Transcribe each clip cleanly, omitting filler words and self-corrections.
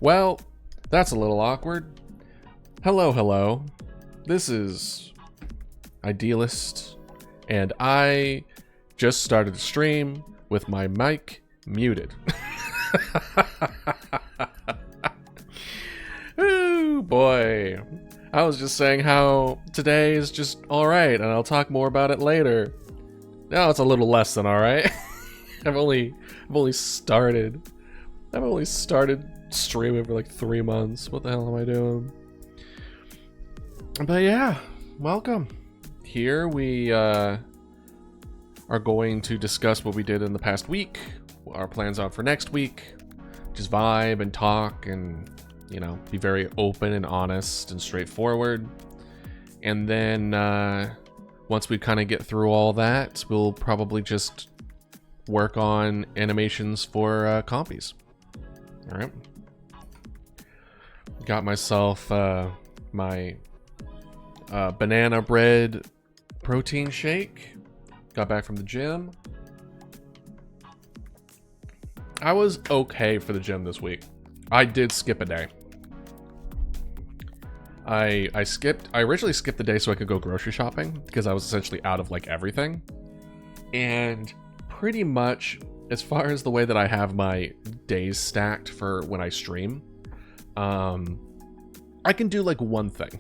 Well, that's a little awkward. Hello. This is Idealist, and I just started a stream with my mic muted. Ooh, boy. I was just saying how today is just alright, and I'll talk more about it later. Now it's a little less than alright. I've only started streaming for like 3 months. What the hell am I doing? But yeah, welcome. Here we are going to discuss what we did in the past week, what our plans are for next week, just vibe and talk and, you know, be very open and honest and straightforward. And then once we kind of get through all that, we'll probably just work on animations for compies. All right. Got myself my banana bread protein shake. Got back from the gym. I was okay for the gym this week. I did skip a day. I originally skipped the day so I could go grocery shopping because I was essentially out of like everything. And pretty much as far as the way that I have my days stacked for when I stream, I can do like one thing.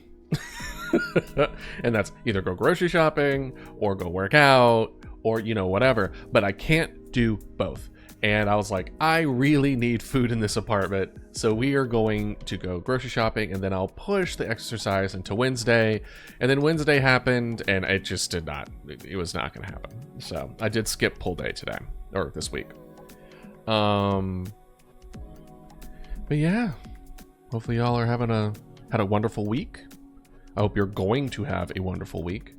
And that's either go grocery shopping or go work out or, you know, whatever. But I can't do both. And I was like, I really need food in this apartment. So we are going to go grocery shopping, and then I'll push the exercise into Wednesday. And then Wednesday happened, and it just did not. It was not going to happen. So I did skip pull day today, or this week. But yeah, hopefully y'all are had a wonderful week. I hope you're going to have a wonderful week.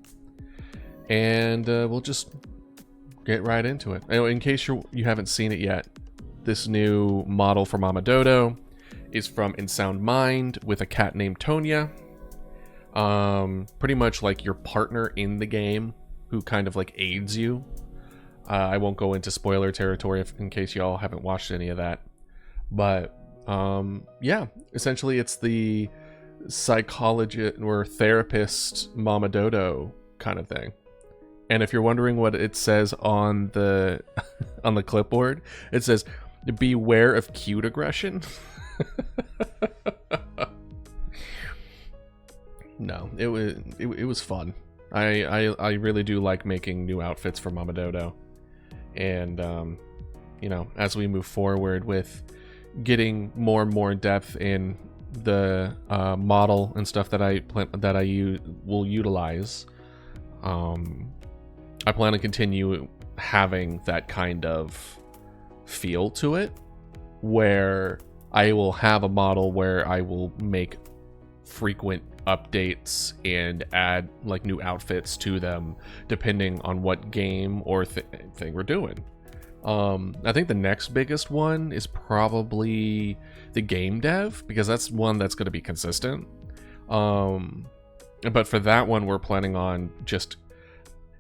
And we'll just get right into it. In case you haven't seen it yet, this new model for Mama Dodo is from In Sound Mind with a cat named Tonya. Pretty much like your partner in the game who kind of like aids you. I won't go into spoiler territory in case y'all haven't watched any of that. But yeah, essentially it's the psychologist or therapist Mama Dodo kind of thing. And if you're wondering what it says on the on the clipboard, it says, "Beware of cute aggression." No, it was fun. I really do like making new outfits for Mama Dodo. And you know, as we move forward with getting more and more depth in the model and stuff that I will utilize, I plan to continue having that kind of feel to it, where I will have a model where I will make frequent updates and add like new outfits to them depending on what game or thing we're doing. I think the next biggest one is probably the game dev, because that's one that's going to be consistent. But for that one, we're planning on just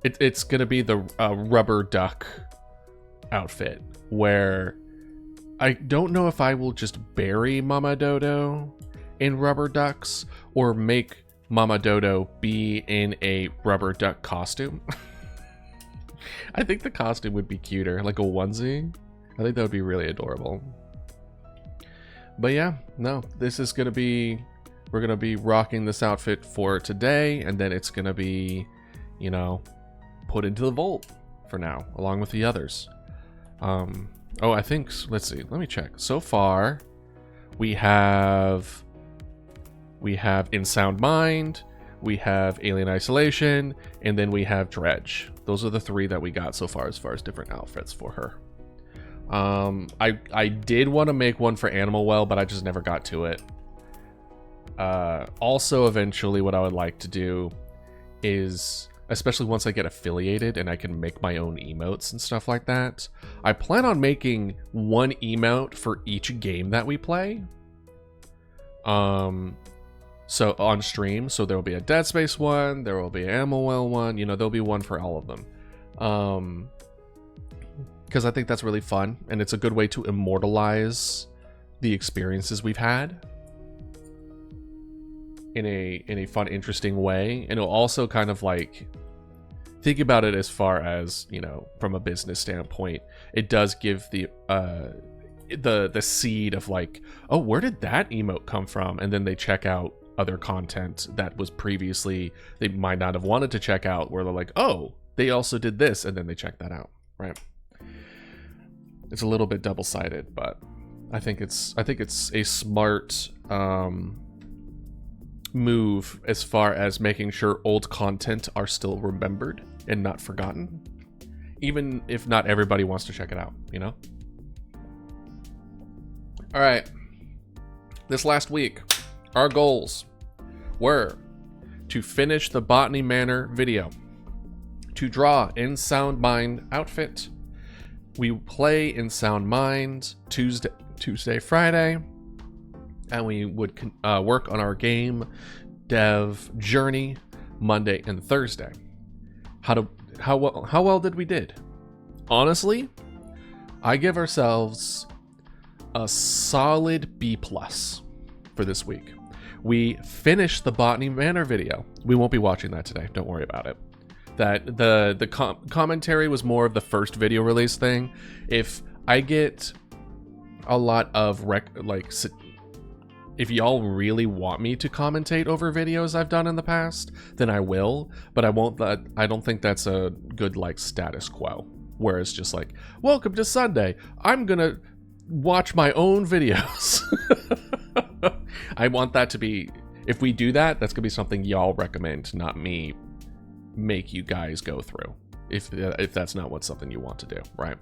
it's going to be the rubber duck outfit, where I don't know if I will just bury Mama Dodo in rubber ducks or make Mama Dodo be in a rubber duck costume. I think the costume would be cuter, like a onesie. I think that would be really adorable. But yeah, no, this is going to be, we're going to be rocking this outfit for today, and then it's going to be, you know, put into the vault for now, along with the others. Oh, I think, let's see, let me check. So far, we have In Sound Mind, we have Alien Isolation, and then we have Dredge. Those are the 3 that we got so far as different outfits for her. I did want to make one for Animal Well, but I just never got to it. Also, eventually, what I would like to do is, especially once I get affiliated and I can make my own emotes and stuff like that, I plan on making one emote for each game that we play. So on stream, so there will be a Dead Space one, there will be an Animal Well one, you know, there'll be one for all of them. Because I think that's really fun, and it's a good way to immortalize the experiences we've had in a fun, interesting way. And it'll also kind of like think about it as far as, you know, from a business standpoint, it does give the seed of like, oh, where did that emote come from? And then they check out other content that was previously they might not have wanted to check out, where they're like, oh, they also did this, and then they check that out, right? It's a little bit double-sided, but I think it's a smart move as far as making sure old content are still remembered and not forgotten, even if not everybody wants to check it out, you know? All right, this last week, our goals were to finish the Botany Manor video, to draw in Sound Mind outfit. We play in Sound Mind Tuesday, Friday, and we would work on our game dev journey Monday and Thursday. How well did we did? Honestly, I give ourselves a solid B+ for this week. We finished the Botany Manor video. We won't be watching that today. Don't worry about it. That the commentary was more of the first video release thing. If I get a lot of if y'all really want me to commentate over videos I've done in the past, then I will, but I won't. I don't think that's a good like status quo, where it's just like, welcome to Sunday, I'm gonna watch my own videos. I want that to be, if we do that, that's gonna be something y'all recommend, not me make you guys go through, if that's not what's something you want to do, right?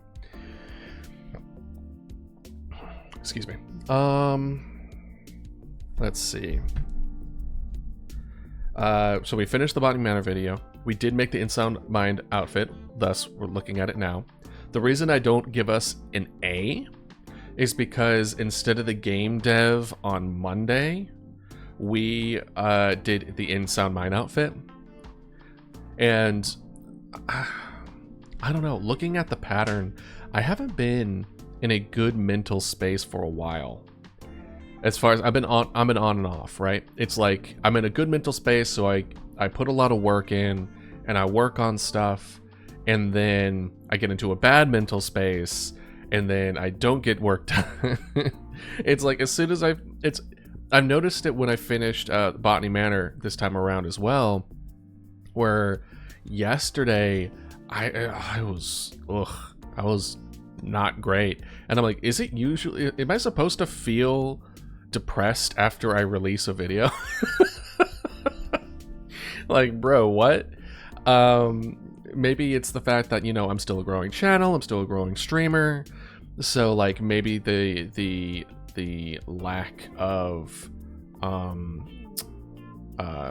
Excuse me. Let's see. So we finished the Botany Manor video. We did make the In Sound Mind outfit, thus we're looking at it now. The reason I don't give us an A is because instead of the game dev on Monday, we did the In Sound Mind outfit. And I don't know, looking at the pattern, I haven't been in a good mental space for a while. As far as I've been on and off, right? It's like I'm in a good mental space, so I put a lot of work in and I work on stuff, and then I get into a bad mental space and then I don't get work done. It's like as soon as I've noticed it when I finished Botany Manor this time around as well, where yesterday I was not great, and I'm like, is it usually, am I supposed to feel depressed after I release a video? Like, bro, what? Maybe it's the fact that, you know, I'm still a growing channel, I'm still a growing streamer, so like maybe the lack of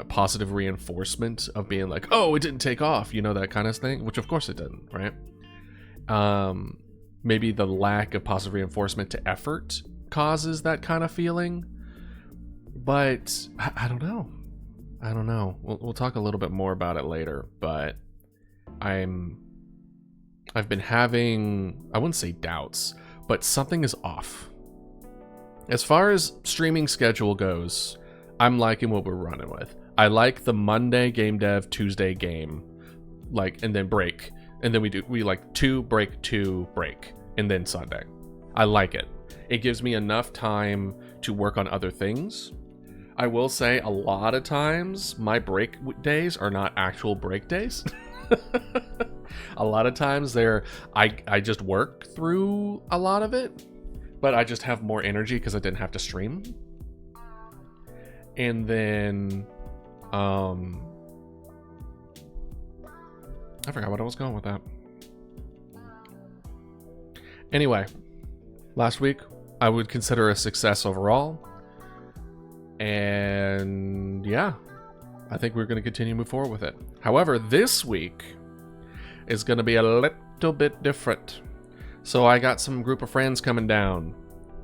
positive reinforcement of being like, oh, it didn't take off, you know, that kind of thing, which of course it didn't, right? Maybe the lack of positive reinforcement to effort causes that kind of feeling, but I don't know. We'll talk a little bit more about it later, but I've been having, I wouldn't say doubts, but something is off. As far as streaming schedule goes, I'm liking what we're running with. I like the Monday game dev, Tuesday game, like, and then break. And then we like 2 break, 2 break, and then Sunday. I like it. It gives me enough time to work on other things. I will say a lot of times my break days are not actual break days. A lot of times I just work through a lot of it, but I just have more energy because I didn't have to stream. And then I forgot what I was going with that. Anyway, last week I would consider a success overall. And yeah, I think we're going to continue to move forward with it. However, this week is going to be a little bit different. So I got some group of friends coming down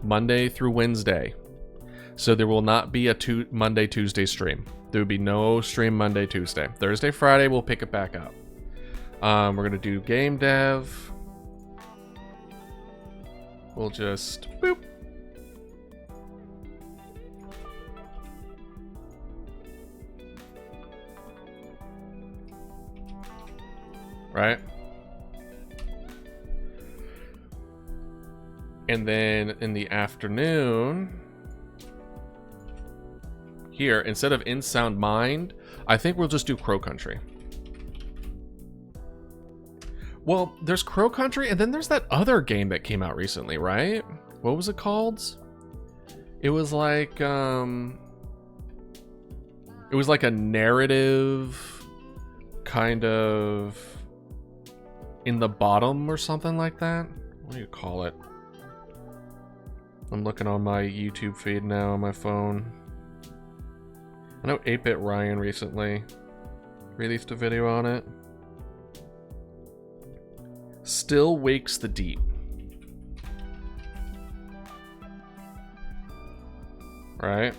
Monday through Wednesday. So there will not be a Monday, Tuesday stream. There will be no stream Monday, Tuesday. Thursday, Friday, we'll pick it back up. We're going to do game dev. We'll just boop. right? And then in the afternoon, here, instead of In Sound Mind, I think we'll just do Crow Country. Well, there's Crow Country, and then there's that other game that came out recently, right? What was it called? It was like a narrative kind of in the bottom or something like that. What do you call it? I'm looking on my YouTube feed now on my phone. I know 8-Bit Ryan recently released a video on it. Still Wakes the Deep. Right?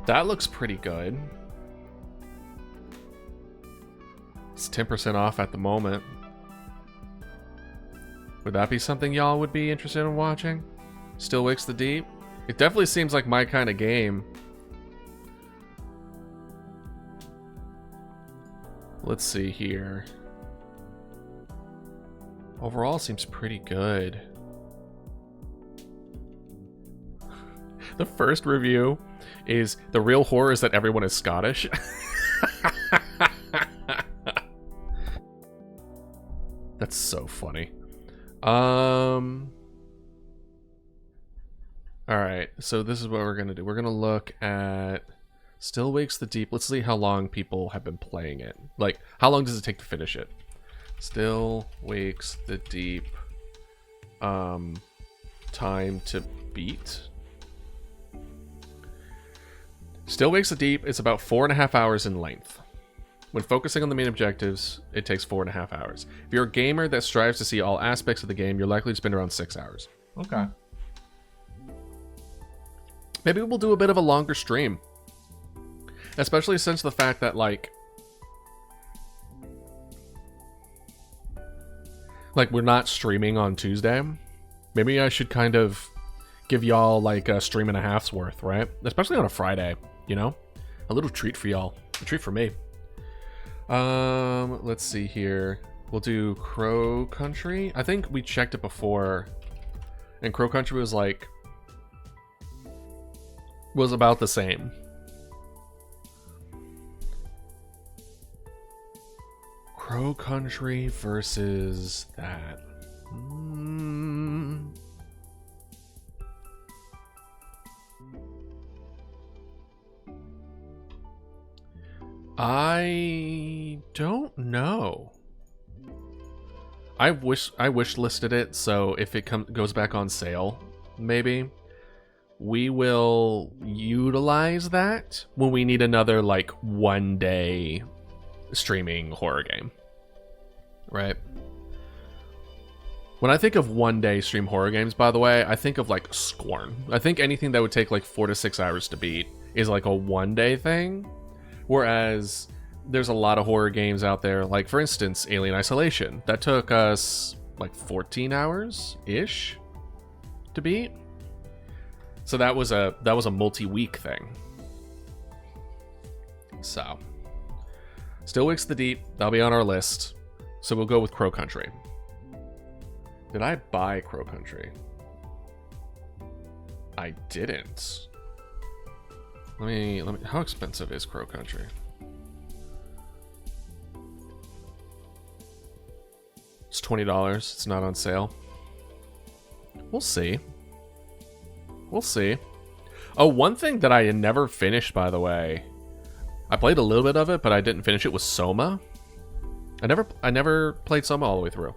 That looks pretty good. It's 10% off at the moment. Would that be something y'all would be interested in watching? Still Wakes the Deep? It definitely seems like my kind of game. Let's see here. Overall, seems pretty good. The first review is the real horror is that everyone is Scottish. That's so funny. Alright, so this is what we're gonna do. We're gonna look at Still Wakes the Deep. Let's see how long people have been playing it. Like, how long does it take to finish it? Still Wakes the Deep. Time to beat. Still Wakes the Deep is about 4.5 hours in length. When focusing on the main objectives, it takes 4.5 hours. If you're a gamer that strives to see all aspects of the game, you're likely to spend around 6 hours. Okay. Maybe we'll do a bit of a longer stream. Especially since the fact that, like we're not streaming on Tuesday. Maybe I should kind of give y'all like a stream and a half's worth, right? Especially on a Friday, you know? A little treat for y'all. A treat for me. Let's see here. We'll do Crow Country. I think we checked it before. And Crow Country was like... was about the same. Crow Country versus that. I don't know. I wish listed it, so if it goes back on sale, maybe we will utilize that when we need another like 1 day streaming horror game. Right? When I think of 1 day stream horror games, by the way, I think of like Scorn. I think anything that would take like 4 to 6 hours to beat is like a 1 day thing. Whereas there's a lot of horror games out there, like for instance, Alien Isolation. That took us like 14 hours-ish to beat. So that was a multi-week thing. So Still Wakes the Deep, that'll be on our list. So we'll go with Crow Country. Did I buy Crow Country? I didn't. Let me how expensive is Crow Country? It's $20. It's not on sale. We'll see. We'll see. Oh, one thing that I had never finished, by the way. I played a little bit of it, but I didn't finish it, was Soma. I never played Soma all the way through.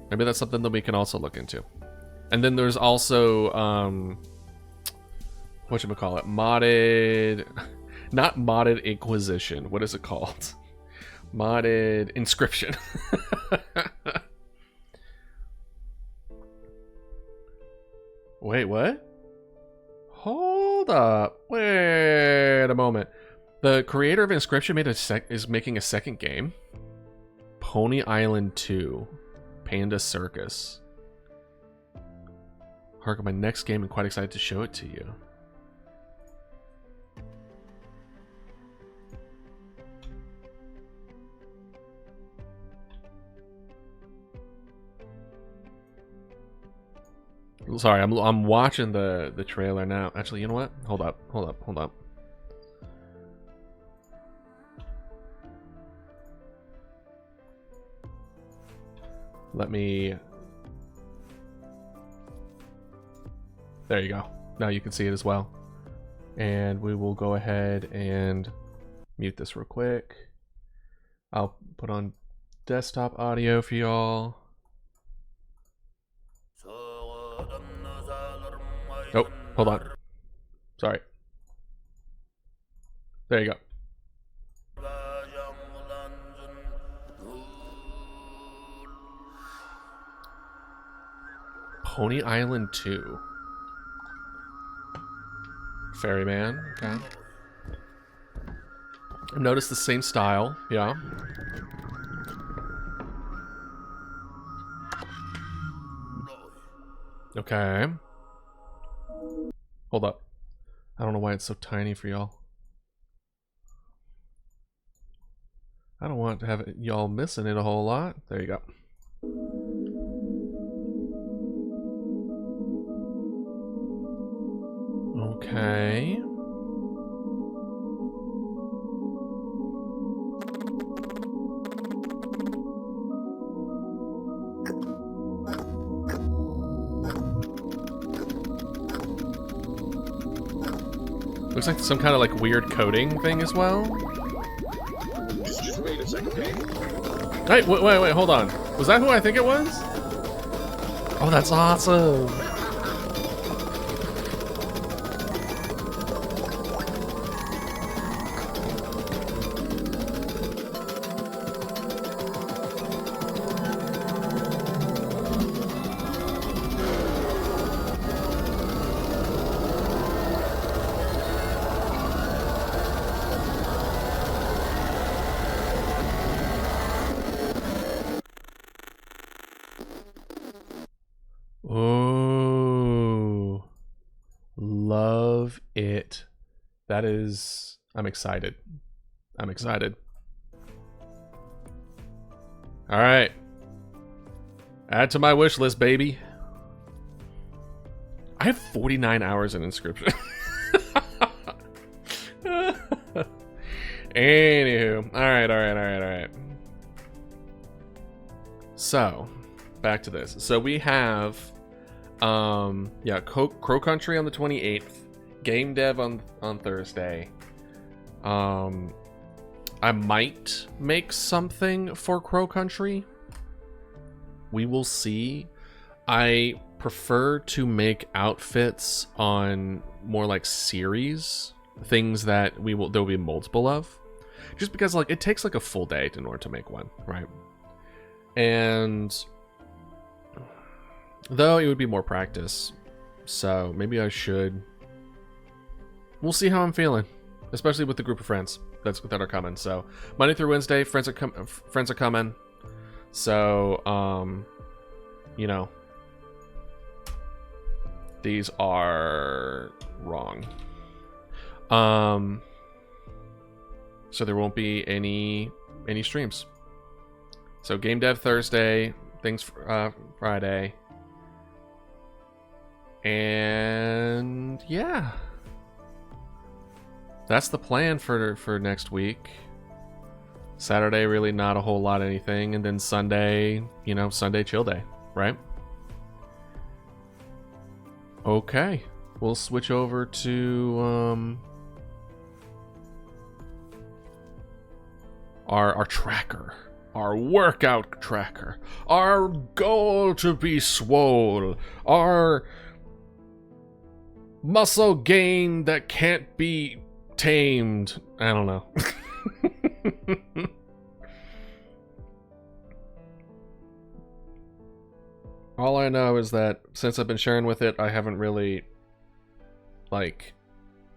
Maybe that's something that we can also look into. And then there's also whatchamacallit? Modded... Not modded Inquisition. What is it called? Modded Inscription. Wait, what? Hold up. Wait a moment. The creator of Inscription is making a second game. Pony Island 2. Panda Circus. Hark, my next game, and quite excited to show it to you. Sorry, I'm watching the trailer now. Actually, you know what? Hold up. Let me... There you go. Now you can see it as well. And we will go ahead and mute this real quick. I'll put on desktop audio for y'all. Oh, hold on. Sorry. There you go. Pony Island 2. Ferryman, okay. Notice the same style, yeah. Okay. Hold up. I don't know why it's so tiny for y'all. I don't want to have y'all missing it a whole lot. There you go. Okay. Looks like some kind of like weird coding thing as well. Wait a second. Wait, hold on. Was that who I think it was? Oh, that's awesome. Oh, love it. That is, I'm excited. I'm excited. All right. Add to my wish list, baby. I have 49 hours in Inscription. Anywho, all right. So, back to this. So we have, yeah, Crow Country on the 28th, game dev on Thursday. I might make something for Crow Country. We will see. I prefer to make outfits on more like series, things that there'll be multiple of, just because like it takes like a full day in order to make one, right? And though it would be more practice, so maybe I should. We'll see how I'm feeling, especially with the group of friends that are coming. So Monday through Wednesday, friends are coming. So you know, these are wrong. So there won't be any streams. So game dev Thursday, things Friday. And yeah. That's the plan for next week. Saturday, really not a whole lot of anything. And then Sunday, you know, Sunday chill day, right? Okay. We'll switch over to our tracker. Our workout tracker. Our goal to be swole. Our muscle gain that can't be tamed. I don't know. All I know is that since I've been sharing with it, I haven't really, like,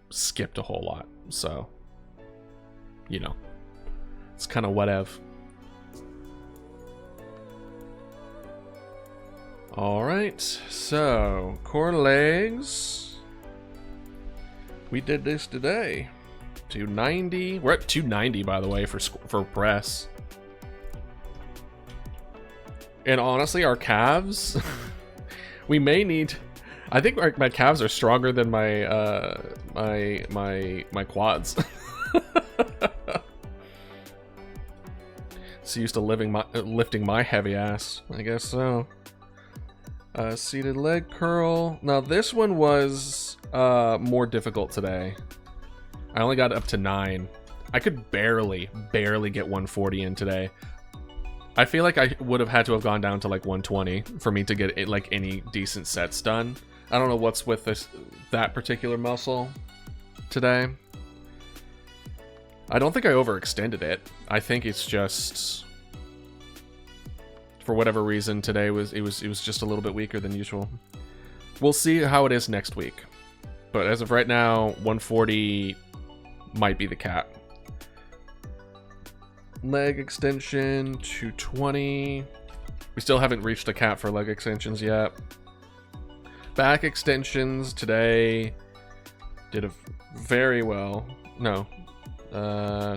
skipped a whole lot. So, you know, it's kind of whatever. Alright, so, core legs. We did this today. 290. We're at 290, by the way, for press. And honestly, our calves, we may need I think my calves are stronger than my quads. So used to lifting my heavy ass. I guess so. Seated leg curl. Now this one was more difficult today. I only got up to 9. I could barely get 140 in today. I feel like I would have had to have gone down to like 120 for me to get like any decent sets done. I don't know what's with that particular muscle today. I don't think I overextended it. I think it's just, for whatever reason today it was just a little bit weaker than usual. We'll see how it is next week. But as of right now, 140 might be the cap. Leg extension, 220. We still haven't reached the cap for leg extensions yet. Back extensions today did a very well. No,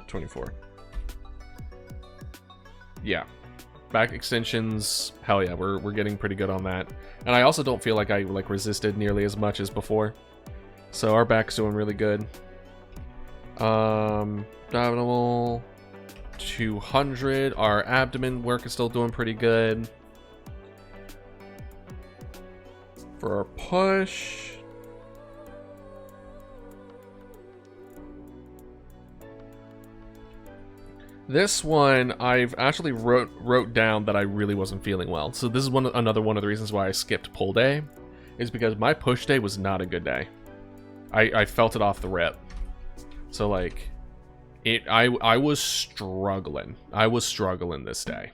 24. Yeah, back extensions. Hell yeah, we're getting pretty good on that. And I also don't feel like I like resisted nearly as much as before. So our back's doing really good. Abdominal 200. Our abdomen work is still doing pretty good. For our push, this one I've actually wrote down that I really wasn't feeling well. So this is another one of the reasons why I skipped pull day, is because my push day was not a good day. I felt it off the rip. So like I was struggling. I was struggling this day.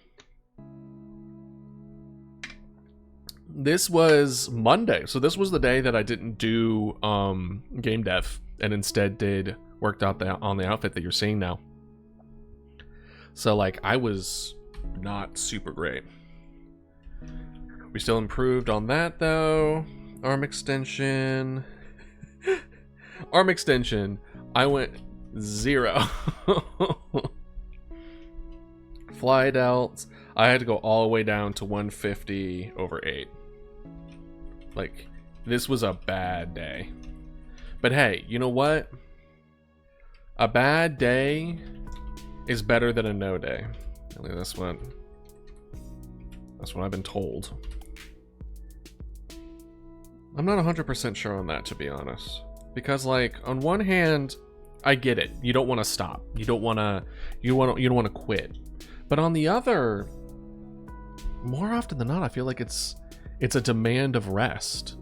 This was Monday, so this was the day that I didn't do game dev and instead worked out on the outfit that you're seeing now. So like I was not super great. We still improved on that though. Arm extension. Arm extension. I went 0. Fly delts. I had to go all the way down to 150 over 8. Like, this was a bad day. But hey, you know what? A bad day is better than a no day. I mean, that's what I've been told. I'm not 100% sure on that, to be honest. Because, like, on one hand, I get it. You don't want to stop. You don't want to quit. But on the other, more often than not, I feel like it's a demand of rest.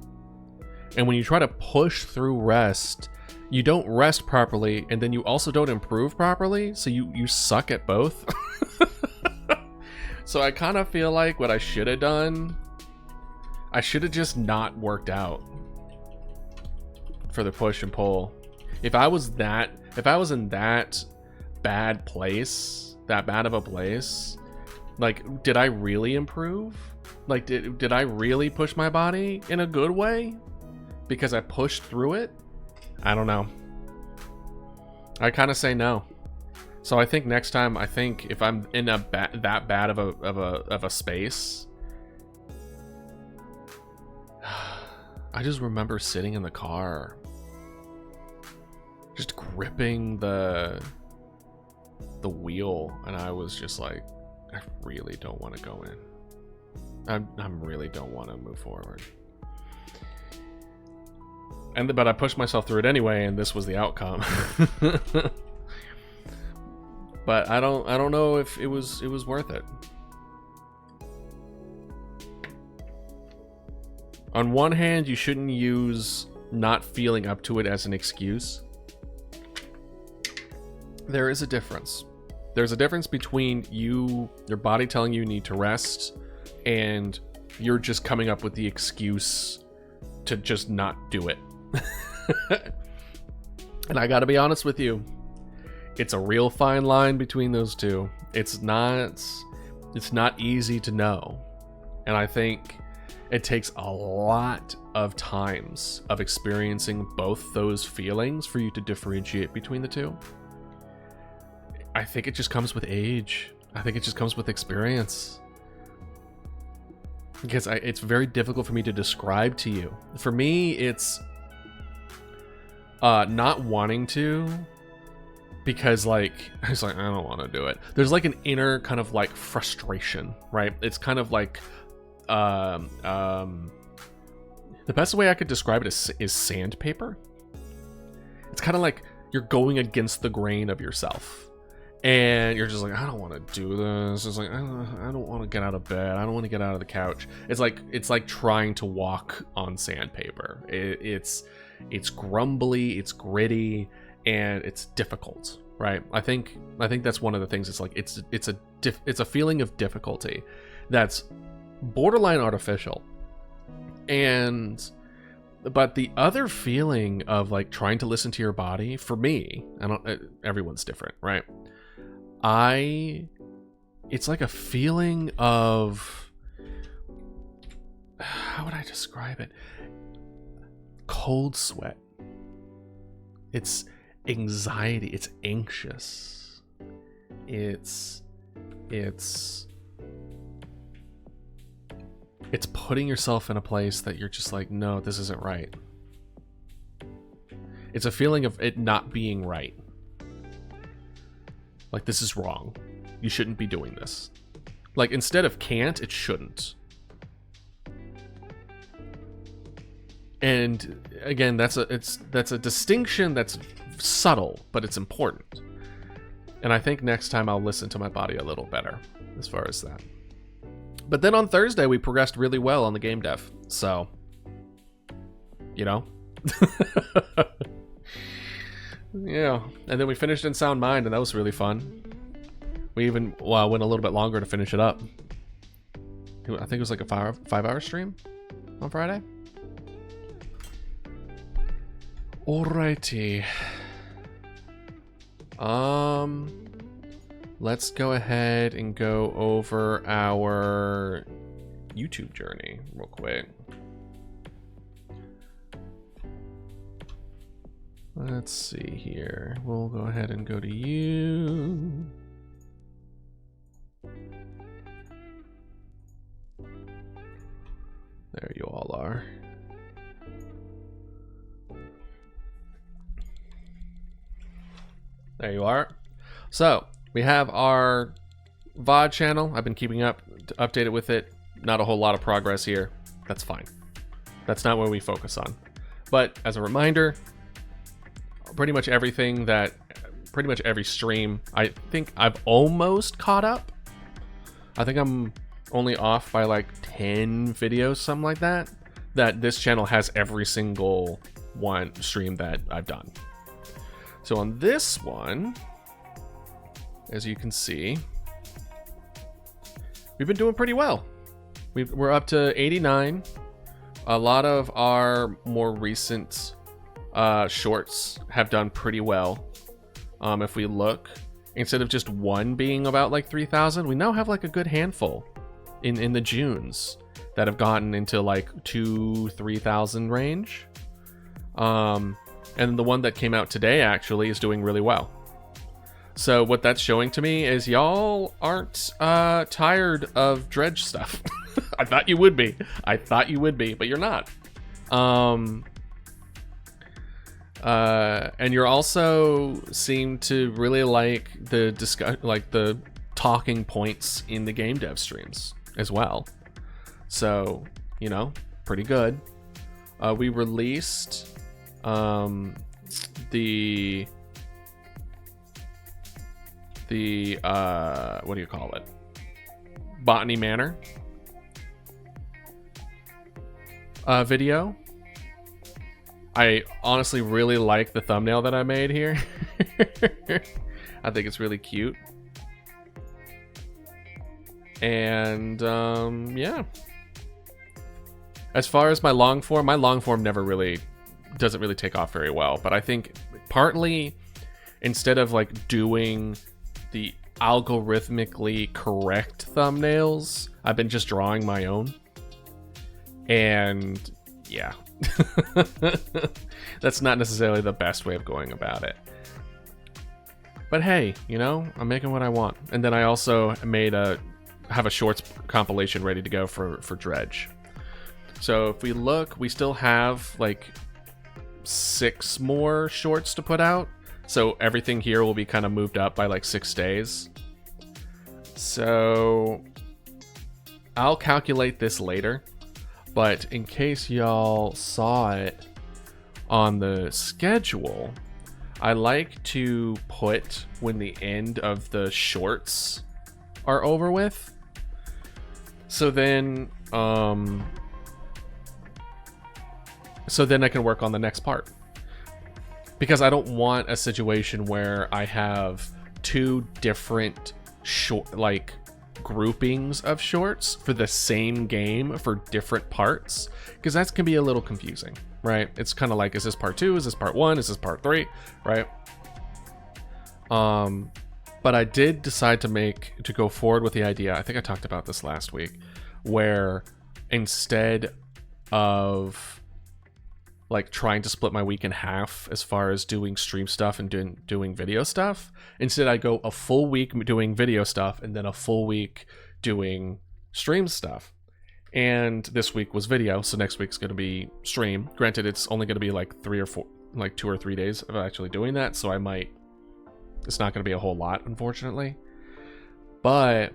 And when you try to push through rest, you don't rest properly, and then you also don't improve properly, so you suck at both. So I kind of feel like what I should have done, I should have just not worked out for the push and pull. If I was in that bad place, that bad of a place, like, did I really improve? Like, did I really push my body in a good way? Because I pushed through it? I don't know. I kind of say no. So I think next time, if I'm in that bad of a space, I just remember sitting in the car, just gripping the wheel, and I was just like, I really don't want to go in. I really don't want to move forward. But I pushed myself through it anyway, and this was the outcome. But I don't know if it was worth it. On one hand, you shouldn't use not feeling up to it as an excuse. There is a difference. There's a difference between your body telling you need to rest, and you're just coming up with the excuse to just not do it. And I gotta be honest with you, it's a real fine line between those two. It's not easy to know. And I think it takes a lot of times of experiencing both those feelings for you to differentiate between the two. I think it just comes with age. I think it just comes with experience. because it's very difficult for me to describe to you. For me, it's not wanting to, because like it's like I don't want to do it. There's like an inner kind of like frustration, right? It's kind of like the best way I could describe it is sandpaper. It's kind of like you're going against the grain of yourself, and you're just like, I don't want to do this. It's like I don't want to get out of bed. I don't want to get out of the couch. It's like trying to walk on sandpaper. It's grumbly, it's gritty, and it's difficult, right? I think that's one of the things. It's like it's a feeling of difficulty that's borderline artificial. But the other feeling of like trying to listen to your body, for me, everyone's different, right? It's like a feeling of, how would I describe it? Cold sweat. It's anxiety. It's anxious. It's putting yourself in a place that you're just like, no, this isn't right. It's a feeling of it not being right. Like, this is wrong. You shouldn't be doing this. Like, instead of can't, it shouldn't. And again, that's a distinction that's subtle, but it's important. And I think next time I'll listen to my body a little better as far as that. But then on Thursday, we progressed really well on the game dev. So, you know. Yeah. And then we finished in Sound Mind, and that was really fun. We even went a little bit longer to finish it up. I think it was like a 5-hour stream on Friday. Alrighty. Let's go ahead and go over our YouTube journey real quick. Let's see here. We'll go ahead and go to you. There you all are. There you are. So, we have our VOD channel. I've been keeping updated with it. Not a whole lot of progress here. That's fine. That's not what we focus on. But as a reminder, pretty much every stream, I think I've almost caught up. I think I'm only off by like 10 videos, something like that. That this channel has every single one stream that I've done. So on this one, as you can see, we've been doing pretty well. We're up to 89. A lot of our more recent shorts have done pretty well. If we look, instead of just one being about like 3,000, we now have like a good handful in the Junes that have gotten into like 2,000-3,000 range. And the one that came out today actually is doing really well. So what that's showing to me is y'all aren't tired of dredge stuff. I thought you would be. But you're not. And you're also seem to really like the talking points in the game dev streams as well. So, you know, pretty good. We released the what do you call it? Botany Manor video. I honestly really like the thumbnail that I made here. I think it's really cute. And yeah. As far as my long form doesn't really take off very well, but I think partly instead of like doing the algorithmically correct thumbnails, I've been just drawing my own. And yeah. That's not necessarily the best way of going about it. But hey, you know, I'm making what I want. And then I also made a have a shorts compilation ready to go for Dredge. So if we look, we still have like 6 more shorts to put out. So everything here will be kind of moved up by like 6 days. So I'll calculate this later, but in case y'all saw it on the schedule, I like to put when the end of the shorts are over with. So then I can work on the next part. Because I don't want a situation where I have 2 different groupings of shorts for the same game for different parts, because that can be a little confusing, right? It's kind of like, is this part 2? Is this part 1? Is this part 3? Right? But I did decide to go forward with the idea. I think I talked about this last week, where instead of like trying to split my week in half as far as doing stream stuff and doing video stuff, instead I go a full week doing video stuff and then a full week doing stream stuff. And this week was video, so next week's going to be stream. Granted, it's only going to be like 2 or 3 days of actually doing that, so it's not going to be a whole lot, unfortunately. But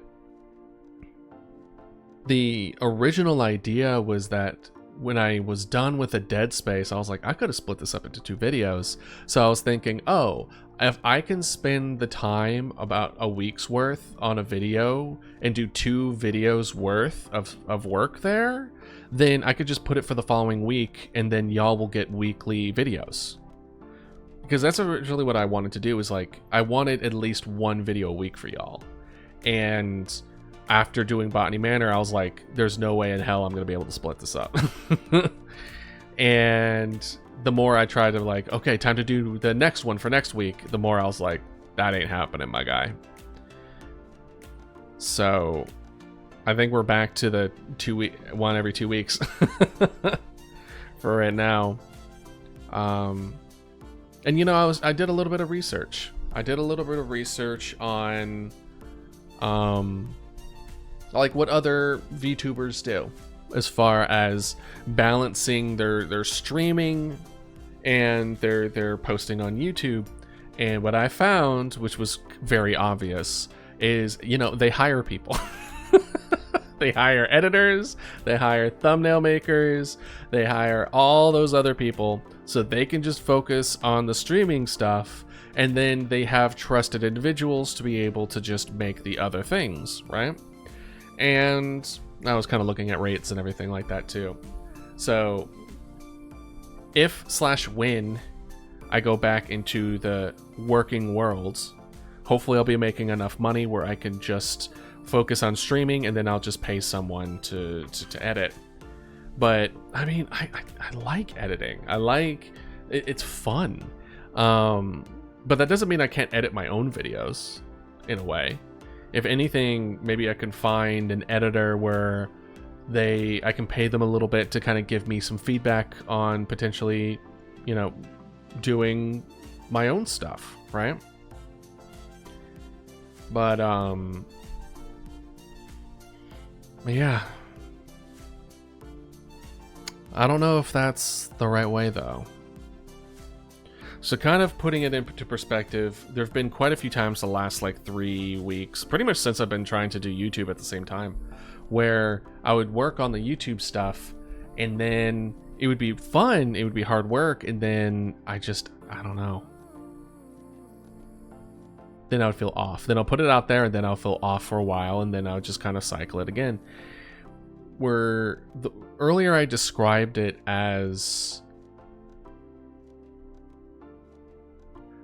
the original idea was that when I was done with the Dead Space, I was like, I could have split this up into 2 videos. So I was thinking, oh, if I can spend the time about a week's worth on a video and do 2 videos worth of work there, then I could just put it for the following week, and then y'all will get weekly videos. Because that's originally what I wanted to do, is like, I wanted at least 1 video a week for y'all. And after doing Botany Manor, I was like, there's no way in hell I'm going to be able to split this up. And the more I tried to like, okay, time to do the next one for next week, the more I was like, that ain't happening, my guy. So I think we're back to the 1 every 2 weeks for right now. And you know, I did a little bit of research. On like what other VTubers do as far as balancing their streaming and their posting on YouTube. And what I found, which was very obvious, is, you know, they hire people. They hire editors, they hire thumbnail makers, they hire all those other people so they can just focus on the streaming stuff, and then they have trusted individuals to be able to just make the other things, right? And I was kind of looking at rates and everything like that too. So if/when I go back into the working world, hopefully I'll be making enough money where I can just focus on streaming, and then I'll just pay someone to edit. But I mean, I like editing. I like it's fun. But that doesn't mean I can't edit my own videos in a way. If anything, maybe I can find an editor where I can pay them a little bit to kind of give me some feedback on potentially, you know, doing my own stuff, right? But yeah, I don't know if that's the right way though. So kind of putting it into perspective, there have been quite a few times the last like 3 weeks, pretty much since I've been trying to do YouTube at the same time, where I would work on the YouTube stuff, and then it would be fun, it would be hard work, and then I don't know. Then I would feel off. Then I'll put it out there, and then I'll feel off for a while, and then I'll just kind of cycle it again. Earlier I described it as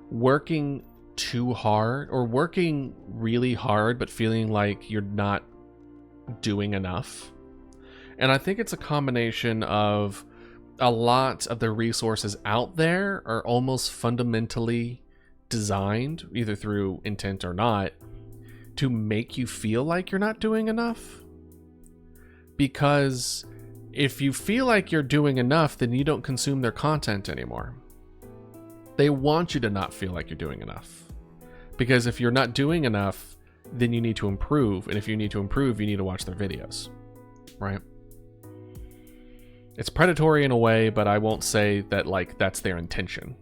working too hard, or working really hard but feeling like you're not doing enough. And I think it's a combination of a lot of the resources out there are almost fundamentally designed, either through intent or not, to make you feel like you're not doing enough. Because if you feel like you're doing enough, then you don't consume their content anymore. They want you to not feel like you're doing enough. Because if you're not doing enough, then you need to improve. And if you need to improve, you need to watch their videos, right? It's predatory in a way, but I won't say that like that's their intention.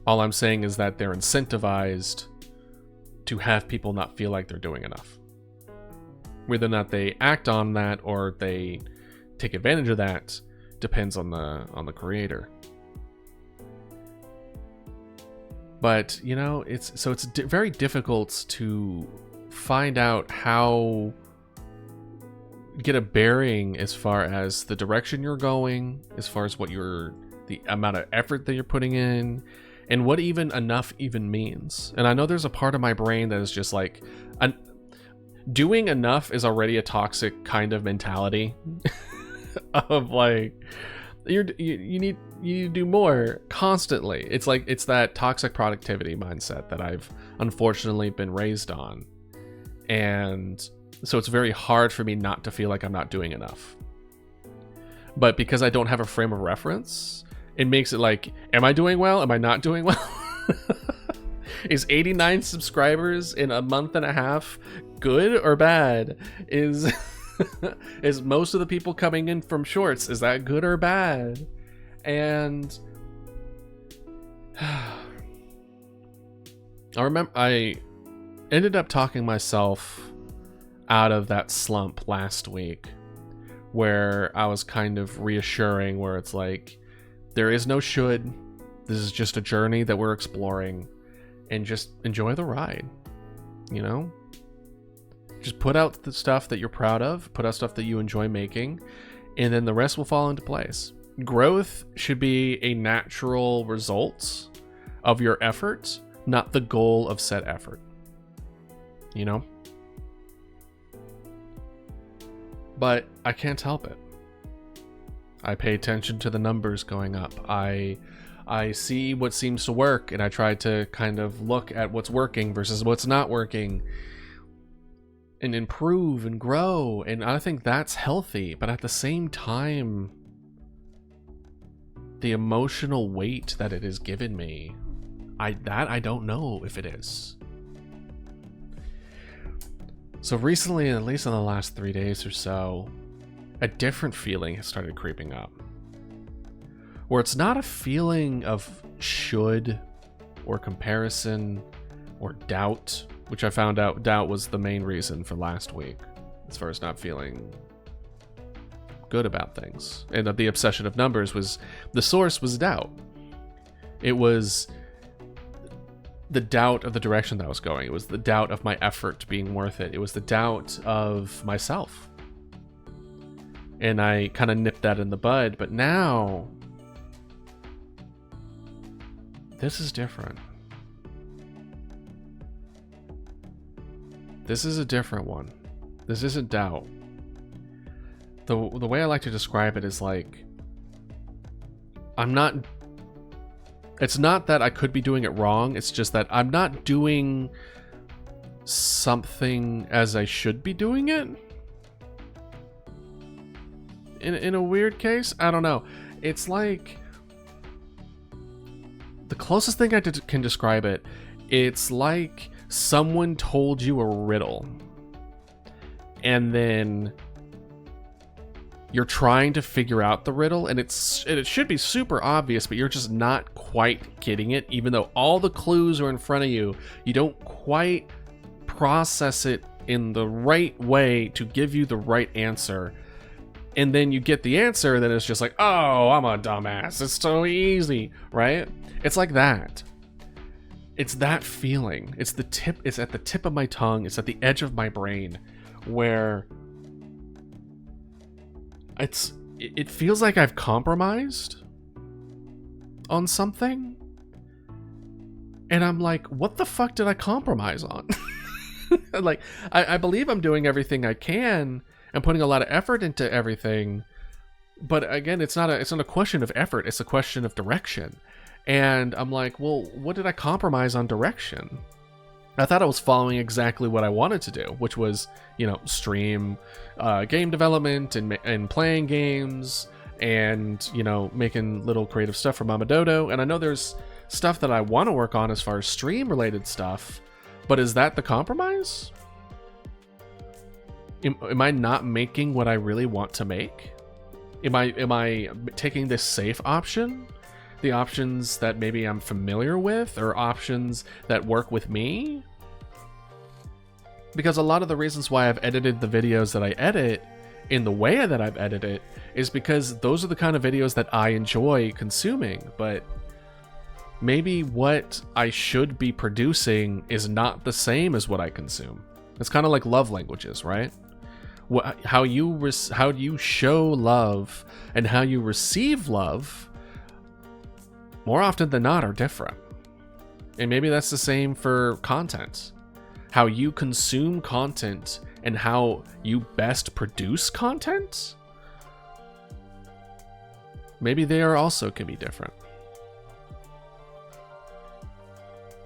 All I'm saying is that they're incentivized to have people not feel like they're doing enough. Whether or not they act on that or they take advantage of that depends on the creator. But, you know, it's very difficult to find out how get a bearing as far as the direction you're going, as far as what the amount of effort that you're putting in, and what even enough even means. And I know there's a part of my brain that is just like, doing enough is already a toxic kind of mentality of like, you need to do more constantly. It's like, it's that toxic productivity mindset that I've unfortunately been raised on. And so it's very hard for me not to feel like I'm not doing enough. But because I don't have a frame of reference, it makes it like, am I doing well? Am I not doing well? Is 89 subscribers in a month and a half good or bad? Is most of the people coming in from shorts, is that good or bad? And I ended up talking myself out of that slump last week, where I was kind of reassuring, where it's like, there is no should. This is just a journey that we're exploring, and just enjoy the ride, you know? Just put out the stuff that you're proud of, put out stuff that you enjoy making, and then the rest will fall into place. Growth should be a natural result of your effort, not the goal of said effort, you know? But I can't help it. I pay attention to the numbers going up. I see what seems to work, and I try to kind of look at what's working versus what's not working, and improve and grow. And I think that's healthy. But at the same time, the emotional weight that it has given me, I don't know if it is. So recently, at least in the last 3 days or so, a different feeling has started creeping up. Where it's not a feeling of should or comparison or doubt, which I found out doubt was the main reason for last week, as far as not feeling good about things. And the obsession of numbers was, the source was doubt. It was the doubt of the direction that I was going. It was the doubt of my effort being worth it. It was the doubt of myself. And I kind of nipped that in the bud, but now this is different. This is a different one. This isn't doubt. The way I like to describe it is like, it's not that I could be doing it wrong, it's just that I'm not doing something as I should be doing it. In a weird case, I don't know. It's like, the closest thing I can describe it, it's like someone told you a riddle, and then you're trying to figure out the riddle, and it should be super obvious, but you're just not quite getting it. Even though all the clues are in front of you, you don't quite process it in the right way to give you the right answer. And then you get the answer, and then it's just like, oh, I'm a dumbass. It's so easy, right? It's like that. It's that feeling. It's at the tip of my tongue. It's at the edge of my brain, where it feels like I've compromised on something. And I'm like, what the fuck did I compromise on? Like, I believe I'm doing everything I can. I'm putting a lot of effort into everything. But again, it's not a question of effort. It's a question of direction. And I'm like, well, what did I compromise on direction? I thought I was following exactly what I wanted to do, which was, stream game development and playing games and, making little creative stuff for Mama Dodo. And I know there's stuff that I want to work on as far as stream related stuff, But is that the compromise? Am I not making what I really want to make? Am I taking this safe option? The options that maybe I'm familiar with, or options that work with me? Because a lot of the reasons why I've edited the videos that I edit in the way that I've edited is because those are the kind of videos that I enjoy consuming, but maybe what I should be producing is not the same as what I consume. It's kind of like love languages, right? How you show love and how you receive love, more often than not, are different. And maybe that's the same for content. How you consume content and how you best produce content, maybe they are also can be different.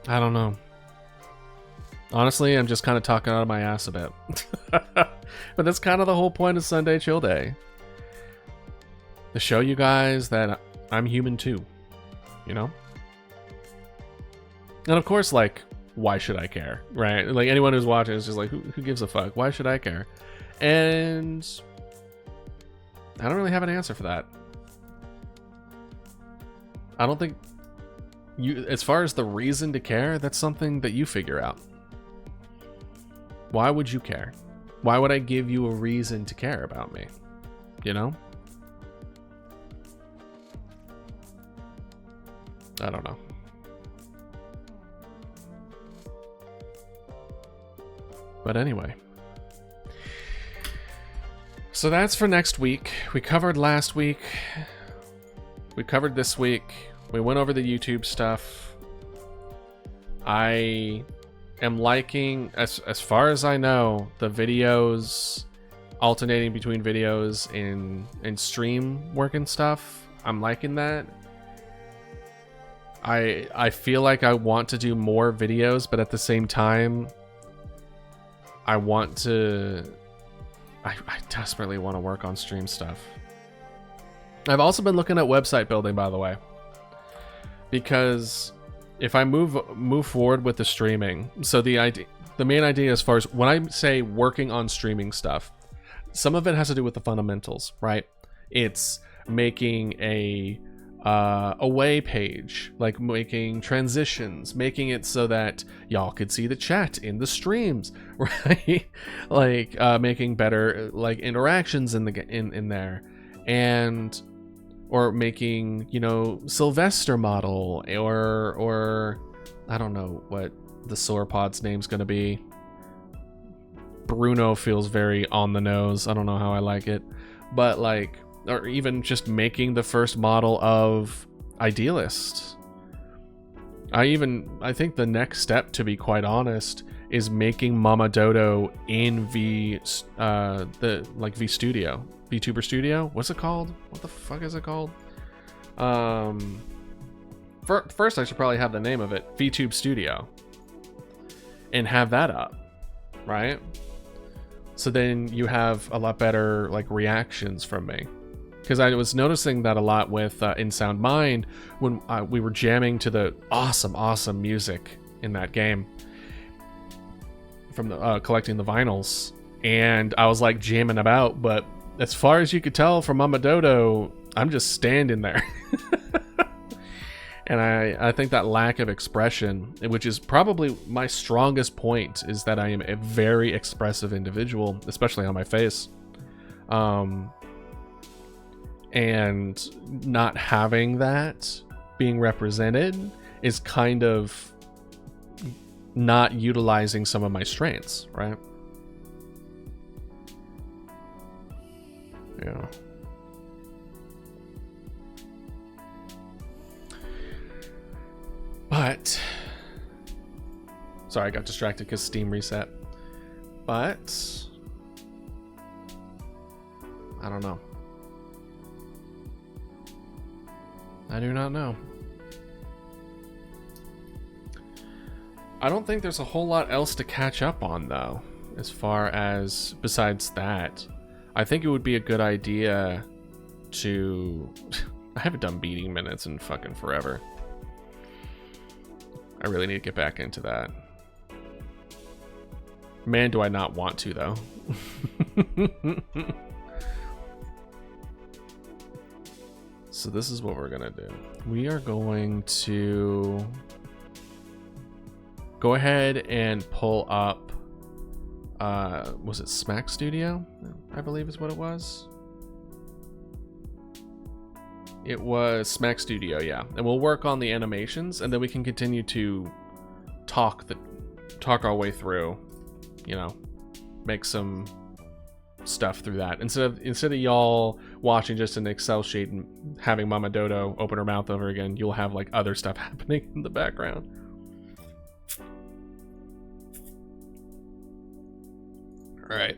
I don't know. Honestly, I'm just kind of talking out of my ass a bit. But that's kind of the whole point of Sunday Chill Day. To show you guys that I'm human too, you know? And of course, like, why should I care, right? Like, anyone who's watching is just like, who gives a fuck? Why should I care? And I don't really have an answer for that. I don't think you, as far as the reason to care, that's something that you figure out. Why would you care? Why would I give you a reason to care about me? You know? I don't know. But anyway. So that's for next week. We covered last week. We covered this week. We went over the YouTube stuff. I am liking, as far as I know, the videos, alternating between videos and stream work and stuff. I'm liking that. I feel like I want to do more videos, but at the same time, I want to... I desperately want to work on stream stuff. I've also been looking at website building, by the way. Because if I move forward with the streaming, so the main idea as far as when I say working on streaming stuff, some of it has to do with the fundamentals, right? It's making a away page, like making transitions, making it so that y'all could see the chat in the streams, right? Like making better like interactions in there, and or making, you know, Sylvester model, or I don't know what the sauropod's name's gonna be. Bruno feels very on the nose. I don't know how I like it, but like, or even just making the first model of Idealist. I think the next step, to be quite honest, is making Mama Dodo in VTuber Studio. What's it called? What the fuck is it called? First I should probably have the name of it, VTube Studio, and have that up, right? So then you have a lot better like reactions from me. Because I was noticing that a lot with In Sound Mind when we were jamming to the awesome music in that game from the collecting the vinyls, and I was like jamming about, but as far as you could tell from Mama Dodo, I'm just standing there. And I think that lack of expression, which is probably my strongest point, is that I am a very expressive individual, especially on my face. And not having that being represented is kind of not utilizing some of my strengths, right? Yeah. But sorry, I got distracted because Steam reset. But I don't know. I do not know. I don't think there's a whole lot else to catch up on, though, as far as besides that. I think it would be a good idea to... I haven't done beating minutes in fucking forever. I really need to get back into that. Man, do I not want to, though. So this is what we're gonna do. We are going to go ahead and pull up, was it Smack Studio? I believe is what it was. It was Smack Studio, yeah. And we'll work on the animations, and then we can continue to talk our way through, you know, make some stuff through that. Instead of y'all watching just an Excel sheet and having Mama Dodo open her mouth over again, you'll have like other stuff happening in the background. All right.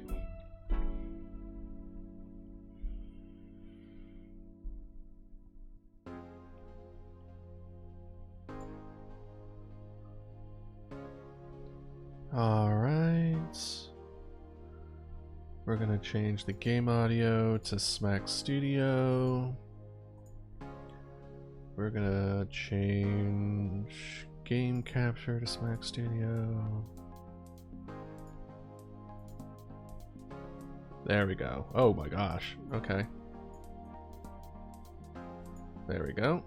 All right. We're gonna change the game audio to Smack Studio. We're gonna change game capture to Smack Studio. There we go. Oh my gosh. Okay. There we go.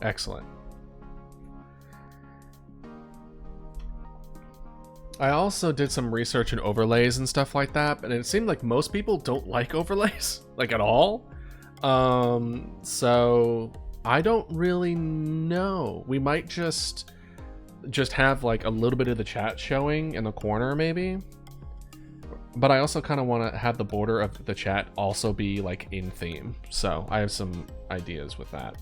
Excellent. I also did some research in overlays and stuff like that, and it seemed like most people don't like overlays, like at all. So I don't really know. We might just have like a little bit of the chat showing in the corner maybe. But I also kind of want to have the border of the chat also be like in theme. So I have some ideas with that.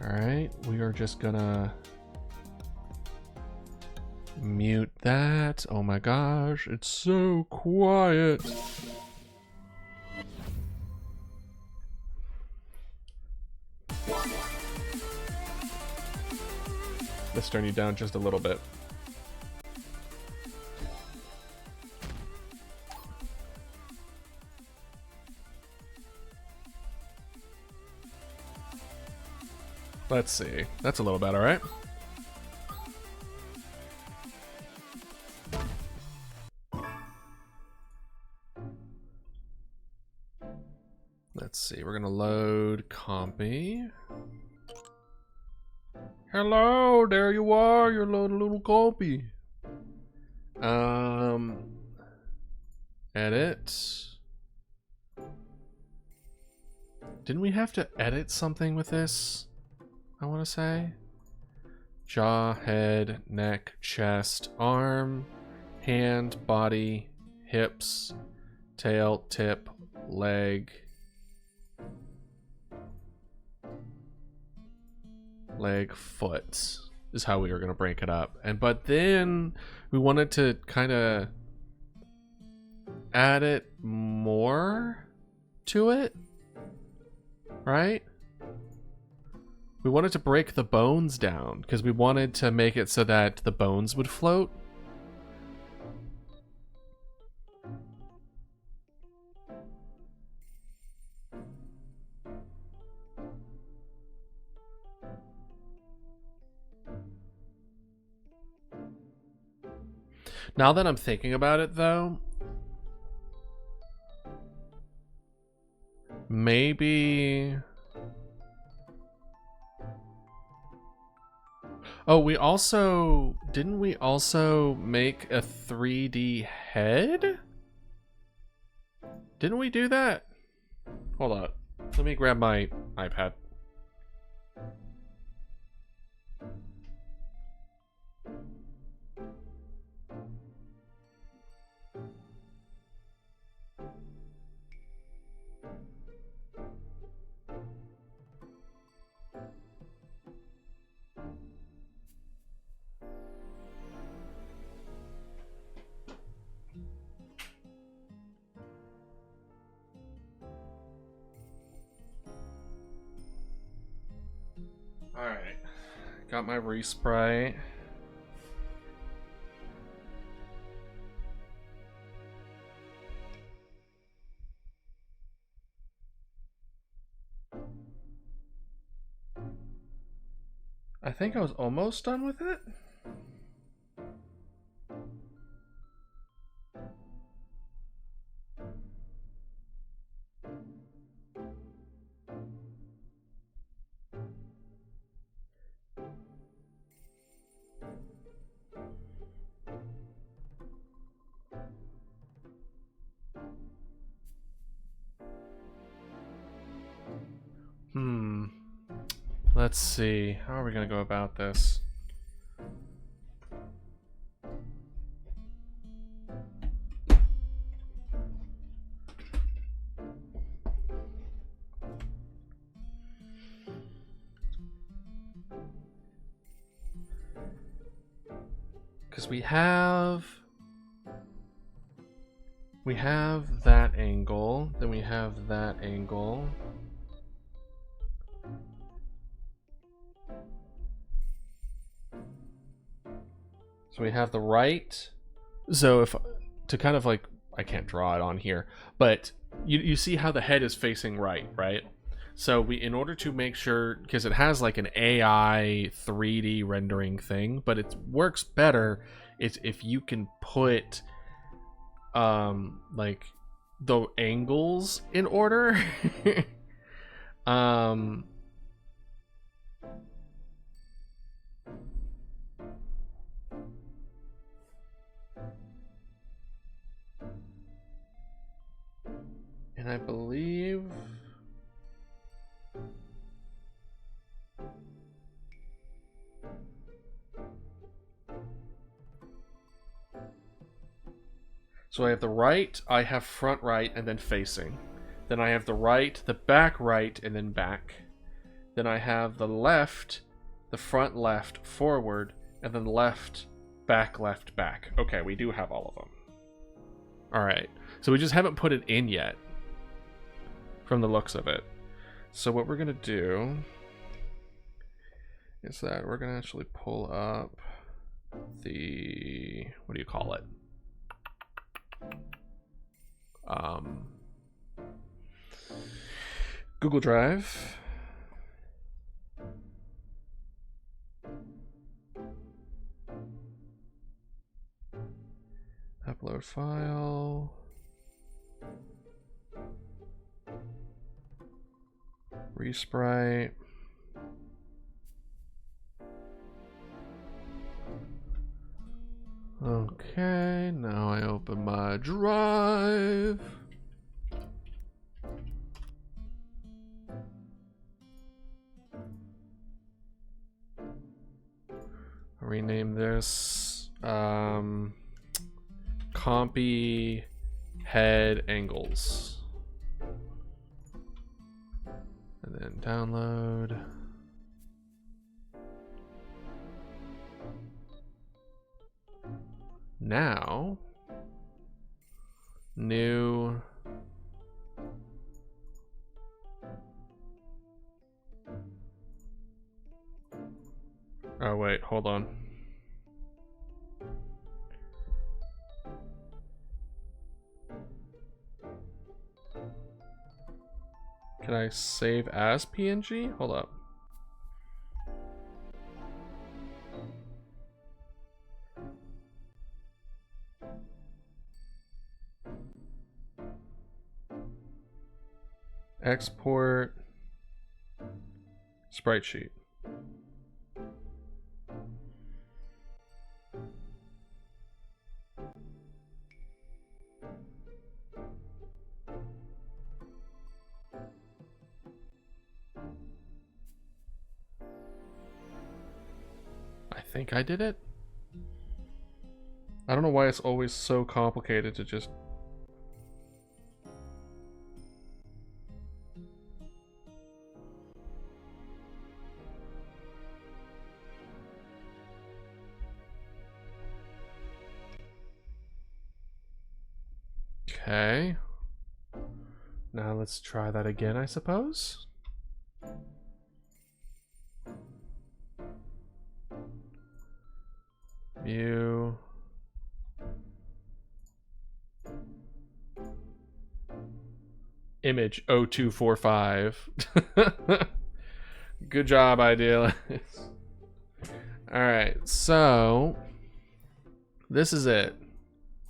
All right, we are just gonna mute that. Oh my gosh, it's so quiet. Let's turn you down just a little bit. Let's see. That's a little better, right? Let's see. We're gonna load Compy. Hello, there you are. You're loading little Compy. Edit. Didn't we have to edit something with this? I want to say jaw, head, neck, chest, arm, hand, body, hips, tail, tip, leg, foot is how we were going to break it up. But then we wanted to kind of add it more to it, right? We wanted to break the bones down because we wanted to make it so that the bones would float. Now that I'm thinking about it though, maybe... Oh, we also... Didn't we also make a 3D head? Didn't we do that? Hold on. Let me grab my iPad. Alright, got my respray. I think I was almost done with it. Let's see. How are we going to go about this? Because we have that angle, then we have that angle. So we have the right. So if to kind of like, I can't draw it on here, but you see how the head is facing right? So we, in order to make sure, because it has like an AI 3D rendering thing, but it works better is if you can put like the angles in order. And I believe so I have the right, I have front right, and then facing. Then I have the right, the back right, and then back. Then I have the left, the front left, forward, and then left, back, left, back. Okay, we do have all of them. Alright, so we just haven't put it in yet, from the looks of it. So what we're going to do is that we're going to actually pull up the, what do you call it? Google Drive. Upload file. Resprite. Okay, now I open my drive. I'll rename this Compy Head Angles. And then download. Now, new oh wait, hold on. Can I save as PNG? Hold up. Export sprite sheet. I think I did it. I don't know why it's always so complicated to just okay. Now let's try that again, I suppose. View. Image 0245. Good job, Idealist. All right, so this is it.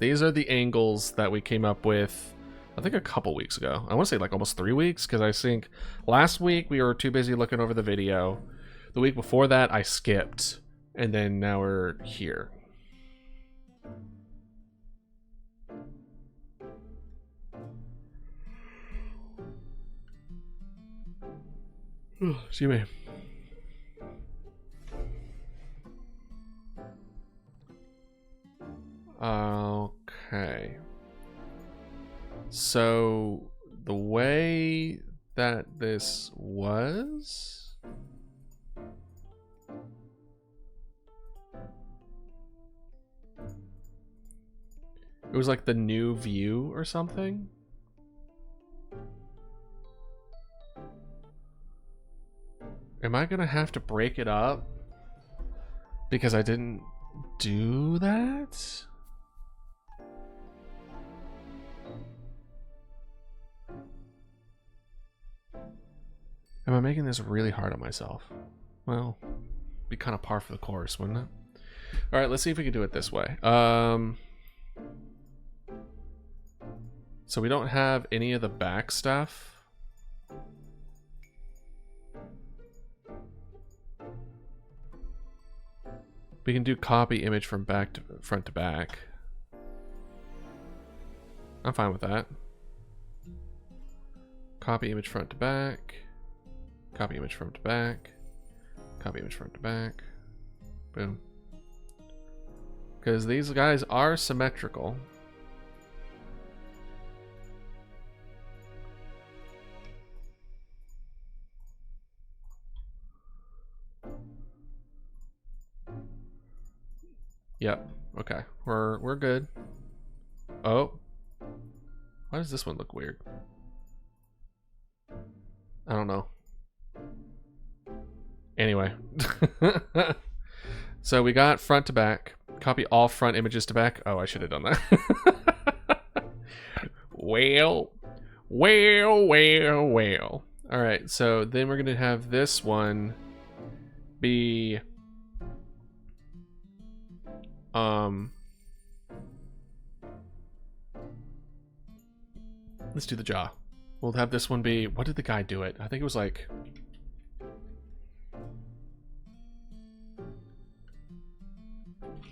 These are the angles that we came up with, I think a couple weeks ago. I want to say like almost 3 weeks, because I think last week we were too busy looking over the video. The week before that I skipped, and then now we're here. Excuse me. Okay. So the way that this was, it was like the new view or something. Am I gonna have to break it up because I didn't do that? Am I making this really hard on myself? Well, be kind of par for the course, wouldn't it? All right, let's see if we can do it this way. So we don't have any of the back stuff. We can do copy image from back to front to back. I'm fine with that. Copy image front to back. Copy image front to back. Copy image front to back. Boom. Because these guys are symmetrical. Yep. Okay. We're good. Oh. Why does this one look weird? I don't know. Anyway. So we got front to back. Copy all front images to back. Oh, I should have done that. Well. All right. So then we're going to have this one be let's do the jaw. We'll have this one be, what did the guy do it? I think it was like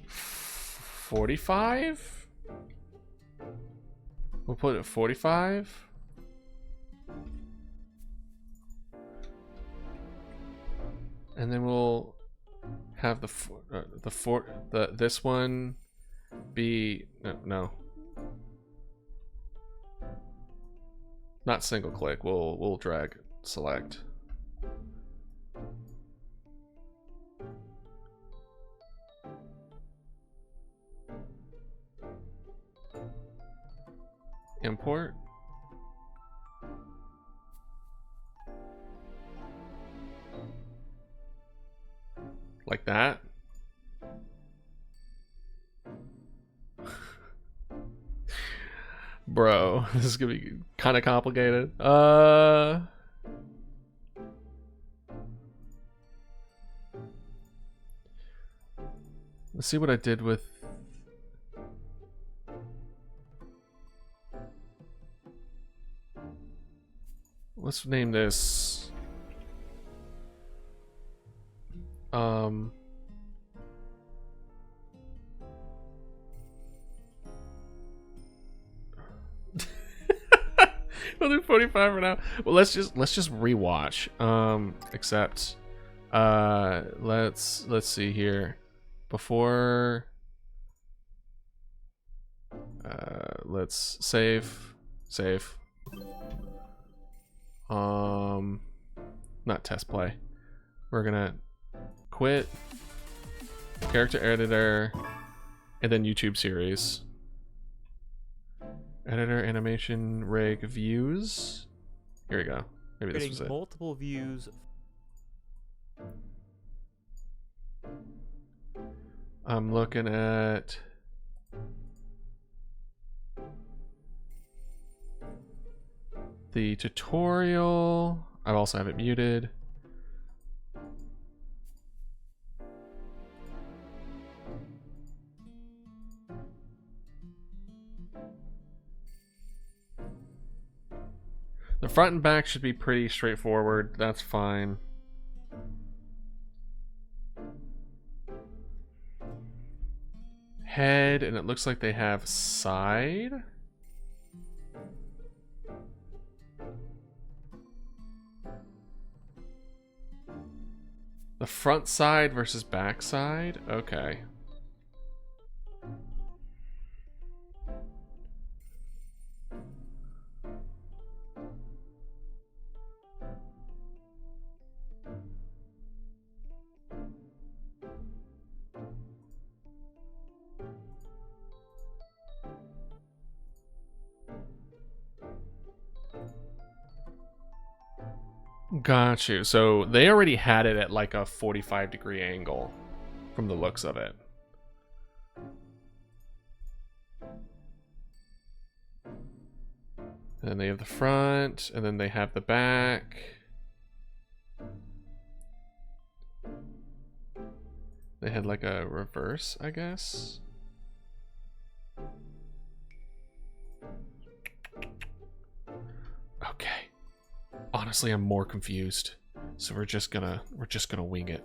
45? We'll put it 45. And then we'll have this one be no. Not single click. We'll drag select. Import. Like that. Bro, this is gonna be kind of complicated. Let's see what I did with. Let's name this. We'll do 45 for now. Well, let's just rewatch. Except, let's see here. Before, let's save. Not test play. We're gonna quit character editor and then YouTube series. Editor, animation, rig, views. Here we go. Maybe this was it. Multiple views. I'm looking at the tutorial. I also have it muted. The front and back should be pretty straightforward. That's fine. Head, and it looks like they have side. The front side versus back side? Okay. Got you. So they already had it at like a 45-degree angle from the looks of it. And then they have the front, and then they have the back. They had like a reverse, I guess. Okay. Honestly, I'm more confused. So we're just gonna wing it.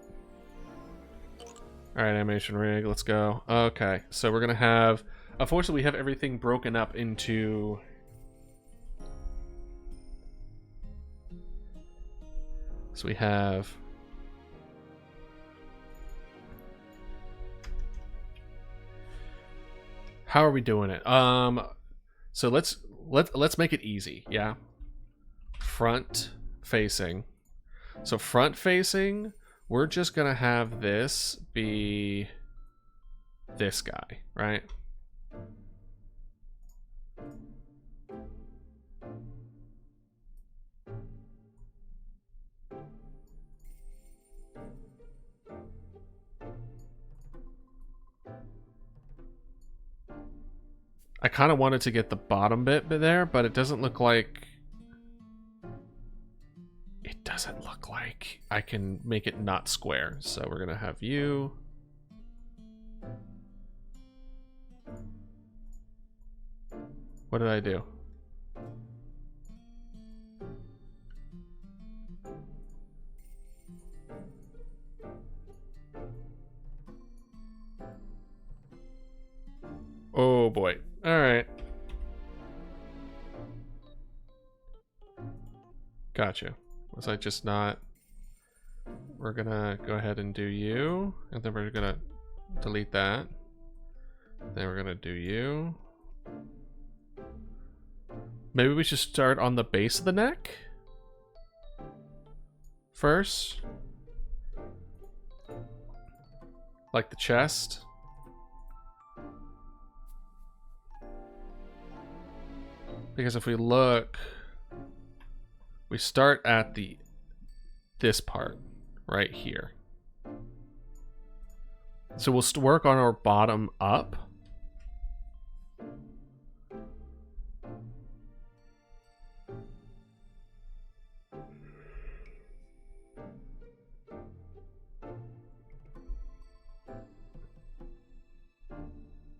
All right, animation rig, let's go. Okay, so we're gonna have. Unfortunately, we have everything broken up into. So we have. How are we doing it? So let's make it easy. Yeah. Front facing. So front facing, we're just gonna have this be this guy, right? I kind of wanted to get the bottom bit there, but it doesn't look like... It doesn't look like I can make it not square. So we're going to have you. What did I do? Oh boy. All right. Gotcha. Was I just not... We're gonna go ahead and do you, and then we're gonna delete that. Then we're gonna do you. Maybe we should start on the base of the neck first. Like the chest. Because if we look, we start at this part right here. So we'll work on our bottom up.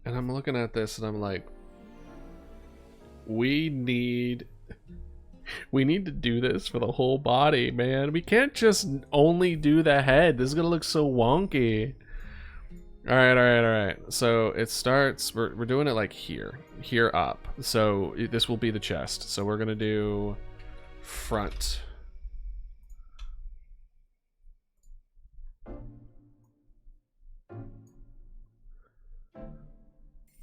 And I'm looking at this and I'm like, we need to do this for the whole body, man. We can't just only do the head. This is gonna look so wonky. All right. So it starts, we're doing it like here up. So this will be the chest. So we're gonna do front.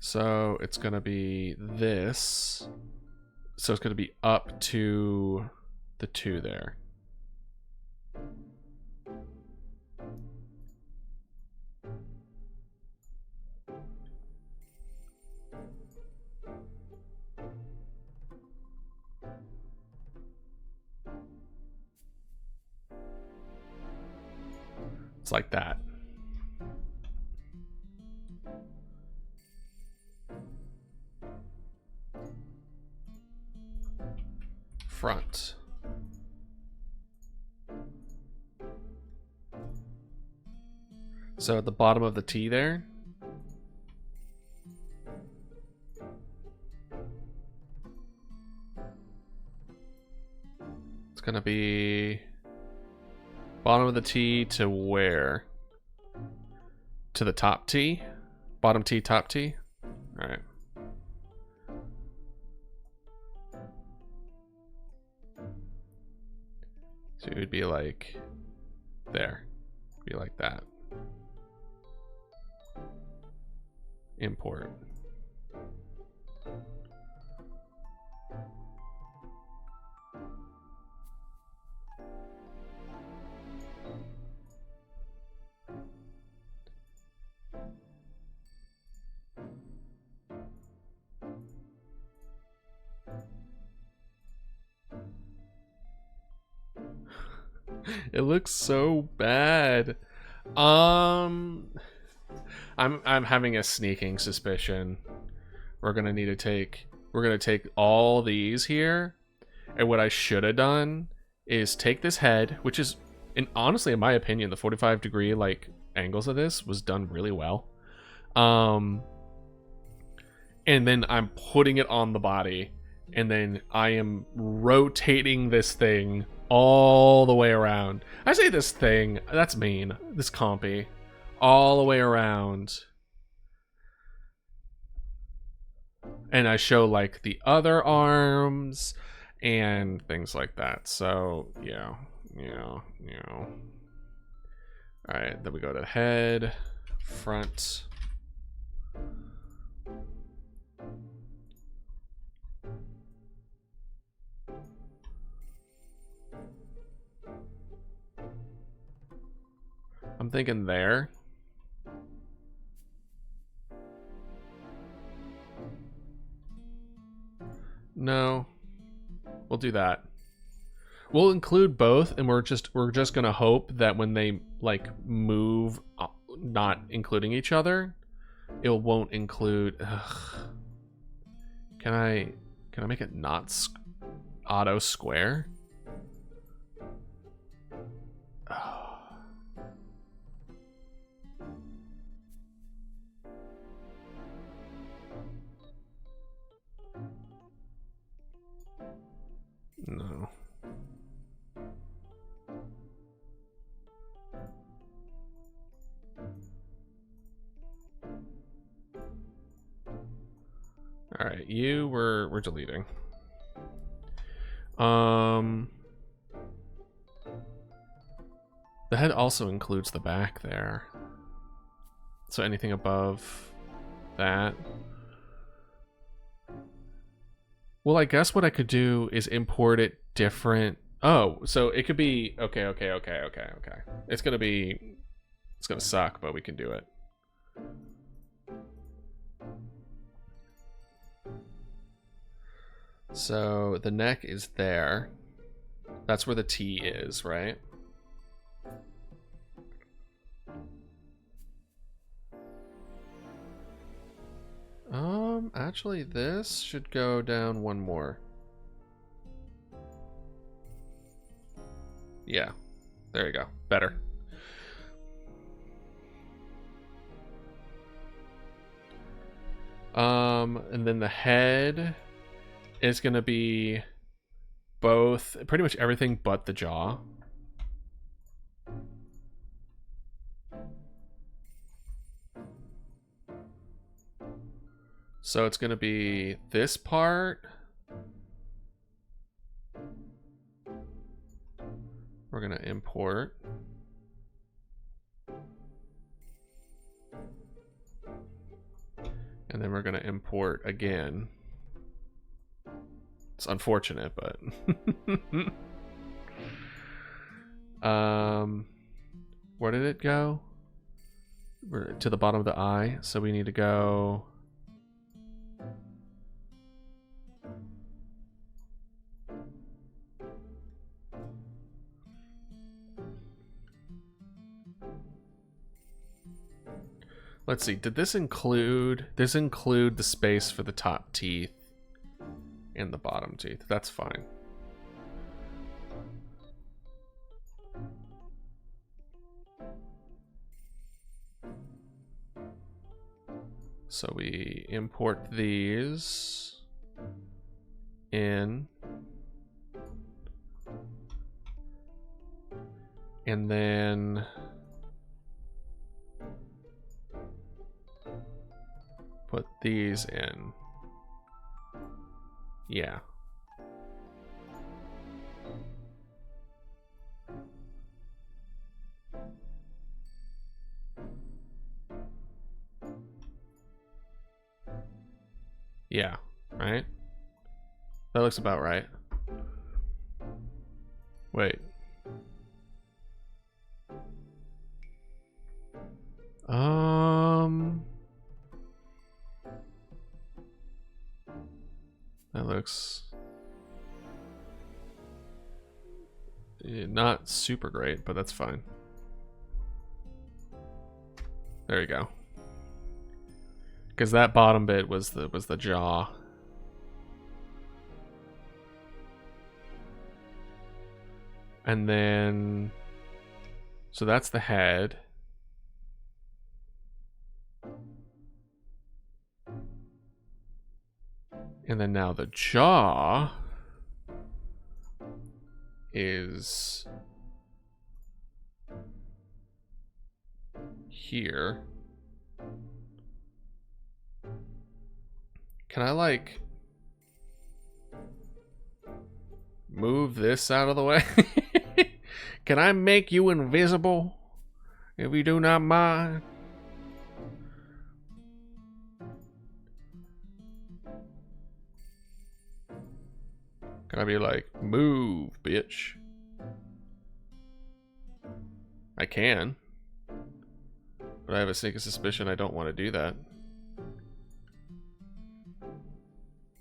So it's gonna be this. So it's gonna be up to the 2 there. It's like that. Front. So at the bottom of the T there. gonna be bottom of the T to where? To the top T? Bottom T, top T? Alright. So it would be like there. Be like that. Import. It looks so bad. I'm having a sneaking suspicion. We're gonna take all these here, and what I should have done is take this head, which is, honestly, in my opinion, the 45-degree like angles of this was done really well. And then I'm putting it on the body, and then I am rotating this thing all the way around. I say this thing, that's mean. This compy. All the way around. And I show like the other arms and things like that. So, yeah. Alright, then we go to head, front. I'm thinking there. No. We'll do that. We'll include both, and we're just gonna hope that when they like move, not including each other, it won't include. Ugh. Can I make it not auto square? No. All right, we're deleting. The head also includes the back there. So anything above that. Well, I guess what I could do is import it different. Oh, so it could be okay. It's gonna suck, but we can do it. So the neck is there. That's where the T is, right? Actually this should go down one more. Yeah, there you go. Better. And then the head is gonna be both, pretty much everything but the jaw. So it's gonna be this part. We're gonna import. And then we're gonna import again. It's unfortunate, but where did it go? We're to the bottom of the eye, so we need to go. Let's see, did this include the space for the top teeth and the bottom teeth? That's fine. So we import these in. And then put these in. Yeah. Yeah, right? That looks about right. Wait. That looks not super great, but that's fine. There you go. Because that bottom bit was the jaw. And then, so that's the head. And then now the jaw is here. Can I like move this out of the way? Can I make you invisible if you do not mind? Can I be like, move, bitch? I can. But I have a sneaky suspicion I don't want to do that.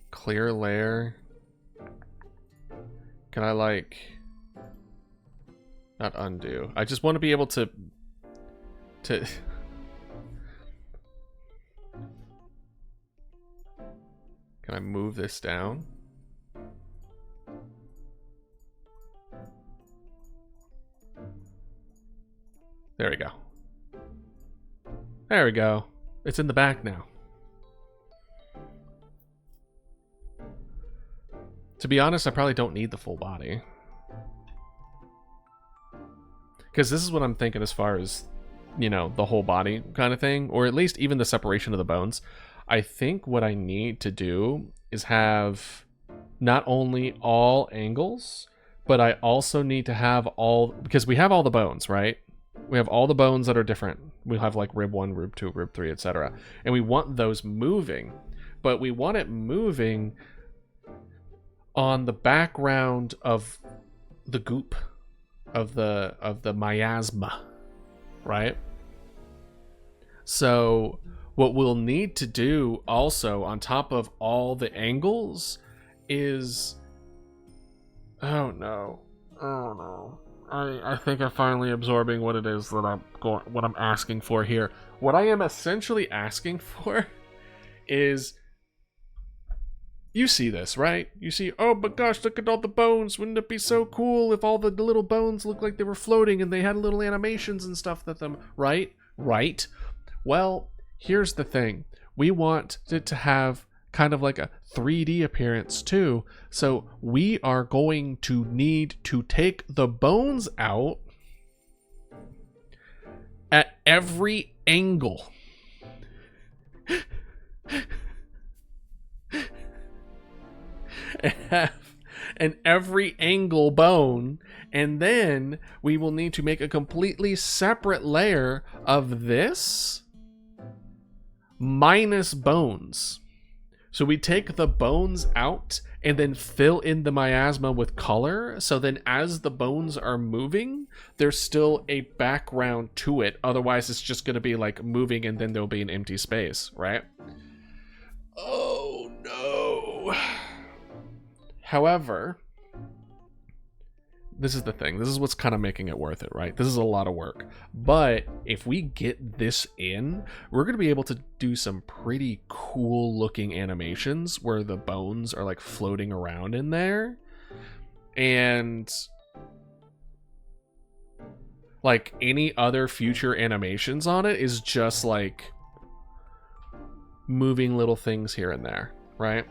Clear layer. Can I like... Not undo. I just want to be able to... Can I move this down? There we go. There we go. It's in the back now. To be honest, I probably don't need the full body. Because this is what I'm thinking as far as, you know, the whole body kind of thing. Or at least even the separation of the bones. I think what I need to do is have not only all angles, but I also need to have all... Because we have all the bones, right? We have all the bones that are different. We'll have like rib 1, rib 2, rib 3, etc. And we want those moving. But we want it moving on the background of the goop of the miasma, right? So what we'll need to do also on top of all the angles is... Oh no. I think I'm finally absorbing what it is that what I'm asking for here. What I am essentially asking for is, you see this, right? You see, oh my gosh, look at all the bones. Wouldn't it be so cool if all the little bones looked like they were floating and they had little animations and stuff that them, right? Right. Well, here's the thing. We want it to have kind of like a 3D appearance too. So we are going to need to take the bones out at every angle. And every angle bone, and then we will need to make a completely separate layer of this minus bones. So we take the bones out and then fill in the miasma with color. So then as the bones are moving, there's still a background to it. Otherwise, it's just going to be like moving and then there'll be an empty space, right? Oh, no. However, this is the thing. This is what's kind of making it worth it, right? This is a lot of work. But if we get this in, we're going to be able to do some pretty cool looking animations where the bones are like floating around in there. And like any other future animations on it is just like moving little things here and there, right?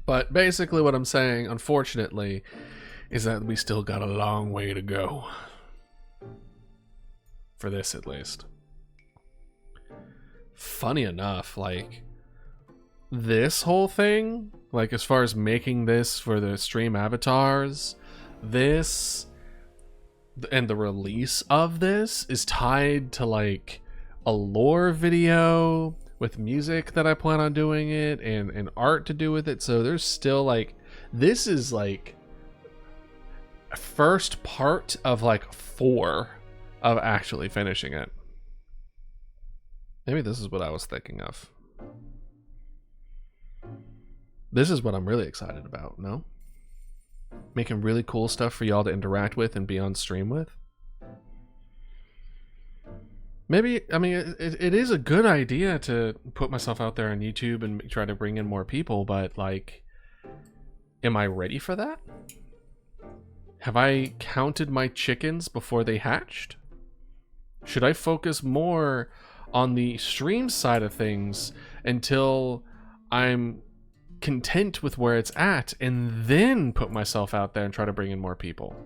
But basically what I'm saying, unfortunately, is that we still got a long way to go. For this, at least. Funny enough, like, this whole thing, like, as far as making this for the stream avatars, this and the release of this is tied to, like, a lore video with music that I plan on doing it and art to do with it. So there's still, like, this is, like, first part of, like, 4 of actually finishing it. Maybe this is what I was thinking of. This is what I'm really excited about, no? Making really cool stuff for y'all to interact with and be on stream with. Maybe, I mean, it is a good idea to put myself out there on YouTube and try to bring in more people, but, like, am I ready for that? Have I counted my chickens before they hatched? Should I focus more on the stream side of things until I'm content with where it's at and then put myself out there and try to bring in more people?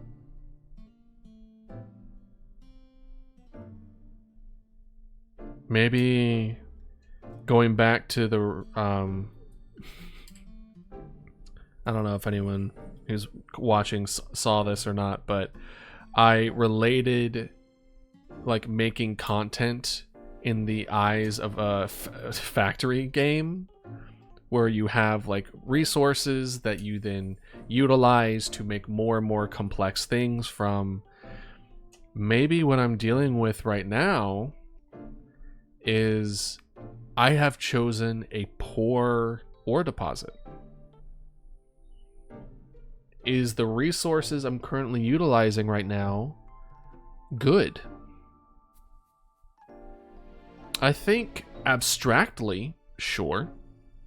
Maybe going back to the I don't know if anyone who's watching saw this or not, but I related, like, making content in the eyes of a factory game where you have, like, resources that you then utilize to make more and more complex things from. Maybe what I'm dealing with right now is I have chosen a poor ore deposit. Is the resources I'm currently utilizing right now good? I think abstractly, sure.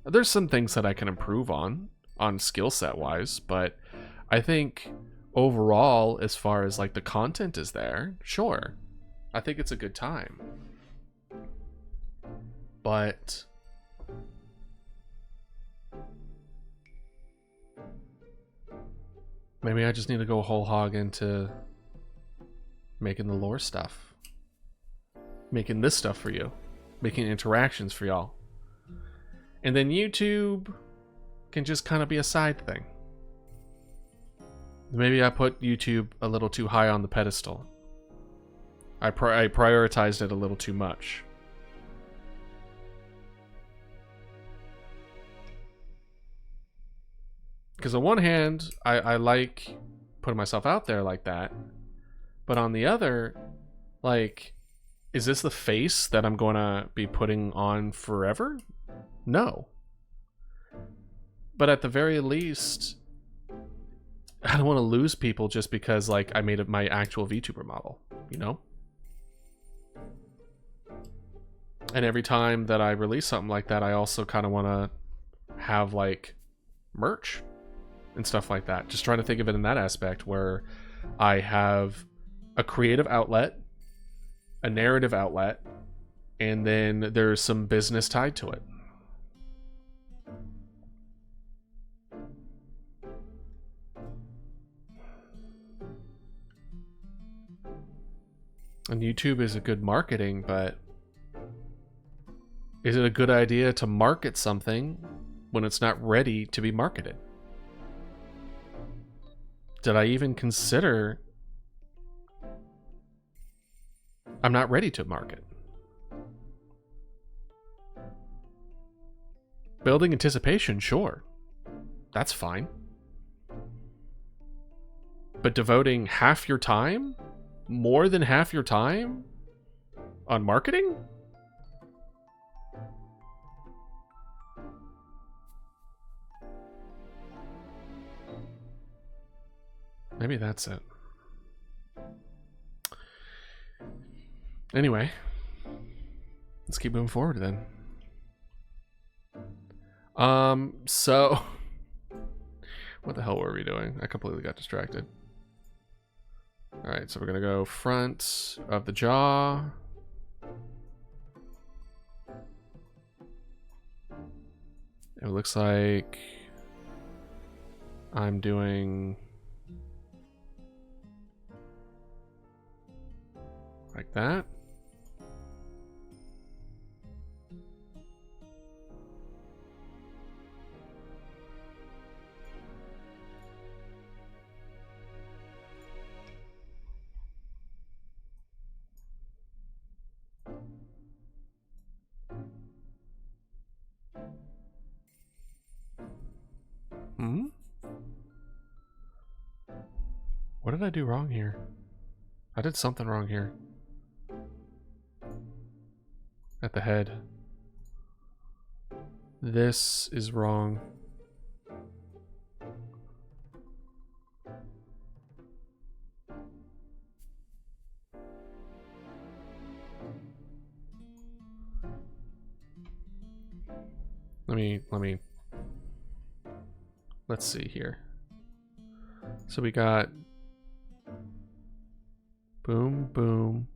There's some things that I can improve on skill set wise, but I think overall, as far as, like, the content is there, sure. I think it's a good time. But maybe I just need to go whole hog into making the lore stuff. Making this stuff for you. Making interactions for y'all. And then YouTube can just kind of be a side thing. Maybe I put YouTube a little too high on the pedestal. I prioritized it a little too much. Because on one hand, I like putting myself out there like that. But on the other, like, is this the face that I'm going to be putting on forever? No. But at the very least, I don't want to lose people just because, like, I made it my actual VTuber model, you know? And every time that I release something like that, I also kind of want to have, like, merch and stuff like that. Just trying to think of it in that aspect where I have a creative outlet, a narrative outlet, and then there's some business tied to it. And YouTube is a good marketing, but is it a good idea to market something when it's not ready to be marketed? Did I even consider I'm not ready to market? Building anticipation, sure. That's fine. But devoting half your time, more than half your time, on marketing? Maybe that's it. Anyway, let's keep moving forward then. So what the hell were we doing? I completely got distracted. All right, so we're gonna go front of the jaw. It looks like I'm doing like that. Hmm? What did I do wrong here? I did something wrong here. At the head. This is wrong. Let's see here. So we got boom, boom.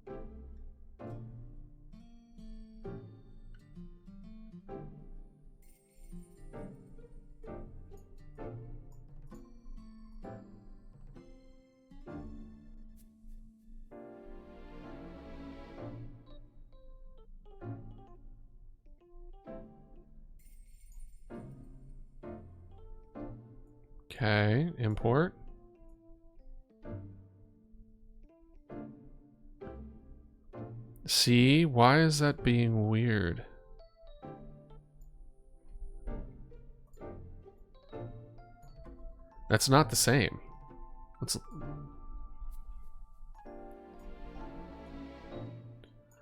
Okay, import. See, why is that being weird? That's not the same. Let's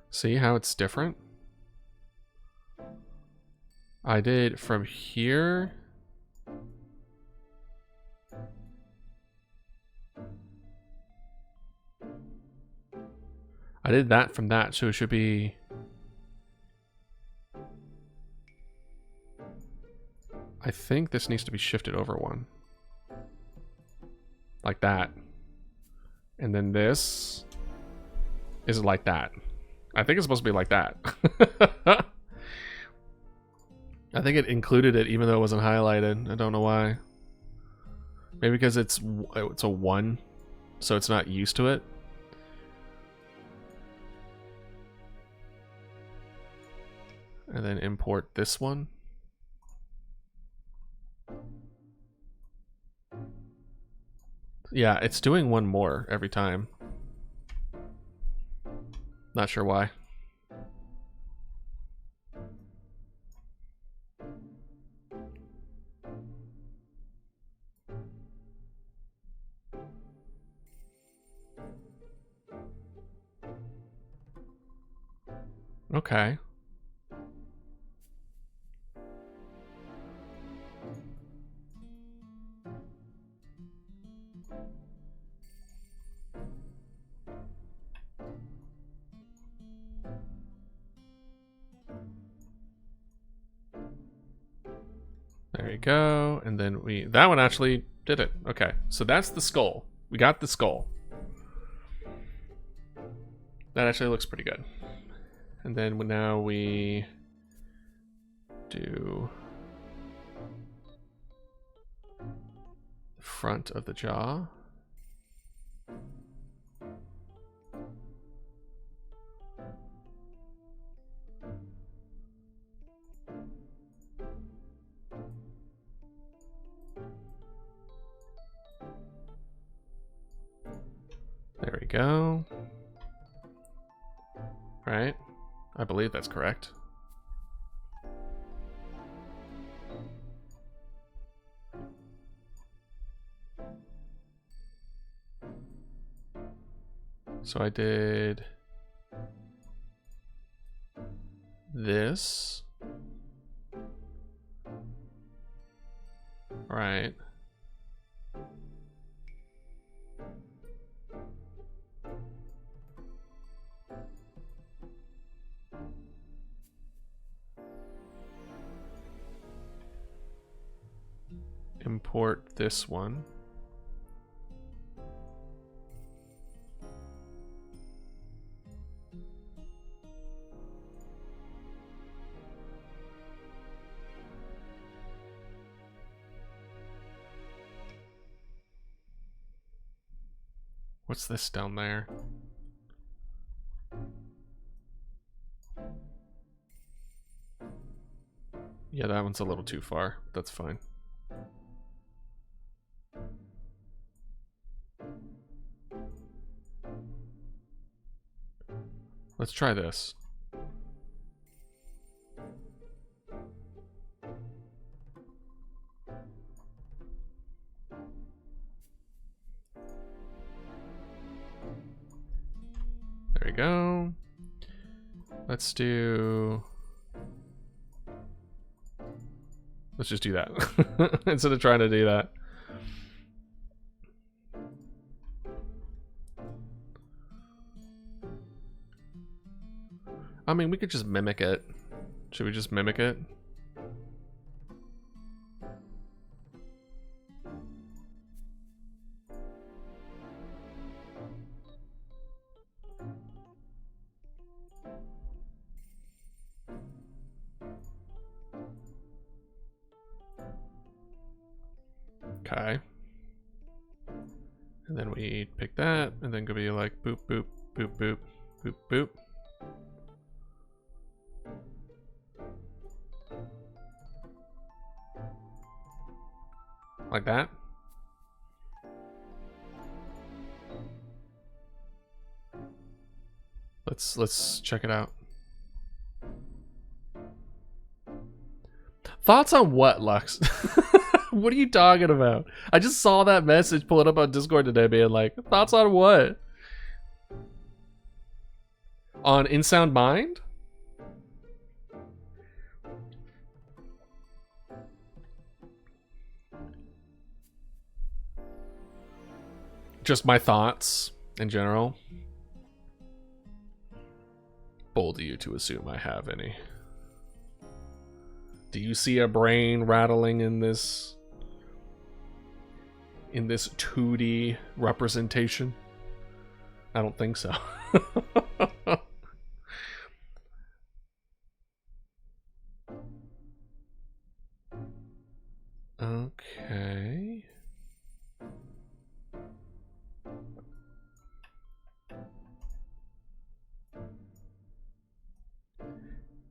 see how it's different. I did from here. I did that from that, so it should be... I think this needs to be shifted over one. Like that. And then this is like that. I think it's supposed to be like that. I think it included it even though it wasn't highlighted. I don't know why. Maybe because it's a 1, so it's not used to it. And then import this one. Yeah, it's doing one more every time. Not sure why. Okay. There you go. And then that one actually did it. Okay, so that's the skull. We got the skull. That actually looks pretty good. And then now we do the front of the jaw. There we go. Right? I believe that's correct. So I did this. Right. Import this one. What's this down there? Yeah, that one's a little too far. That's fine. Let's try this. There we go. Let's just do that instead of trying to do that. I mean, we could just mimic it. Should we just mimic it? Okay. And then we pick that, and then go be like boop, boop, boop, boop, boop, boop. Like that. Let's check it out. Thoughts on what, Lux? What are you talking about? I just saw that message pull it up on Discord today being like, thoughts on what? On InSound Mind? Just my thoughts in general. Bold of you to assume I have any. Do you see a brain rattling in this 2D representation? I don't think so. Okay.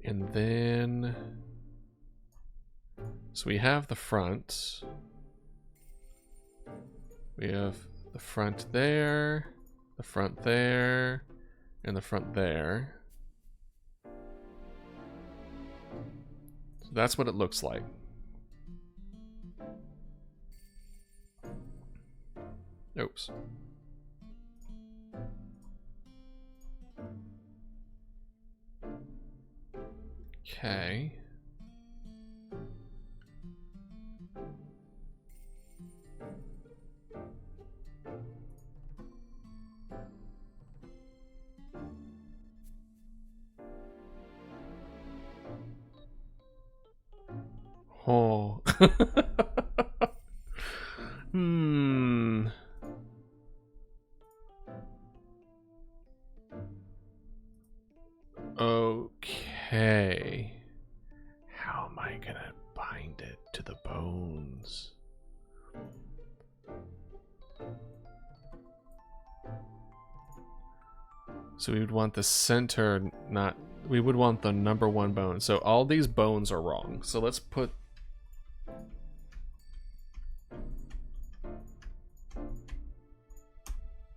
And then, so we have the front. We have the front there, the front there, and the front there. So that's what it looks like. Oops. Okay. Oh. Hmm. Okay. How am I gonna bind it to the bones? So we would want the center, not... We would want the number one bone. So all these bones are wrong. So let's put...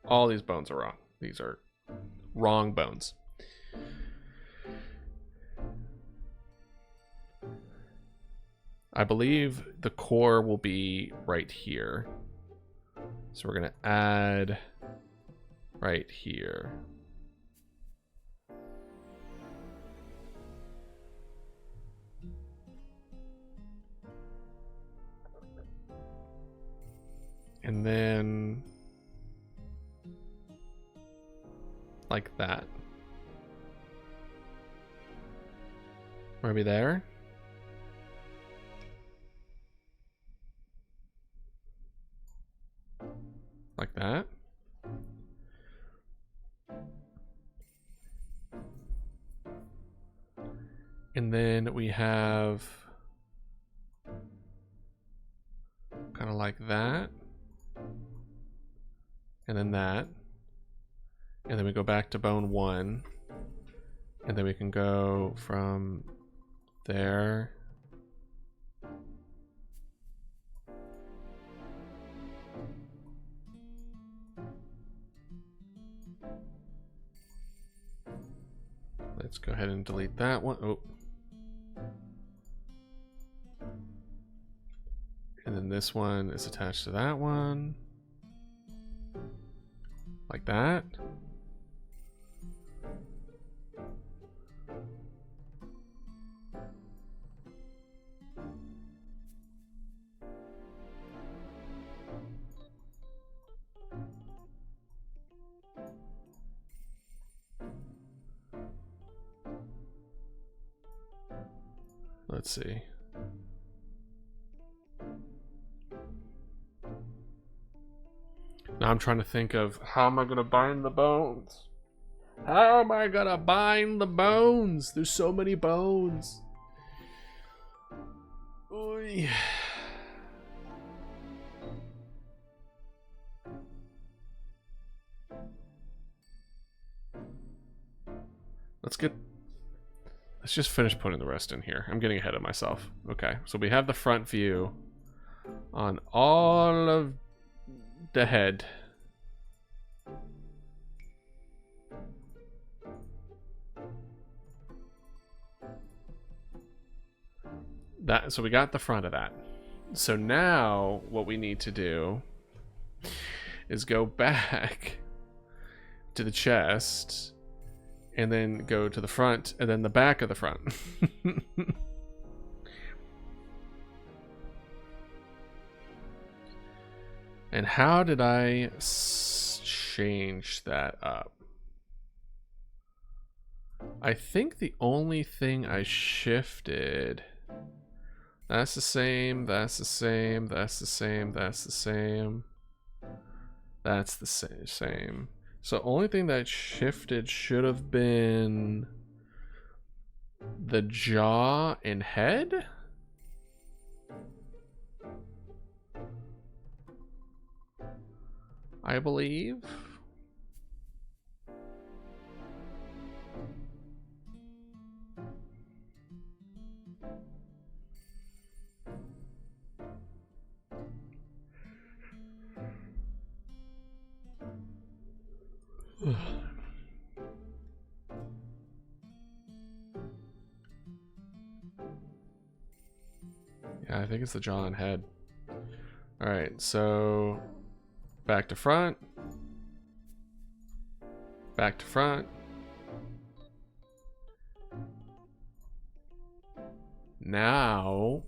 All these bones are wrong. These are wrong bones. I believe the core will be right here. So we're going to add right here. And then like that. Maybe there. Like that. And then we have kind of like that. And then that. And then we go back to bone 1. And then we can go from there. Let's go ahead and delete that one. Oh. And then this one is attached to that one. Like that. Let's see. Now I'm trying to think of how am I going to bind the bones? How am I going to bind the bones? There's so many bones. Oy. Let's just finish putting the rest in here. I'm getting ahead of myself. Okay, so we have the front view on all of the head. So we got the front of that. So now what we need to do is go back to the chest and then go to the front and then the back of the front. And how did I change that up? I think the only thing I shifted... That's the same, that's the same, that's the same, that's the same. That's the same. So only thing that shifted should have been the jaw and head? I believe. Yeah, I think it's the jaw and head. Alright, so back to front. Back to front. Now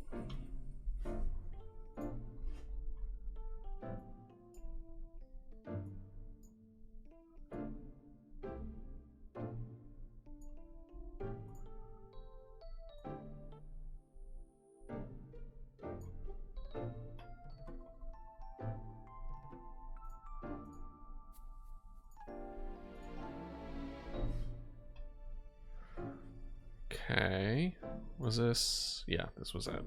okay. Was this? Yeah, this was it.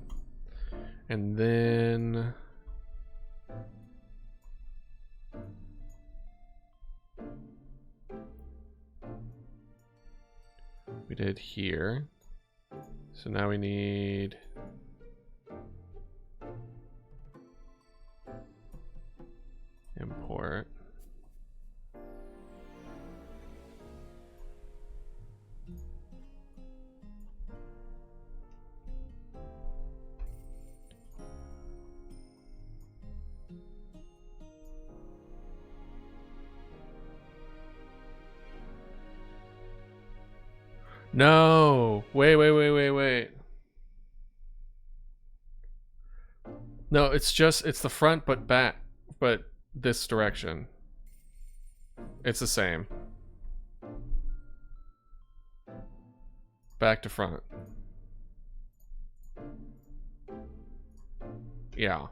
And then we did here. So now we need import. No, wait. No, it's the front, but back, but this direction. It's the same. Back to front. Yeah.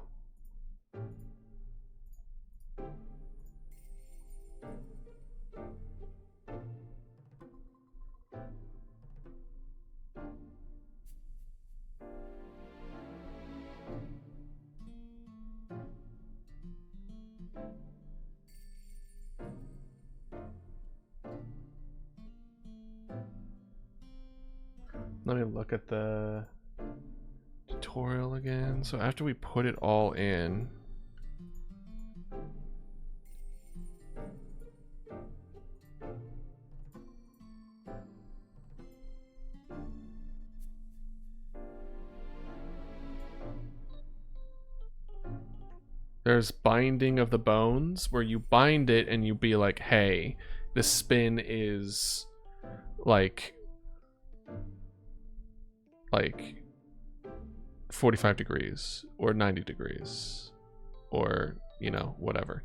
Let me look at the tutorial again. So after we put it all in, there's binding of the bones, where you bind it and you be like, hey, the spin is like 45 degrees or 90 degrees or, you know, whatever.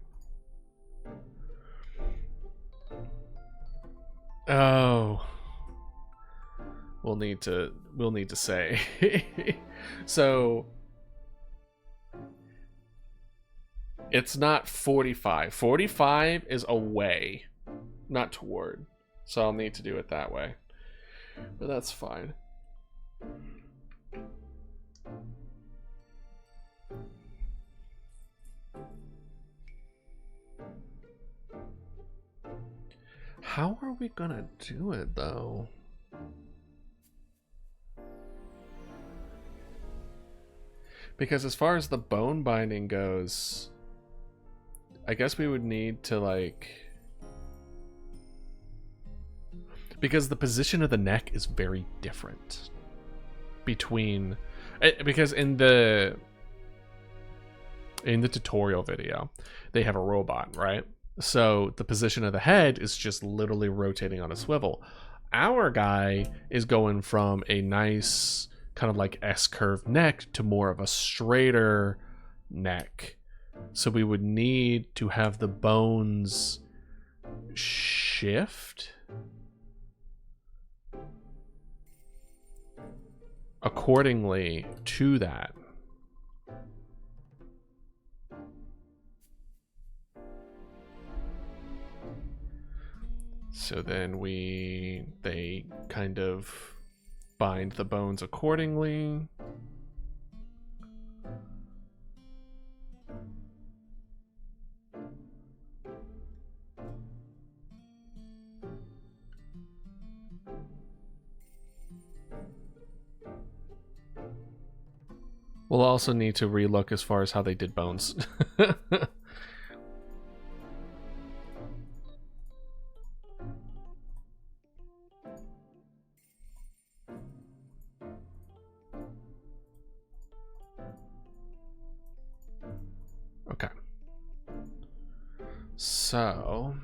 Oh, we'll need to say. So it's not 45. 45 is away, not toward. So I'll need to do it that way. But that's fine. How are we gonna do it though? Because as far as the bone binding goes, I guess we would need to like, because the position of the neck is very different between, because in the tutorial video they have a robot, right? So the position of the head is just literally rotating on a swivel. Our guy is going from a nice kind of like S-curved neck to more of a straighter neck. So we would need to have the bones shift accordingly to that. So then they kind of bind the bones accordingly. We'll also need to relook as far as how they did bones. Okay. So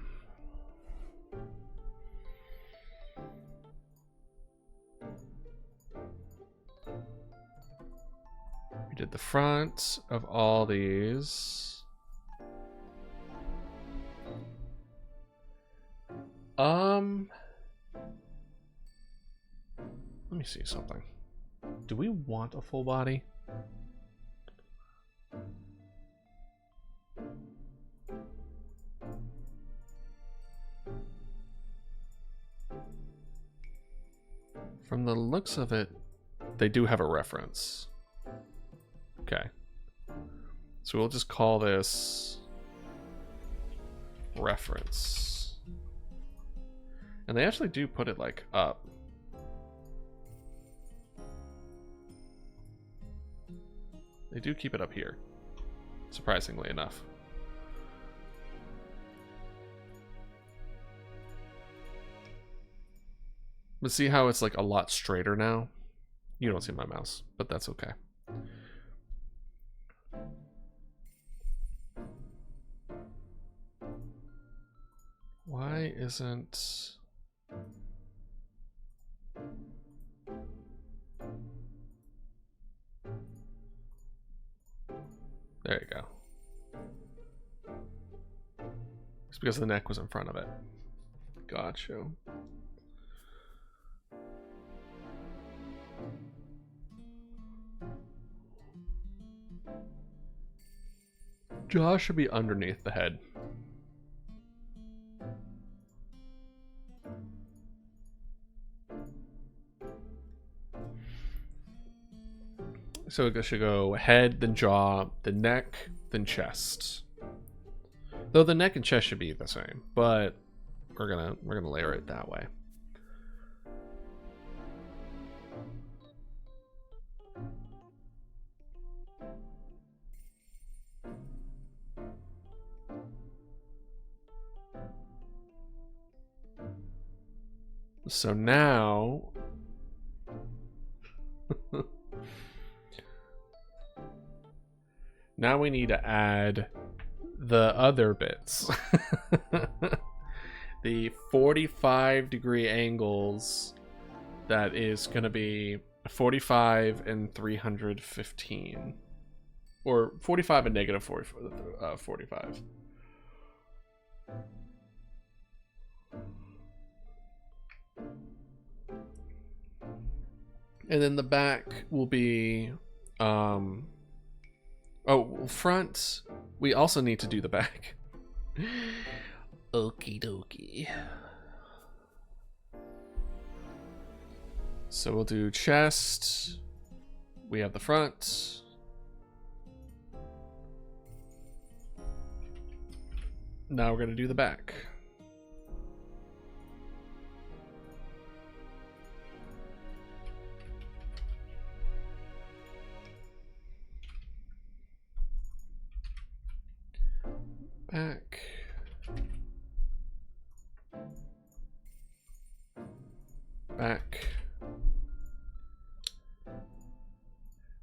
we did the front of all these. Let me see something. Do we want a full body? From the looks of it, they do have a reference. Okay. So we'll just call this reference. And they actually do put it like up. They do keep it up here, surprisingly enough. But see how it's like a lot straighter now? You don't see my mouse, but that's okay. Why isn't... There you go. It's because the neck was in front of it. Gotcha. Jaw should be underneath the head. So it should go head, then jaw, then neck, then chest. Though the neck and chest should be the same, but we're gonna layer it that way. So now now we need to add the other bits. The 45-degree angles, that is going to be 45 and 315. Or 45 and negative 45. And then the back will be, oh, front, we also need to do the back. Okie dokie. So we'll do chest. We have the front. Now we're going to do the back. Back. Back.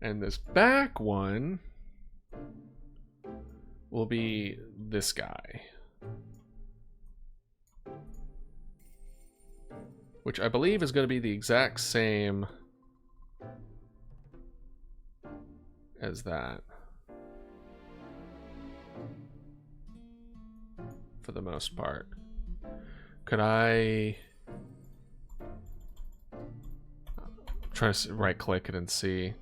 And this back one will be this guy, which I believe is going to be the exact same as that for the most part. Could I try to right click it and see?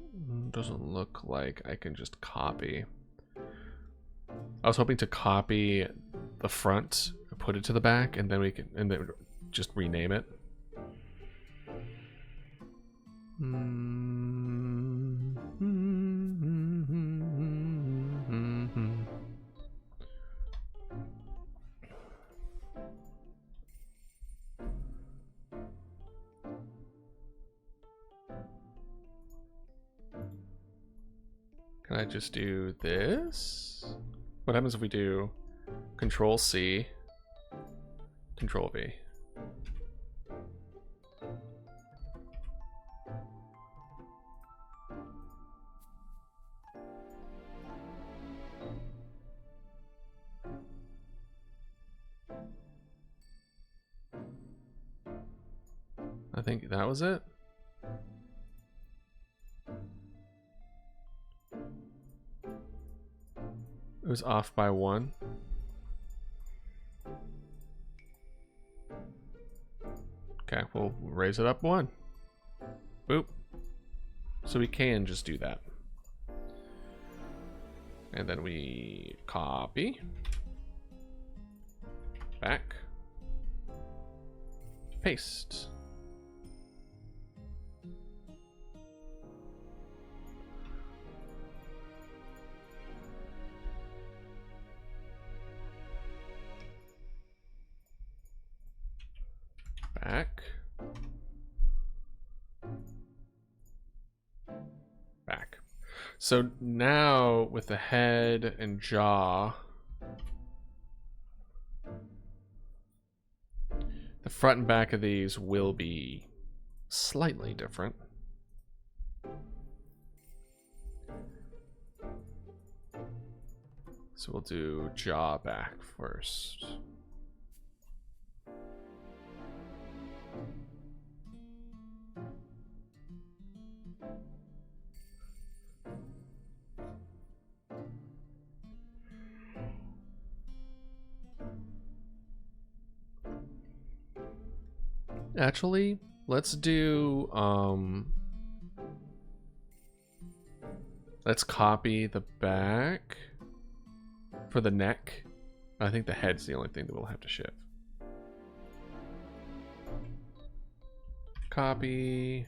Doesn't look like I can just copy. I was hoping to copy the front, put it to the back, and then we can, and then just rename it. Can I just do this? What happens if we do Control C, Control V? I think that was it. It was off by 1. Okay, we'll raise it up 1. Boop. So we can just do that. And then we copy. Back. Paste. Back. Back. So now with the head and jaw, the front and back of these will be slightly different. So we'll do jaw back first. Actually, let's do let's copy the back for the neck. I think the head's the only thing that we'll have to shift. Copy.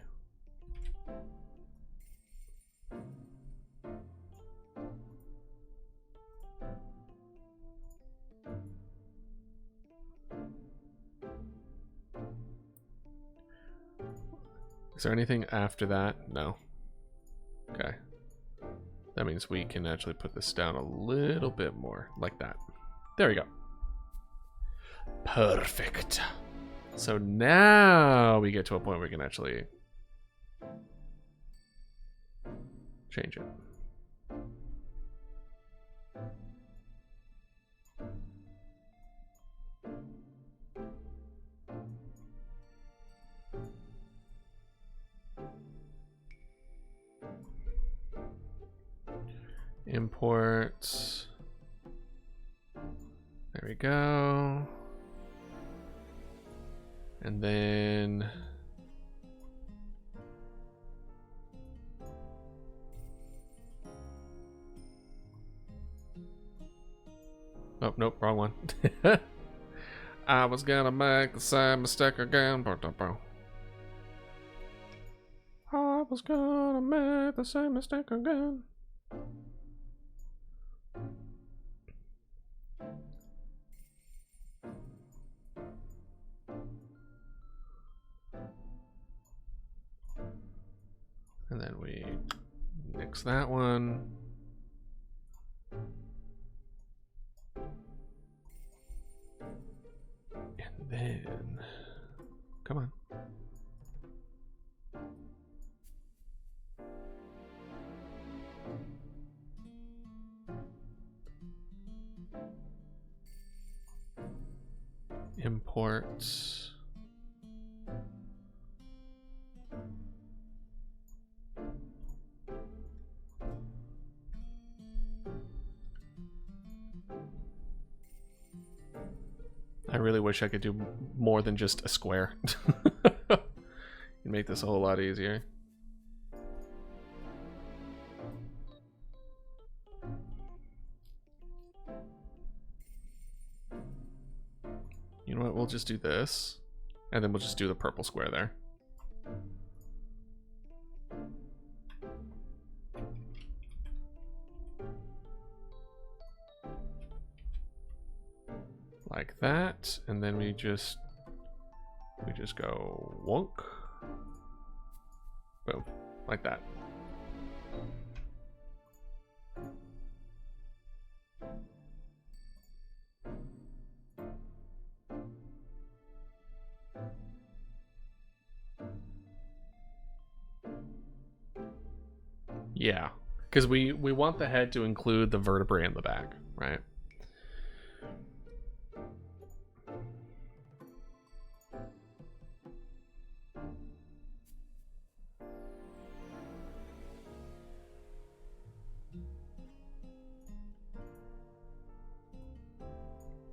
Is there anything after that? No. Okay. That means we can actually put this down a little bit more, like that. There we go. Perfect. So now we get to a point where we can actually change it. Import. There we go. And then oh, nope, wrong one. I was gonna make the same mistake again. I was gonna make the same mistake again. And then we nix that one. And then, come on. Import. I really wish I could do more than just a square. It'd make this a whole lot easier. You know what? We'll just do this, and then we'll just do the purple square there. Like that, and then we just go wonk. Boom. Like that. Yeah, because we want the head to include the vertebrae in the back, right?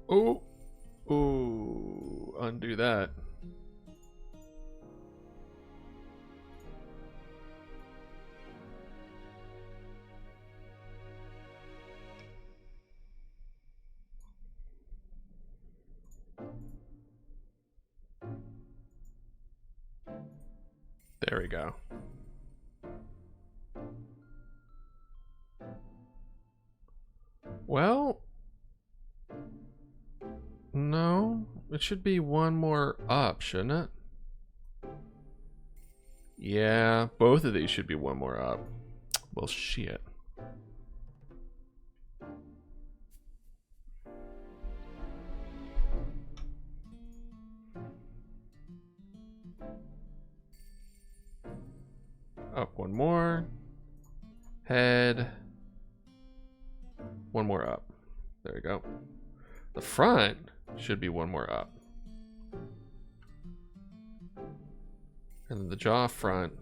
Oh, oh, undo that. There we go. Well, no, it should be one more up, shouldn't it? Yeah, both of these should be one more up. Well, shit. Up one more. Head. One more up. There we go. The front should be one more up. And then the jaw front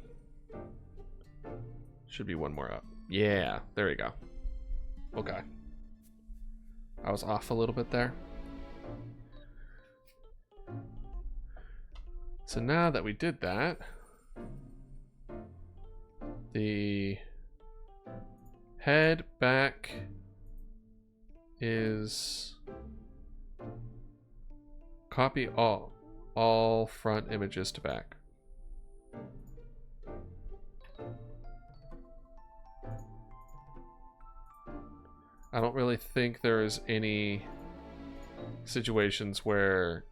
should be one more up. Yeah, there we go. Okay. I was off a little bit there. So now that we did that, the head back is copy all front images to back. I don't really think there is any situations where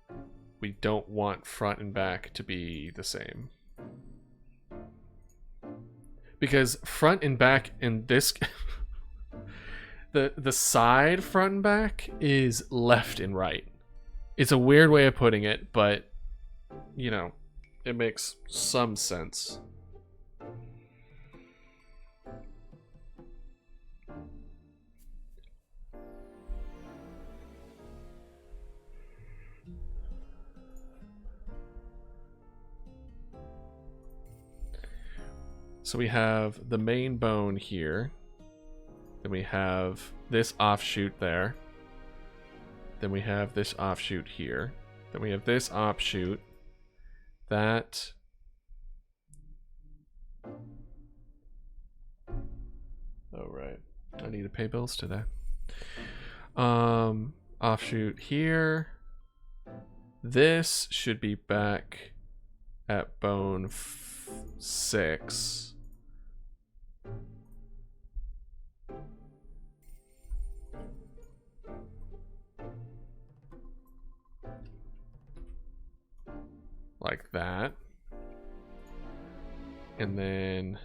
we don't want front and back to be the same. Because front and back in this the side front and back is left and right. It's a weird way of putting it, but you know, it makes some sense. So we have the main bone here. Then we have this offshoot there. Then we have this offshoot here. Then we have this offshoot. That. Oh, right. I need to pay bills today. Offshoot here. This should be back at bone 6. Like that. And then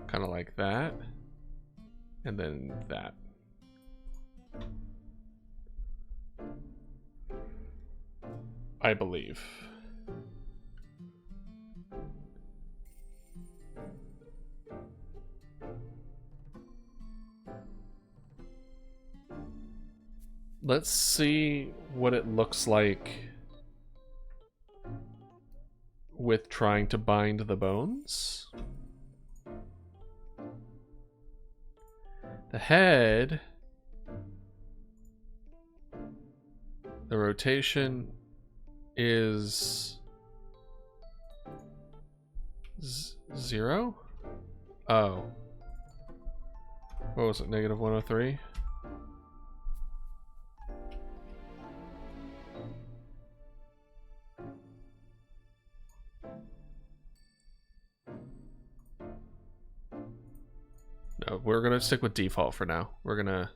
kind of like that. And then that. I believe. Let's see what it looks like with trying to bind the bones. The head, the rotation is 0? Oh. What was it, negative 103? No, we're gonna stick with default for now. We're gonna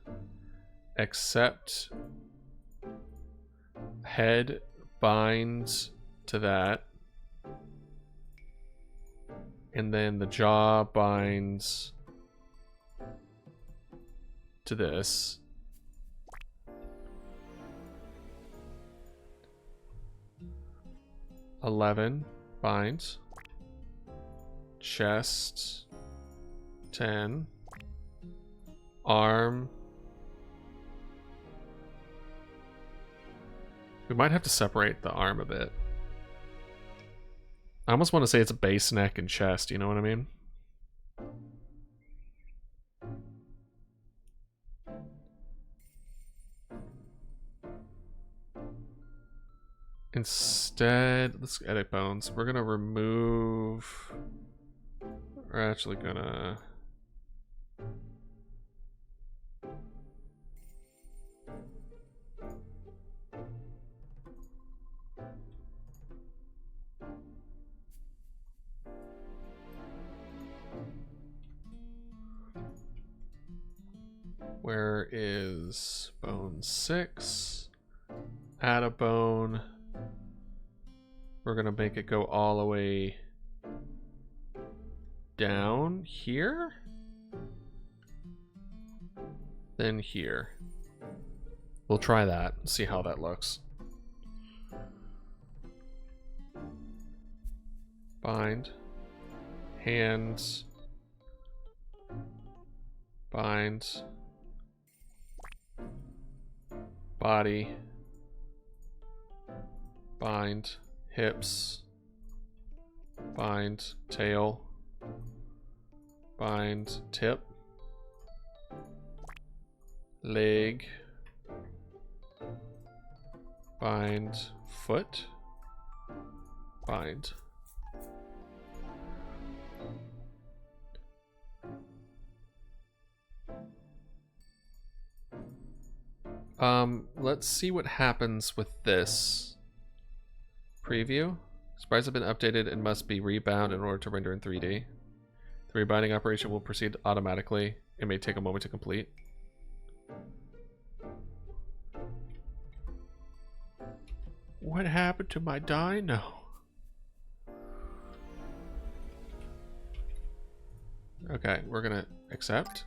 accept head binds to that, and then the jaw binds to this. $11 binds. Chest 10. Arm. We might have to separate the arm a bit. I almost want to say it's a base, neck, and chest, you know what I mean? Instead, let's edit bones. We're gonna remove... We're actually gonna... Where is bone 6? Add a bone. We're gonna make it go all the way down here. Then here. We'll try that and see how that looks. Bind. Hands. Bind. Body. Bind. Hips. Bind. Tail. Bind. Tip. Leg. Bind. Foot. Bind. Let's see what happens with this. Preview. Sprites have been updated and must be rebound in order to render in 3D. The rebinding operation will proceed automatically. It may take a moment to complete. What happened to my dino? Okay, we're gonna accept.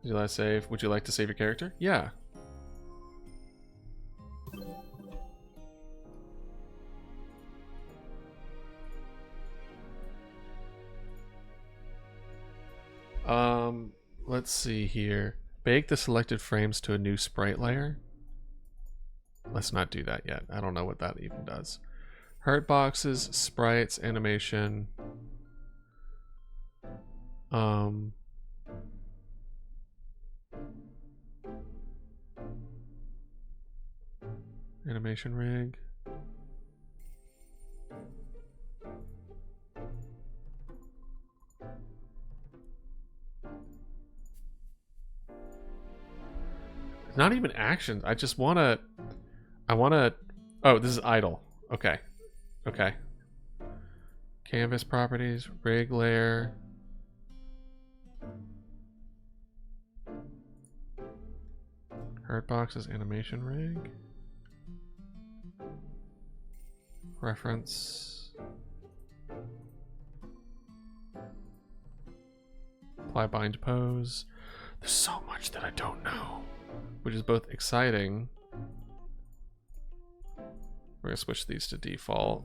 Did you like save? Would you like to save your character? Yeah. Let's see here. Bake the selected frames to a new sprite layer. Let's not do that yet. I don't know what that even does. Hurt boxes, sprites, animation. Animation rig. Not even actions. I just wanna. Oh, this is idle. Okay. Okay. Canvas properties, rig layer. Hurt boxes, animation rig. Reference. Apply bind pose. There's so much that I don't know, which is both exciting. We're gonna switch these to default.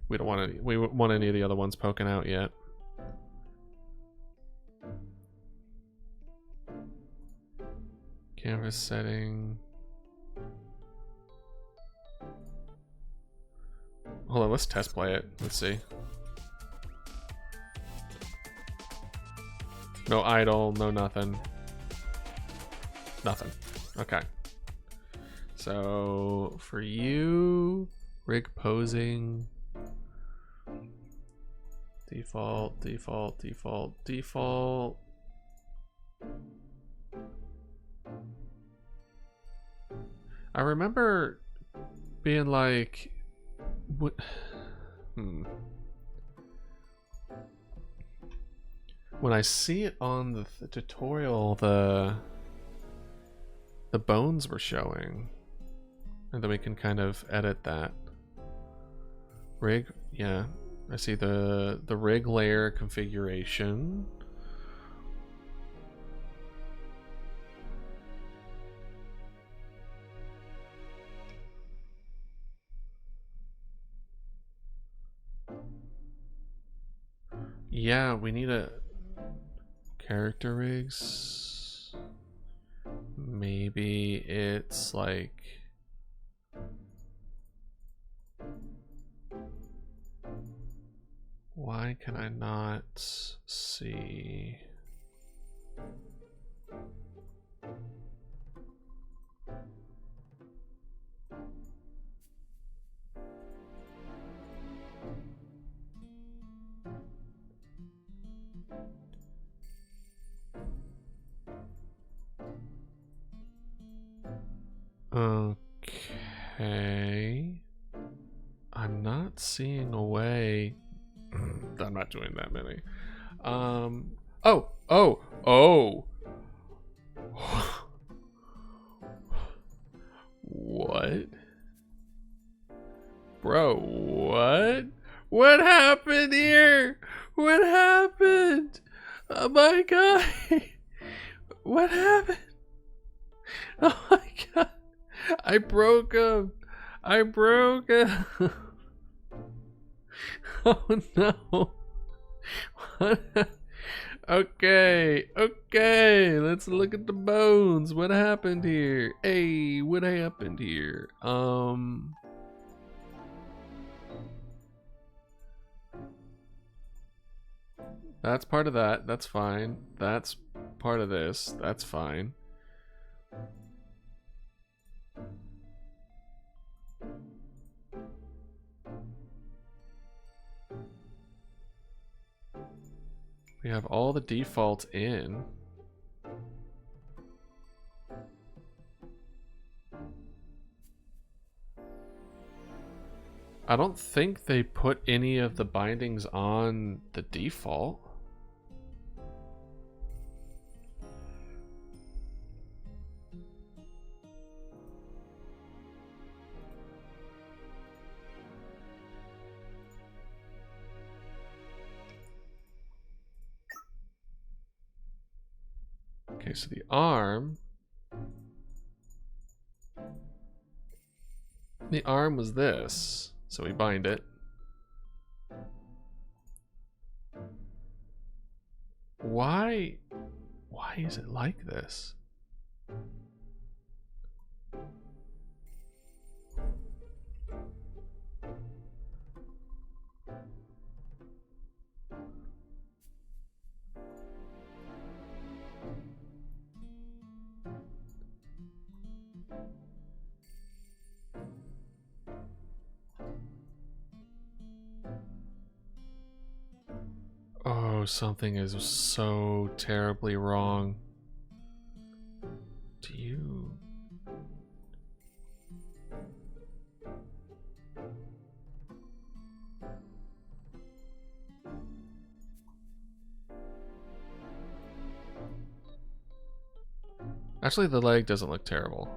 We don't want any of the other ones poking out yet. Canvas setting. Hold on, let's test play it. Let's see. No idle, no nothing. Nothing. Okay. So for you, rig posing. Default, default, default, default. I remember being like, what? When I see it on the tutorial, the bones were showing, and then we can kind of edit that. Rig, yeah, I see the rig layer configuration. Yeah, we need a character rigs. Maybe it's like why can I not see? Okay. I'm not seeing a way. I'm not doing that many. Oh. What? Bro, what? What happened here? What happened? Oh my god. What happened? Oh my god. I broke him. I broke him. Oh no. What? Okay, okay, let's look at the bones. What happened here? Hey, what happened here? That's part of that. That's fine. That's part of this. That's fine. We have all the defaults in. I don't think they put any of the bindings on the default. Okay, so the arm. The arm was this. So we bind it. Why is it like this? Oh, something is so terribly wrong. Do you... Actually, the leg doesn't look terrible.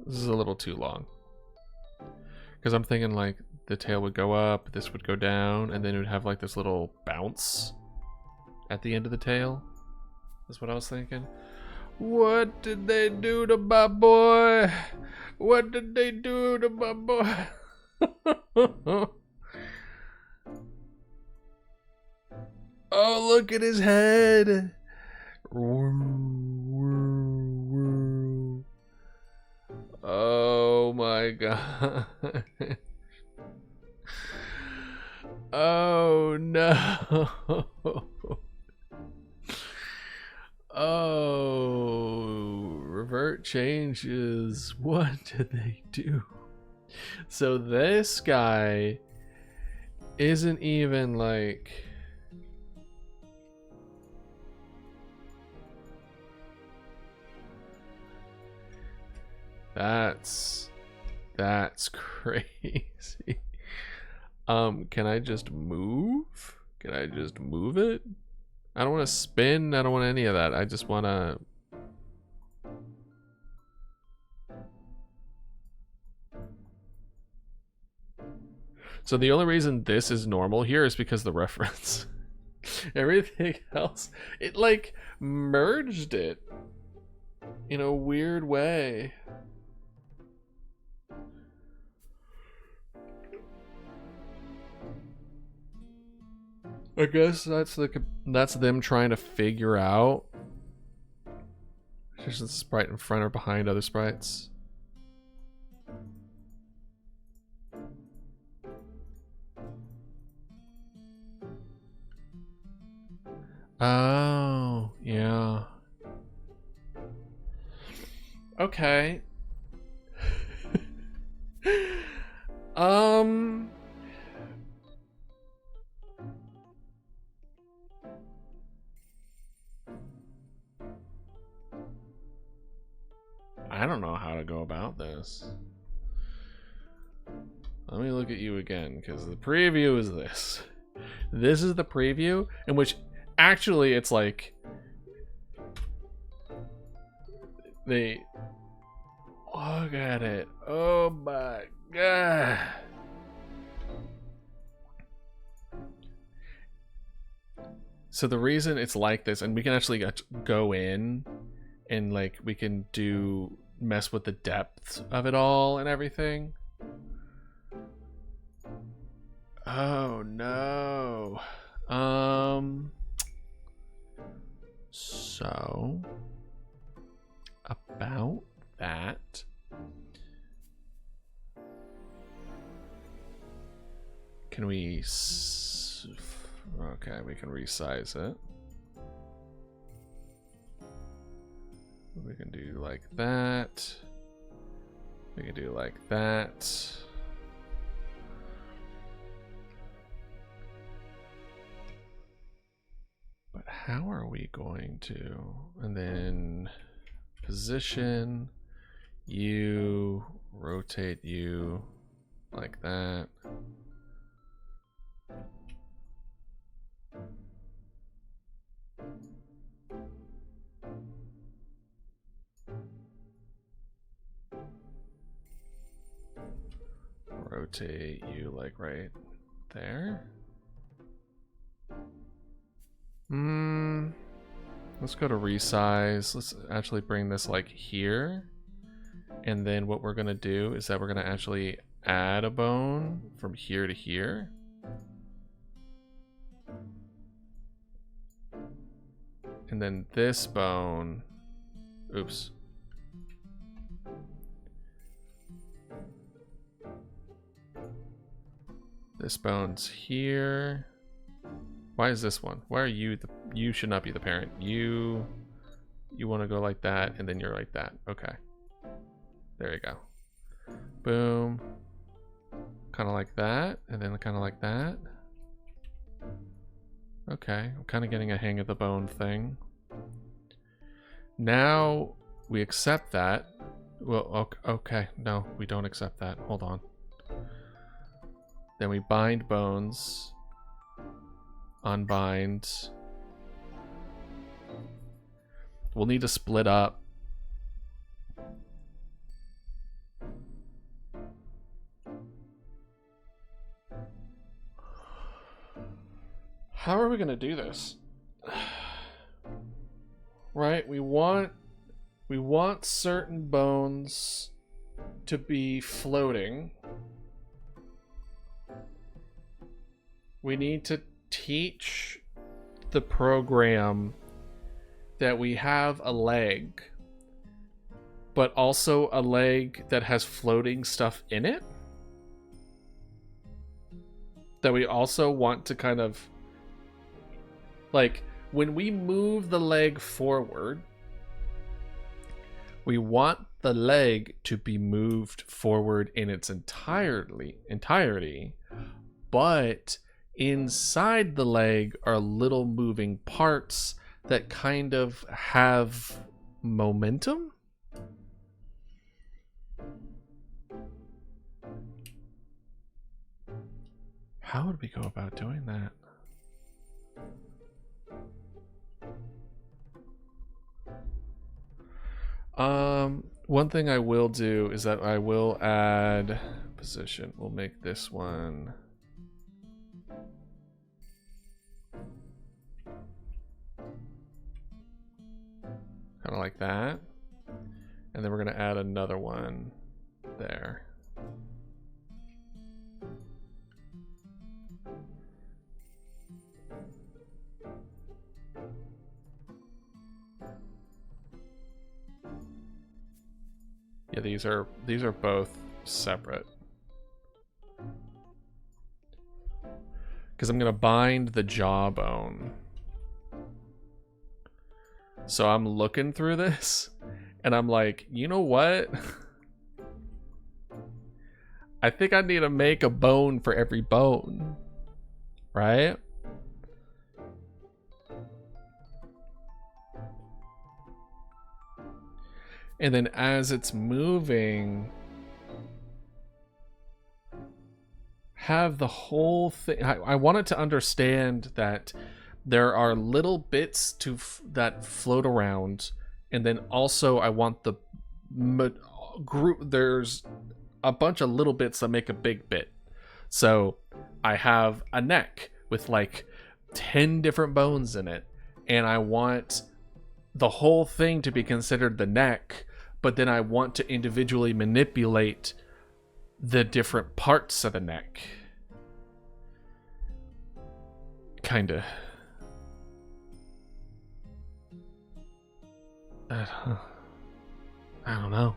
This is a little too long. Because I'm thinking like the tail would go up, this would go down, and then it would have like this little bounce at the end of the tail. That's what I was thinking. What did they do to my boy? What did they do to my boy? Oh, look at his head. Oh my god. Oh no. Oh, revert changes. What did they do? So this guy isn't even like... That's crazy. Can I just move? Can I just move it? I don't want to spin. I don't want any of that. I just want to... So the only reason this is normal here is because the reference. Everything else, it like merged it in a weird way. I guess that's them trying to figure out if there's a sprite in front or behind other sprites. Oh, yeah. Okay. I don't know how to go about this. Let me look at you again, because the preview is this. This is the preview, in which actually it's like they look at it. Oh my god. So the reason it's like this, and we can actually go in and like we can mess with the depth of it all and everything. Oh no. So about that, can we okay, we can resize it. We can do like that. We can do like that. But how are we going to? And then position you, rotate you like that. rotate you like right there. Let's go to resize. Let's actually bring this like here. And then what we're gonna do is that we're gonna actually add a bone from here to here. And then this bone, oops. This bone's here. Why is this one? Why are you you should not be the parent. You want to go like that, and then you're like that. Okay. There you go. Boom. Kind of like that, and then kind of like that. Okay, I'm kind of getting a hang of the bone thing. Now we accept that. Well, okay, no, we don't accept that. Hold on. Then we bind bones. Unbind. We'll need to split up. How are we going to do this? Right, we want certain bones to be floating. We need to teach the program that we have a leg, but also a leg that has floating stuff in it. That we also want to kind of, like, when we move the leg forward, we want the leg to be moved forward in its entirety, but inside the leg are little moving parts that kind of have momentum. How would we go about doing that? One thing I will do is that I will add position. We'll make this one kind of like that. And then we're going to add another one there. Yeah, these are both separate. Because I'm gonna bind the jawbone. So I'm looking through this and I'm like, you know what? I think I need to make a bone for every bone. Right? And then as it's moving, have the whole thing. I want it to understand that there are little bits that float around, and then also I want the group. There's a bunch of little bits that make a big bit. So I have a neck with like 10 different bones in it, and I want the whole thing to be considered the neck. But then I want to individually manipulate the different parts of the neck. Kinda. I don't know.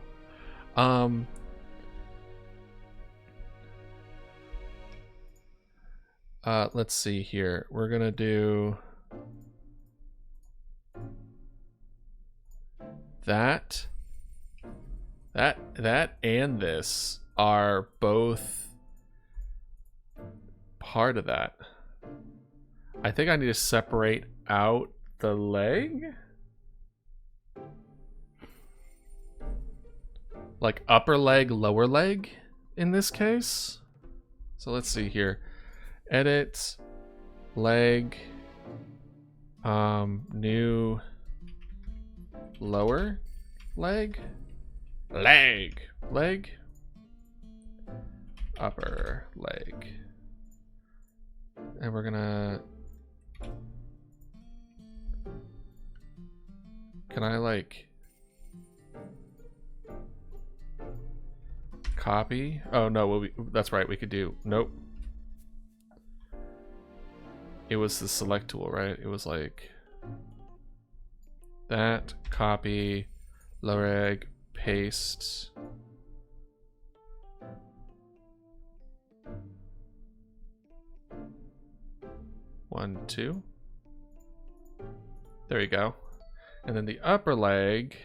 Let's see here. We're gonna do that. That and this are both part of that. I think I need to separate out the leg. Like upper leg, lower leg in this case. So let's see here. Edit, leg, new lower leg. Leg. upper leg. And we're gonna... Can I like... Copy? Oh no, well, that's right, we could do... Nope. It was the select tool, right? It was like... That, copy, lower egg, paste... 1, 2. There you go. And then the upper leg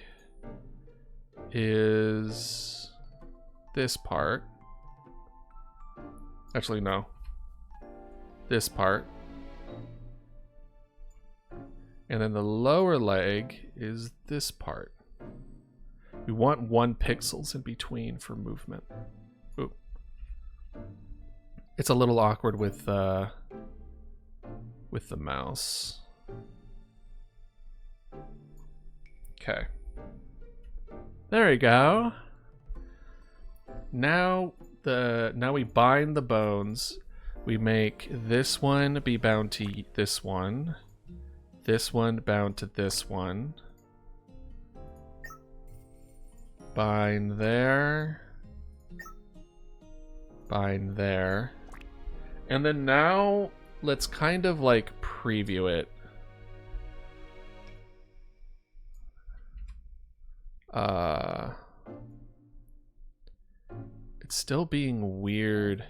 is this part. Actually, no. This part. And then the lower leg is this part. We want 1 pixels in between for movement. Ooh. It's a little awkward with the mouse. Okay. There we go. Now we bind the bones. We make this one be bound to this one bound to this one. Bind there. Bind there. And then now let's kind of like preview it. It's still being weird.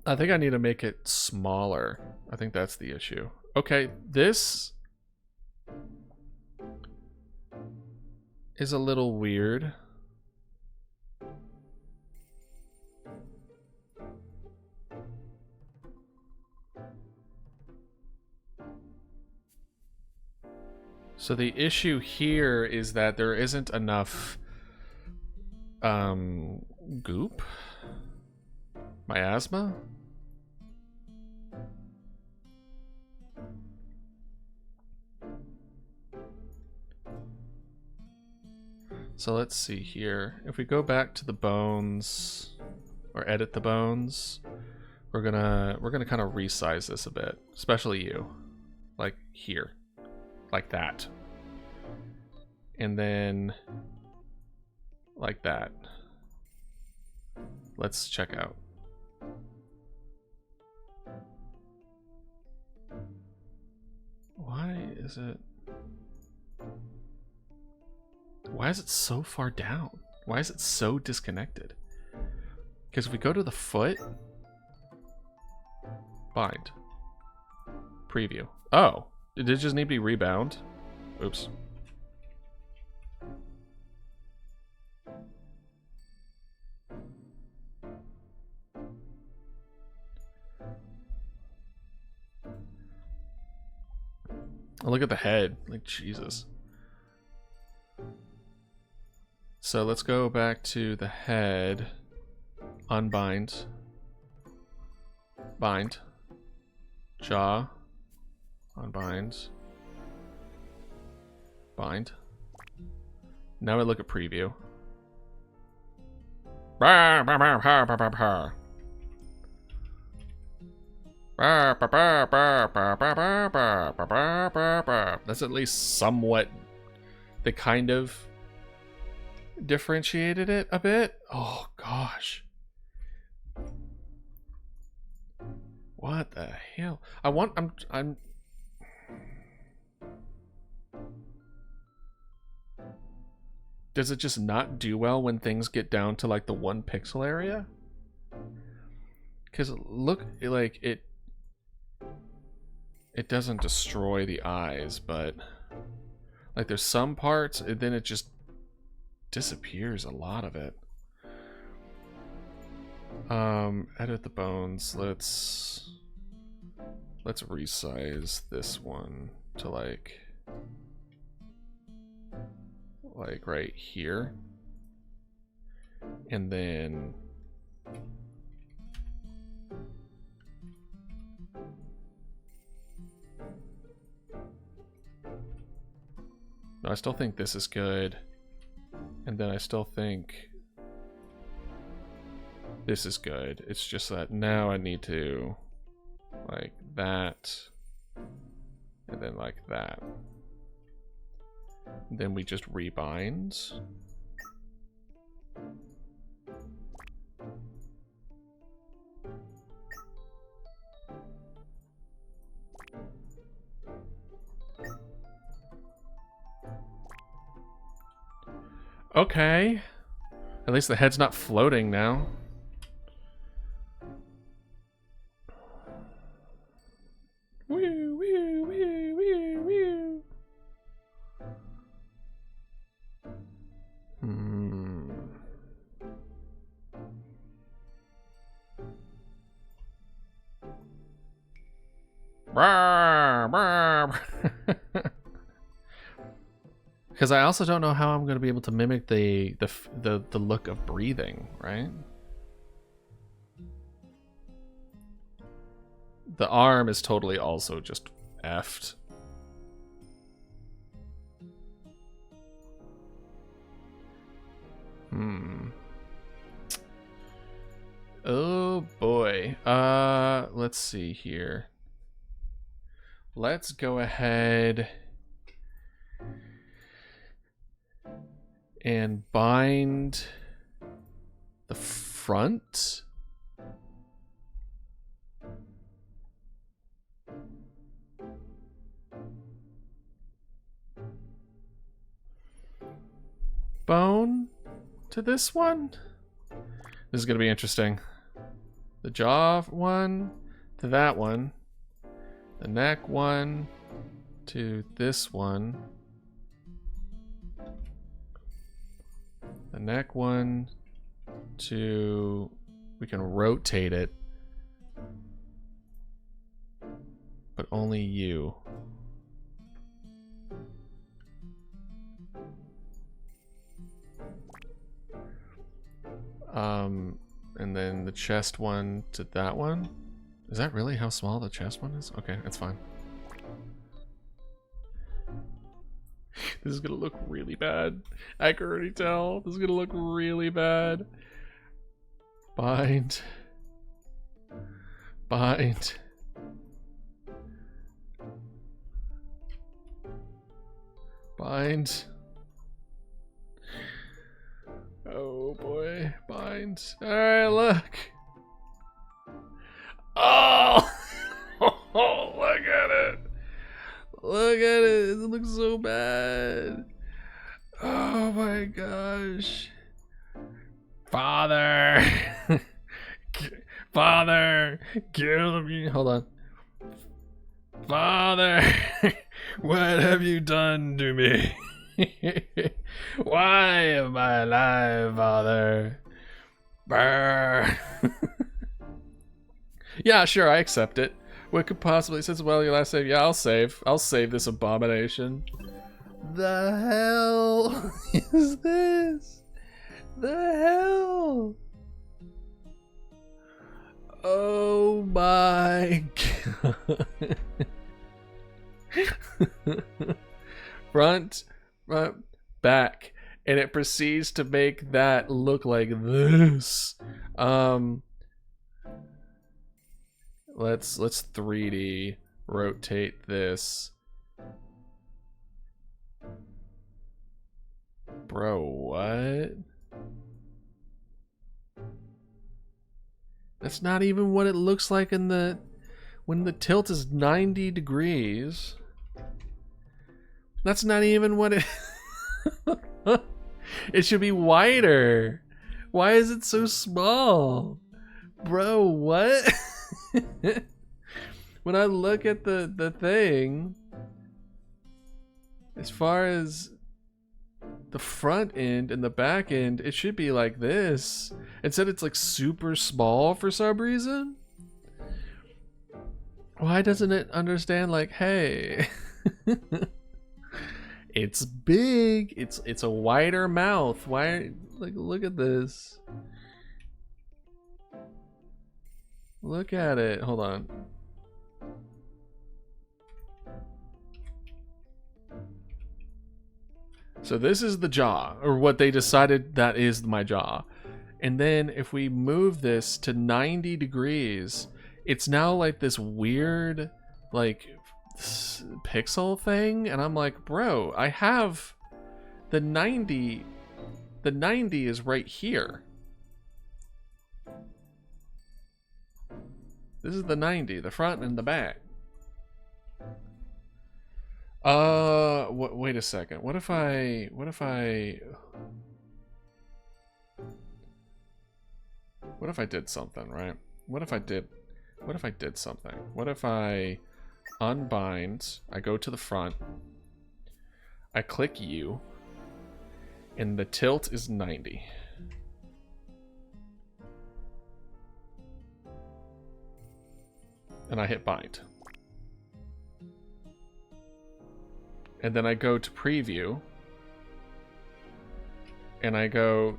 I think I need to make it smaller. I think that's the issue. Okay, this is a little weird. So the issue here is that there isn't enough goop? Miasma? So let's see here. If we go back to the bones or edit the bones, we're gonna kind of resize this a bit, especially you. Like here. Like that. And then like that. Let's check out. Why is it so far down? Why is it so disconnected? Because if we go to the foot, bind, preview. Oh, did it just need to be rebound? Oops. Oh, look at the head. Like, Jesus. So let's go back to the head. Unbind. Bind. Jaw. Unbind. Bind. Now we look at preview. That's at least somewhat. They kind of differentiated it a bit. Oh gosh. What the hell? I'm Does it just not do well when things get down to like the 1 pixel area? Because look, like it doesn't destroy the eyes, but like there's some parts and then it just disappears, a lot of it. Edit the bones. Let's resize this one to like right here. And then no, I still think this is good. And then I still think This is good. It's just that now I need to like that and then like that. Then we just rebind. Okay. At least the head's not floating now. Woo, woo, woo, woo, woo. Because I also don't know how I'm going to be able to mimic the look of breathing, right? The arm is totally also just effed. Oh boy. Let's see here. Let's go ahead and bind the front. Bone to this one. This is going to be interesting. The jaw one to that one. The neck one to this one. The neck one to... We can rotate it. But only you. And then the chest one to that one. Is that really how small the chest one is? Okay, that's fine. This is gonna look really bad. I can already tell. This is gonna look really bad. Bind. Bind. Bind. Oh boy, bind. Alright, look. Oh! Oh, look at it. Look at it. It looks so bad. Oh my gosh. Father. Father, kill me. Hold on. Father, what have you done to me? Why am I alive, Father? Brr. Yeah, sure, I accept it. What could possibly, since well your last save? Yeah, I'll save. I'll save this abomination. The hell is this? The hell? Oh my god. Front, back, and it proceeds to make that look like this. Let's 3D rotate this. Bro, what? That's not even what it looks like in the when the tilt is 90 degrees. That's not even what it it should be wider. Why is it so small? Bro, what? When I look at the thing, as far as the front end and the back end, it should be like this. Instead it's like super small for some reason. Why doesn't it understand like, hey, it's big, it's a wider mouth. Why, like, look at this. Look at it. Hold on. So this is the jaw, or what they decided that is my jaw. And then if we move this to 90 degrees, it's now like this weird, like, pixel thing. And I'm like, bro, I have the 90. The 90 is right here. This is the 90, the front and the back. Wait a second. What if I did something, right? What if I did something? What if I unbind, I go to the front, I click U, and the tilt is 90. And I hit bind. And then I go to preview, and I go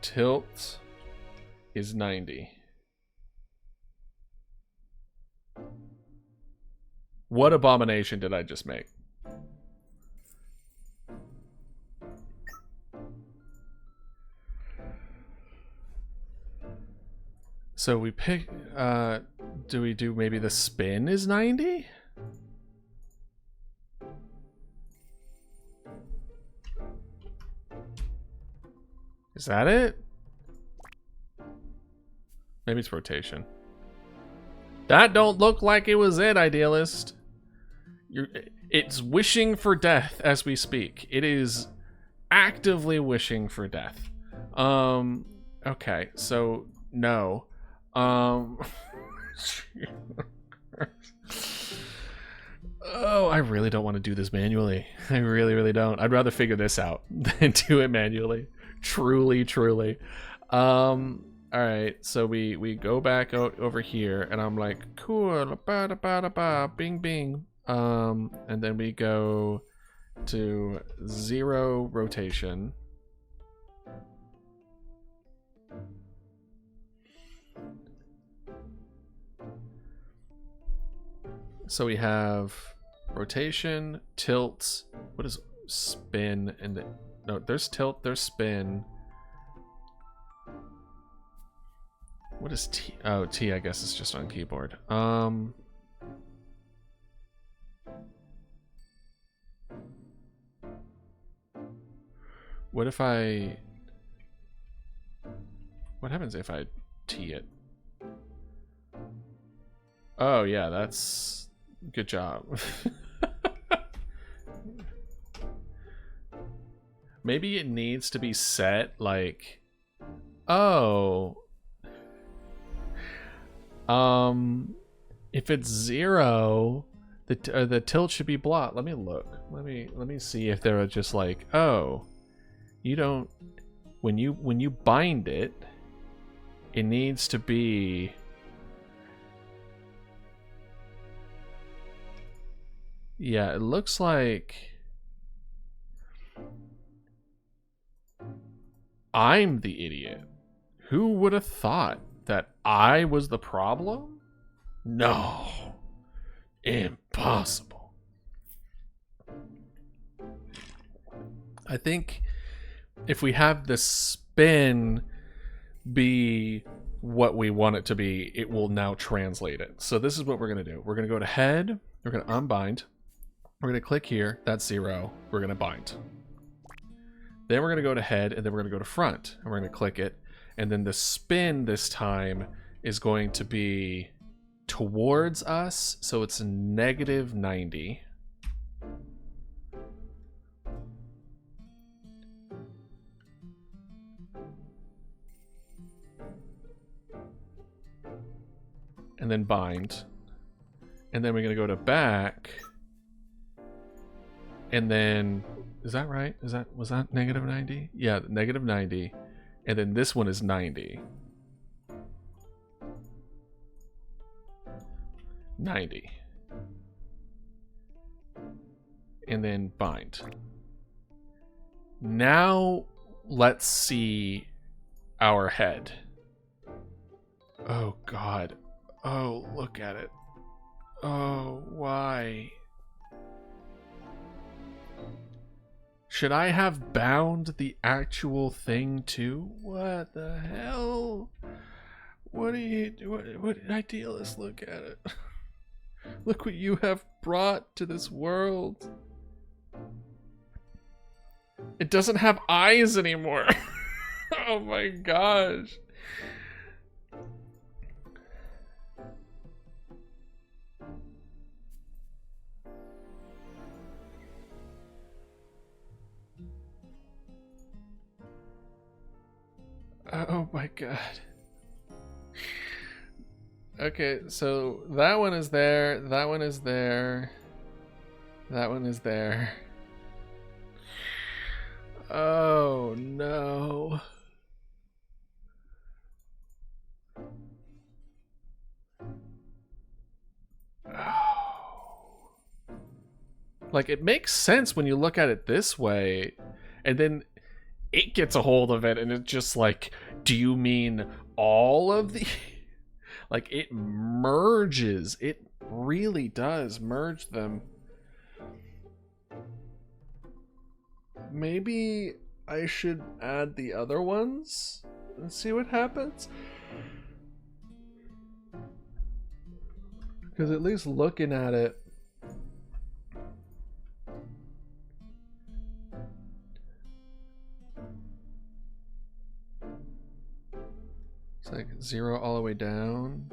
tilt is 90. What abomination did I just make? So we pick, do we do maybe the spin is 90? Is that it? Maybe it's rotation. That don't look like it was it, idealist. It's wishing for death as we speak. It is actively wishing for death. Okay, so no. Oh, I really don't want to do this manually. I really, really don't. I'd rather figure this out than do it manually. Truly, truly. Alright, so we go back out over here, and I'm like, cool, bing, bing. And then we go to 0 rotation. So we have rotation, tilt, what is spin, and no, there's tilt, there's spin. What is T? Oh, T, I guess it's just on keyboard. What if I... What happens if I T it? Oh, yeah, that's... Good job. Maybe it needs to be set, like... Oh... If it's 0, the tilt should be blocked. Let me look. Let me see if there are just like, oh, you don't, when you bind it, it needs to be, yeah, it looks like I'm the idiot. Who would have thought that I was the problem? No. Impossible. I think if we have the spin be what we want it to be, it will now translate it. So this is what we're going to do. We're going to go to head. We're going to unbind. We're going to click here. That's 0. We're going to bind. Then we're going to go to head, and then we're going to go to front. And we're going to click it. And then the spin this time is going to be towards us, so it's negative 90. And then bind. And then we're going to go to back. And then, is that right? Was that negative 90? Yeah, negative 90. And then this one is 90. 90. And then bind. Now let's see our head. Oh God. Oh, look at it. Oh, why? Should I have bound the actual thing too? What the hell? What idealist, look at it. Look what you have brought to this world. It doesn't have eyes anymore. Oh my gosh. Oh my god. Okay, so that one is there, that one is there, that one is there. Oh no. Oh. Like, it makes sense when you look at it this way, and then it gets a hold of it, and it's just like, do you mean all of the... Like, it merges. It really does merge them. Maybe I should add the other ones and see what happens? Because at least looking at it, it's like 0 all the way down.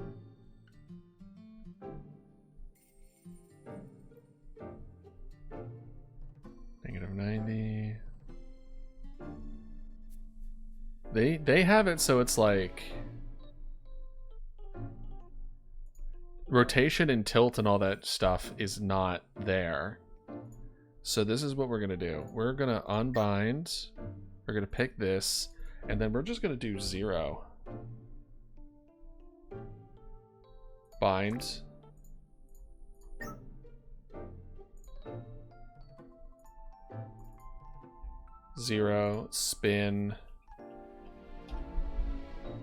-90. They have it so it's like rotation and tilt and all that stuff is not there. So this is what we're gonna do. We're gonna unbind. We're gonna pick this, and then we're just gonna do 0. Bind. Zero, spin,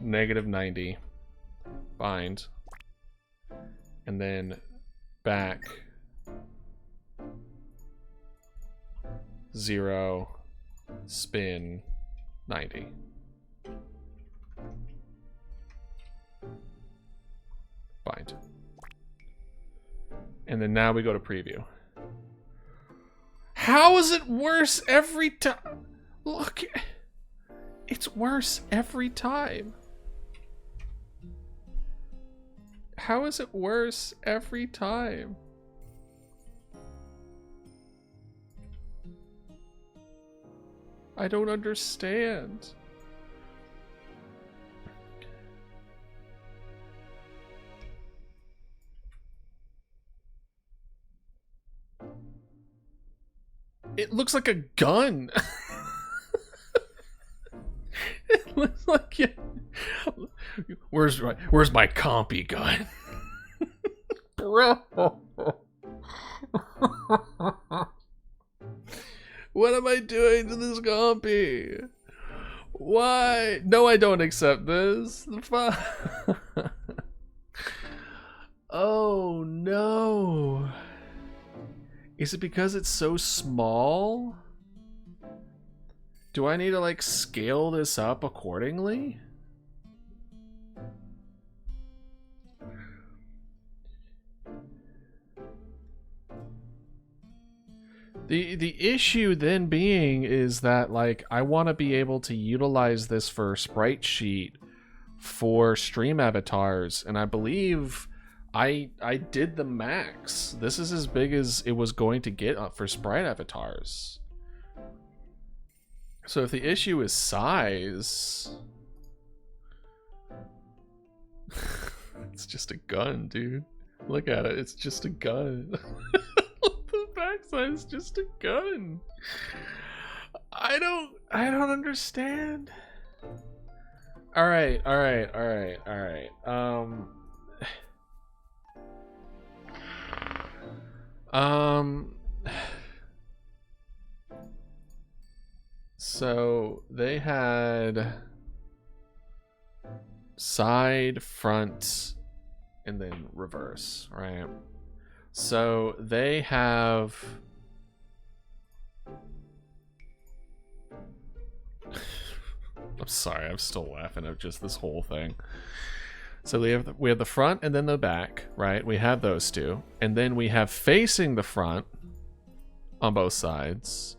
-90, bind, and then back, 0, spin, 90. Bind. And then now we go to preview. How is it worse every time? Look, it's worse every time. How is it worse every time? I don't understand. It looks like a gun. It looks like it. Where's my compy gun? Bro. What am I doing to this compy? Why? No, I don't accept this. The fuck? Oh no. Is it because it's so small? Do I need to like scale this up accordingly? The issue then being is that like I want to be able to utilize this for sprite sheet for stream avatars, and I believe I did the max. This is as big as it was going to get for sprite avatars. So if the issue is size, it's just a gun, dude. Look at it. It's just a gun. The backside is just a gun. I don't understand. All right. So they had side, front, and then reverse, right? So they have I'm sorry, I'm still laughing at just this whole thing. So we have the front and then the back, right? We have those two. And then we have facing the front on both sides.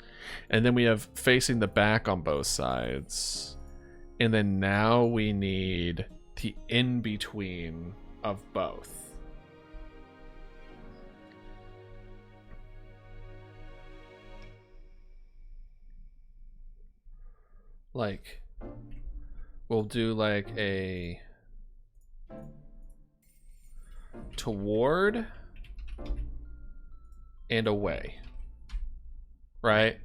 And then we have facing the back on both sides. And then now we need the in-between of both. Like, we'll do like a toward and away, right?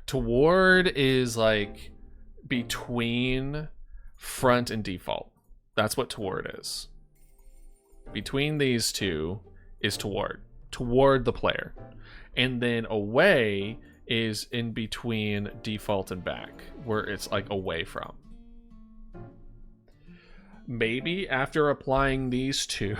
Toward is like between front and default. That's what toward is. Between these two is toward the player. And then away is in between default and back, where it's like away from. Maybe after applying these two,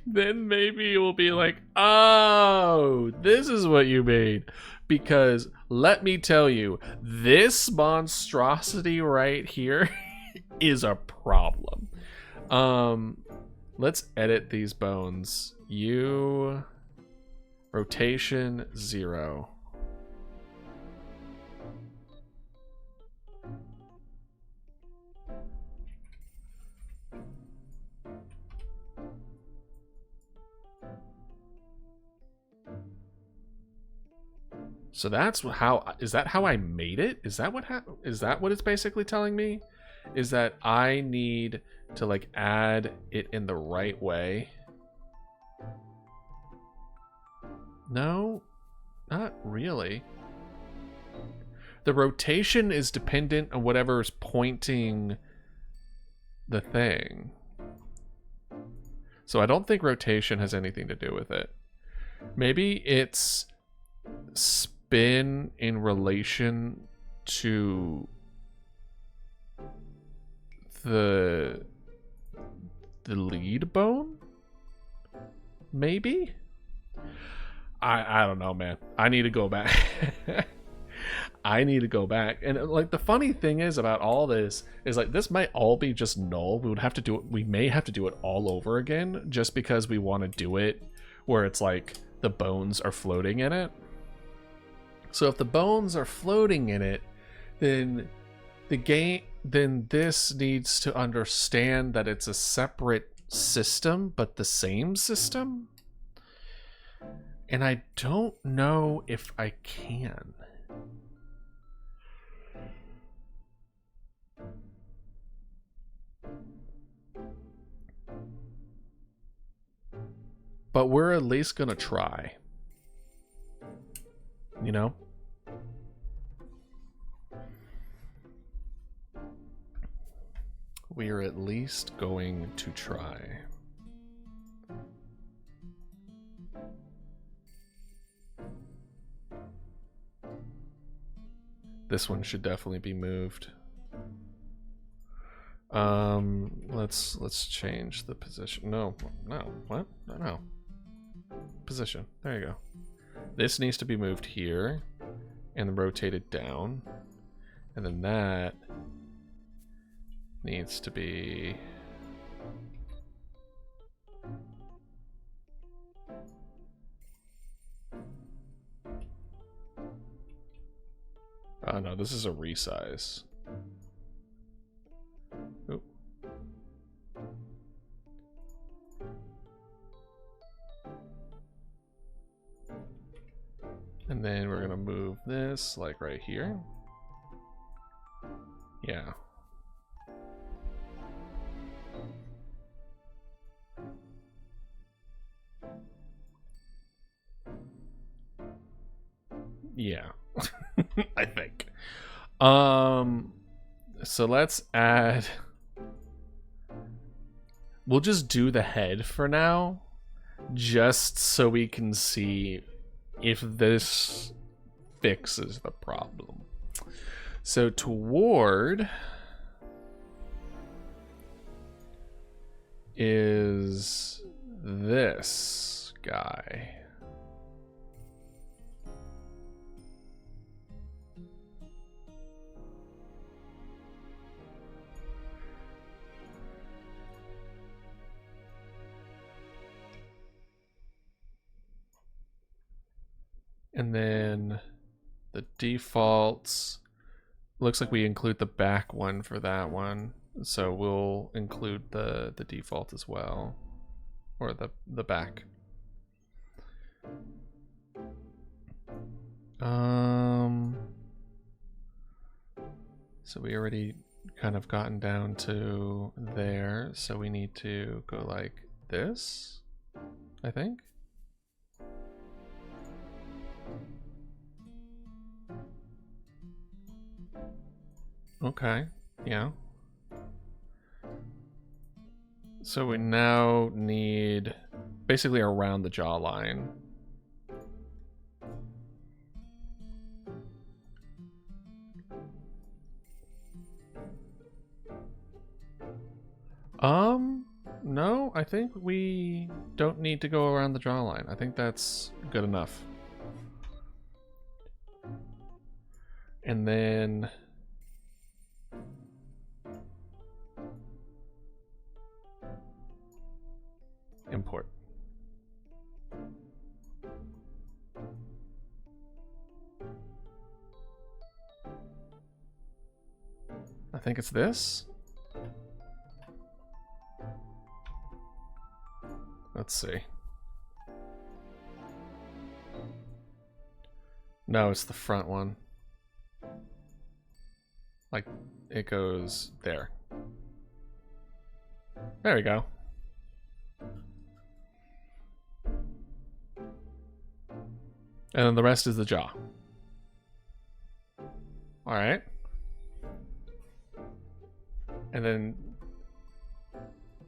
then maybe it will be like, oh, this is what you mean. Because let me tell you, this monstrosity right here is a problem. Let's edit these bones. Rotation 0. So that's how, is that how I made it? Is that what is that what it's basically telling me? Is that I need to like add it in the right way? No, not really. The rotation is dependent on whatever's pointing the thing. So I don't think rotation has anything to do with it. Maybe it's spin in relation to the lead bone? Maybe? I don't know, man. I need to go back. I need to go back. And like the funny thing is about all this is like this might all be just null. We would have to do it. We may have to do it all over again just because we want to do it where it's like the bones are floating in it. So if the bones are floating in it, then this needs to understand that it's a separate system but the same system. And I don't know if I can. But we're at least gonna try. You know? We're at least going to try. This one should definitely be moved. Let's change the position. No, what? No. Position. There you go. This needs to be moved here and rotated down. And then that needs to be oh no, this is a resize. Oop. And then we're gonna move this like right here. Yeah. Yeah. I think. So let's add, we'll just do the head for now, just so we can see if this fixes the problem. So toward is this guy. And then the defaults, looks like we include the back one for that one. So we'll include the default as well, or the back. So we already kind of gotten down to there. So we need to go like this, I think. Okay, yeah. So we now need basically around the jawline. No, I think we don't need to go around the jawline. I think that's good enough. And then import. I think it's this. Let's see. No, it's the front one. Like, it goes there. There we go. And then the rest is the jaw. Alright. And then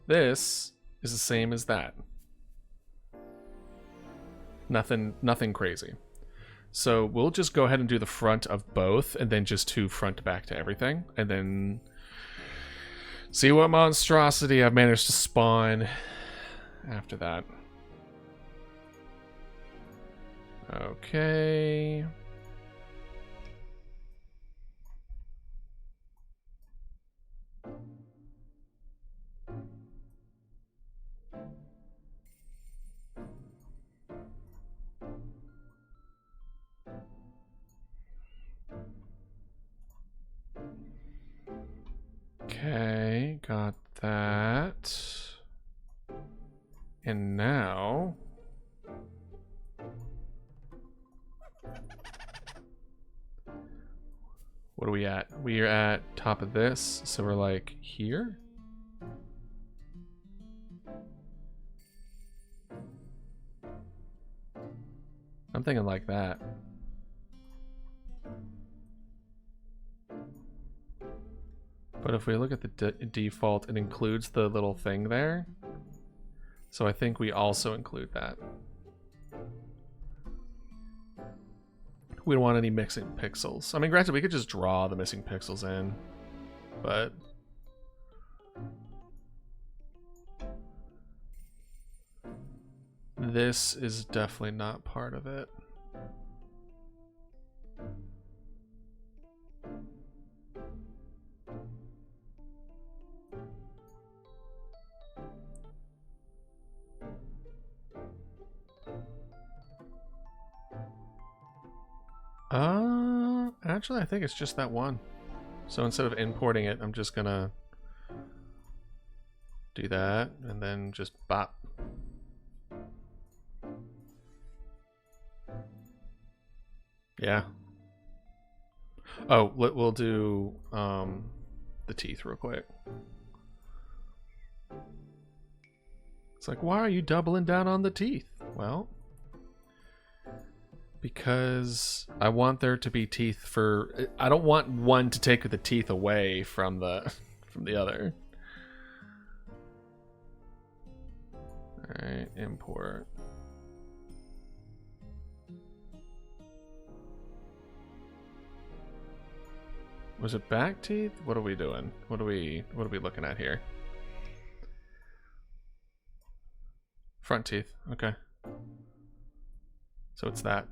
this is the same as that. Nothing crazy. So we'll just go ahead and do the front of both, and then just two front to back to everything, and then see what monstrosity I've managed to spawn after that. Okay. Okay, got that. And now what are we at? We are at top of this, so we're like here. I'm thinking like that. But if we look at the default, it includes the little thing there. So I think we also include that. We don't want any missing pixels. I mean, granted, we could just draw the missing pixels in, but this is definitely not part of it. Actually, I think it's just that one. So instead of importing it, I'm just gonna do that and then just bop. Yeah. Oh, we'll do the teeth real quick. It's like, why are you doubling down on the teeth? Well, because I want there to be teeth for... I don't want one to take the teeth away from the other. Alright, import. Was it back teeth? What are we doing? What are we looking at here? Front teeth. Okay. So it's that.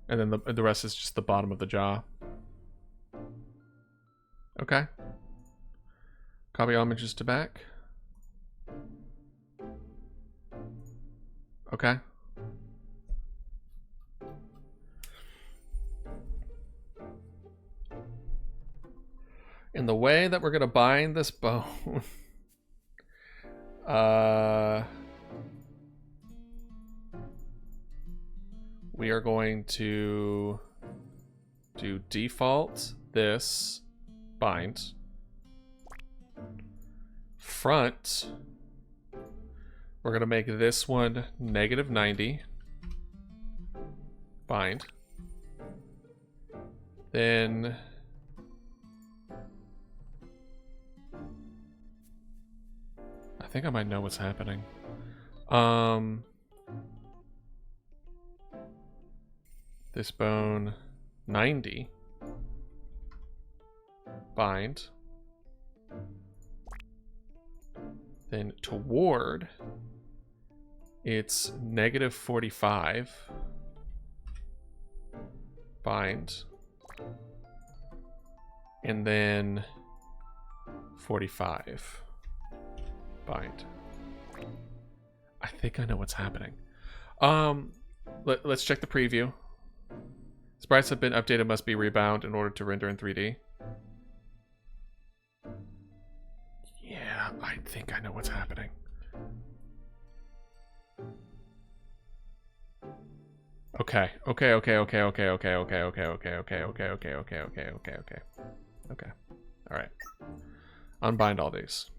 And then the rest is just the bottom of the jaw. Okay. Copy all images to back. Okay. And the way that we're gonna bind this bone, we are going to do default this bind. Front, we're gonna make this one -90 bind. Then I think I might know what's happening. This bone 90 bind. Then toward, it's -45 bind. And then 45 bind. I think I know what's happening. Let's check the preview. Sprites have been updated, must be rebound in order to render in 3D. Yeah, I think I know what's happening. Okay. All right. Unbind all these.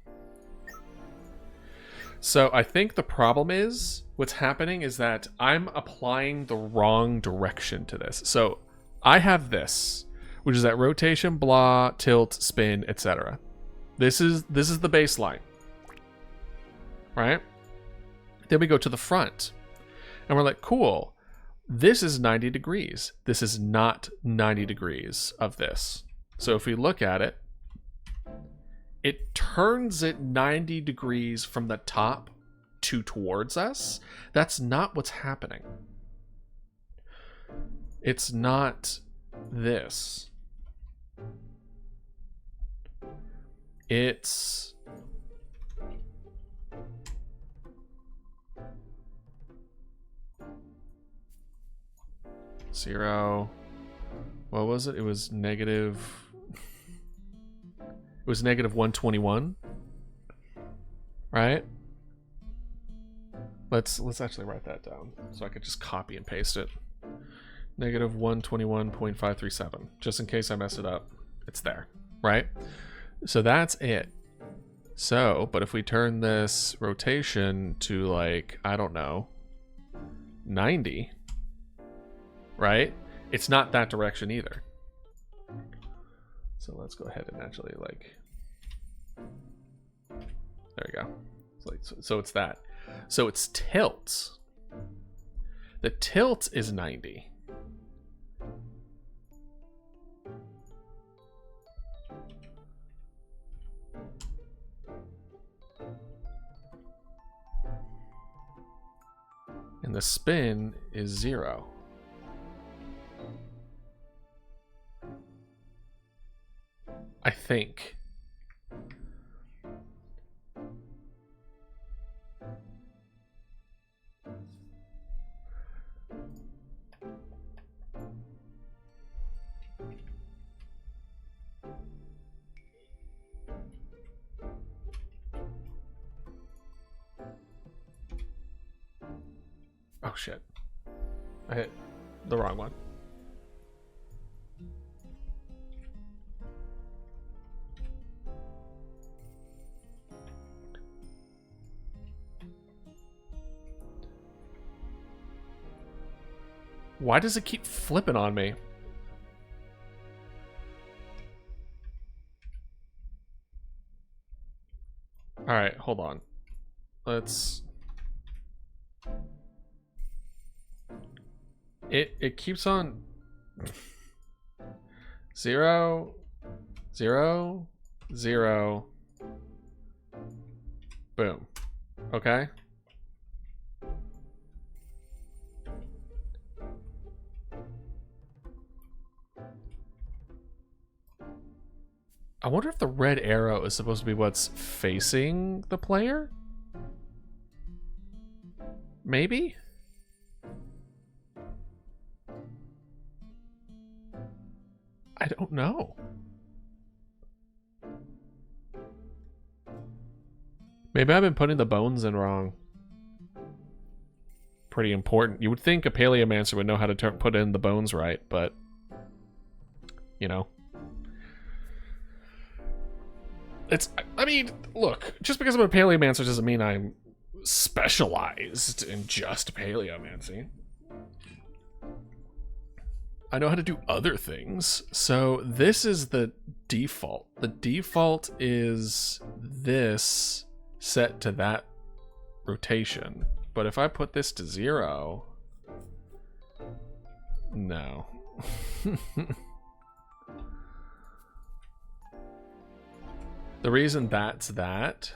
So I think the problem is, what's happening is that I'm applying the wrong direction to this. So I have this, which is that rotation, blah, tilt, spin, etc. This is the baseline, right? Then we go to the front, and we're like, cool. This is 90 degrees. This is not 90 degrees of this. So if we look at it, it turns it 90 degrees from the top to towards us. That's not what's happening. It's not this. It's... Zero. What was it? It was negative... It was -121, right? Let's actually write that down so I could just copy and paste it. -121.537, just in case I mess it up. It's there, right? So that's it. So, but if we turn this rotation to, like, I don't know, 90, right? It's not that direction either. So let's go ahead and actually, like, there we go. So it's that. So it's tilt. The tilt is 90. And the spin is 0. I think. Oh shit. I hit the wrong one. Why does it keep flipping on me? All right, hold on. Let's... It keeps on... 0, 0, 0. Boom. Okay. I wonder if the red arrow is supposed to be what's facing the player? Maybe? I don't know. Maybe I've been putting the bones in wrong. Pretty important. You would think a paleomancer would know how to put in the bones right, but you know. I mean, look, just because I'm a paleomancer doesn't mean I'm specialized in just paleomancy. I know how to do other things. So this is the default. The default is this set to that rotation. But if I put this to 0, no. The reason that's that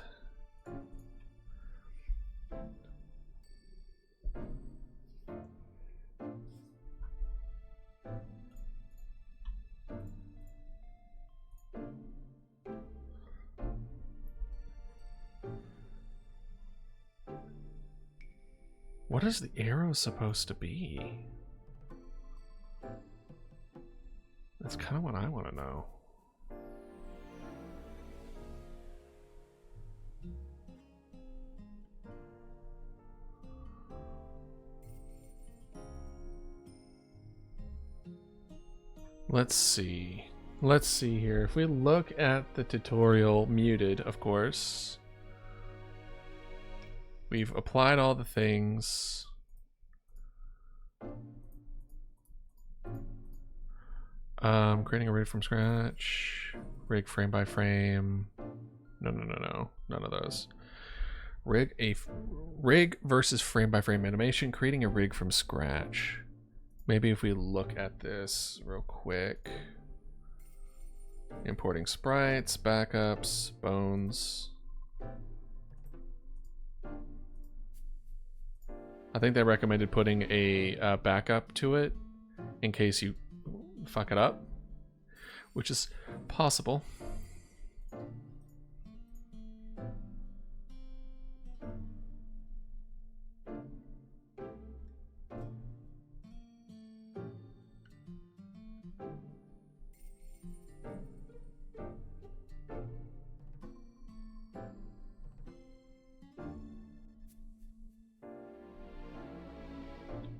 what is the arrow supposed to be? That's kind of what I want to know. Let's see. Let's see here. If we look at the tutorial, muted, of course. We've applied all the things. Creating a rig from scratch. Rig frame by frame. No. None of those. Rig versus frame by frame animation. Creating a rig from scratch. Maybe if we look at this real quick. Importing sprites, backups, bones. I think they recommended putting a backup to it in case you fuck it up, which is possible.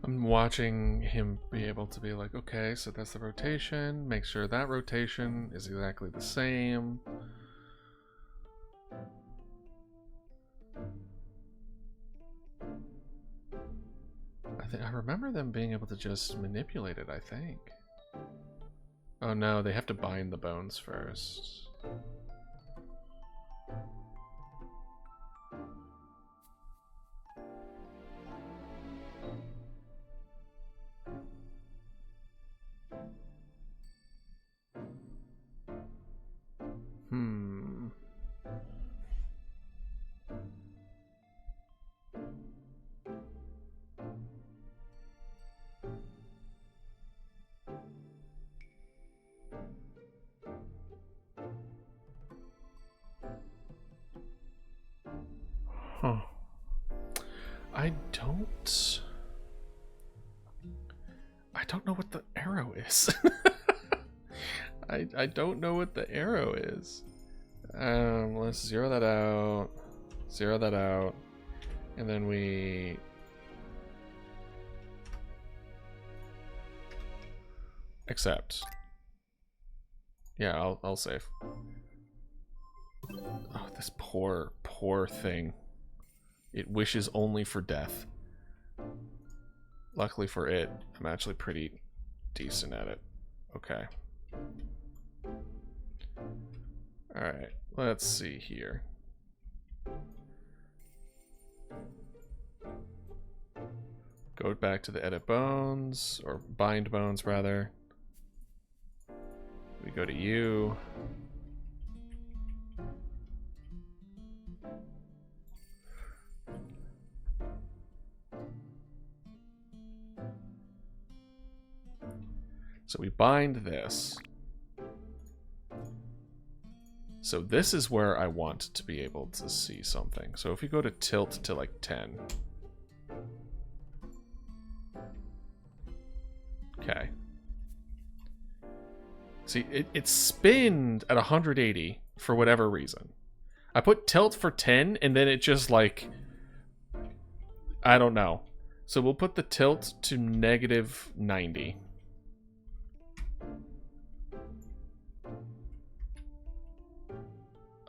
I'm watching him be able to be like, okay, so that's the rotation. Make sure that rotation is exactly the same. I remember them being able to just manipulate it, I think. Oh no, they have to bind the bones first. Huh. I don't know what the arrow is. I don't know what the arrow is. Let's zero that out, and then we accept. Yeah, I'll save. Oh, this poor thing. It wishes only for death. Luckily for it, I'm actually pretty decent at it. Okay. Alright, let's see here. Go back to the edit bones, or bind bones rather. We go to you. So we bind this. So this is where I want to be able to see something. So if we go to tilt to like 10. Okay. See, it spinned at 180 for whatever reason. I put tilt for 10 and then it just like, I don't know. So we'll put the tilt to -90.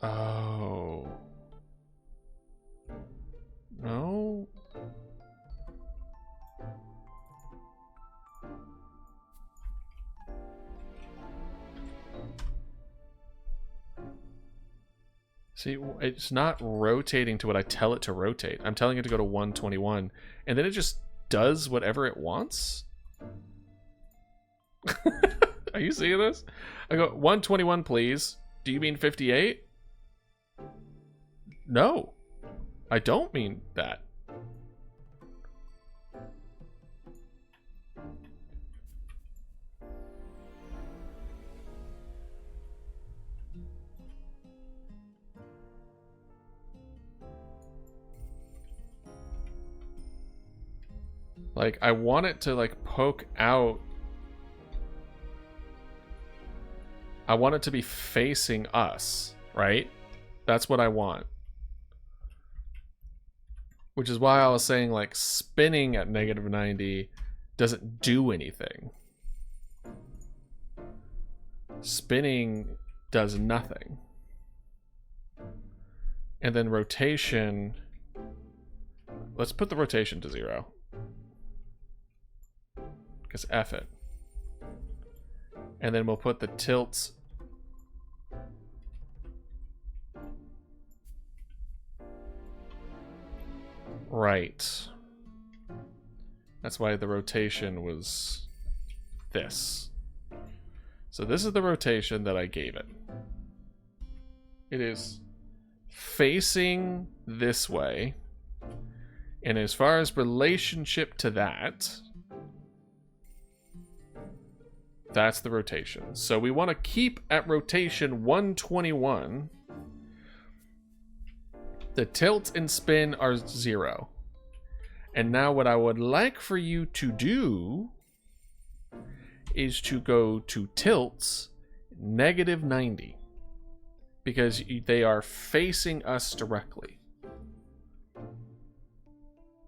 Oh. No. See, it's not rotating to what I tell it to rotate. I'm telling it to go to 121, and then it just does whatever it wants? Are you seeing this? I go, 121, please. Do you mean 58? No, I don't mean that. Like, I want it to, like, poke out. I want it to be facing us, right? That's what I want. Which is why I was saying, like, spinning at -90 doesn't do anything. Spinning does nothing. And then rotation... Let's put the rotation to 0. Because F it. And then we'll put the tilts. Right. That's why the rotation was this. So this is the rotation that I gave it. It is facing this way. And as far as relationship to that... That's the rotation. So we want to keep at rotation 121. The tilt and spin are 0. And now what I would like for you to do is to go to tilts -90. Because they are facing us directly.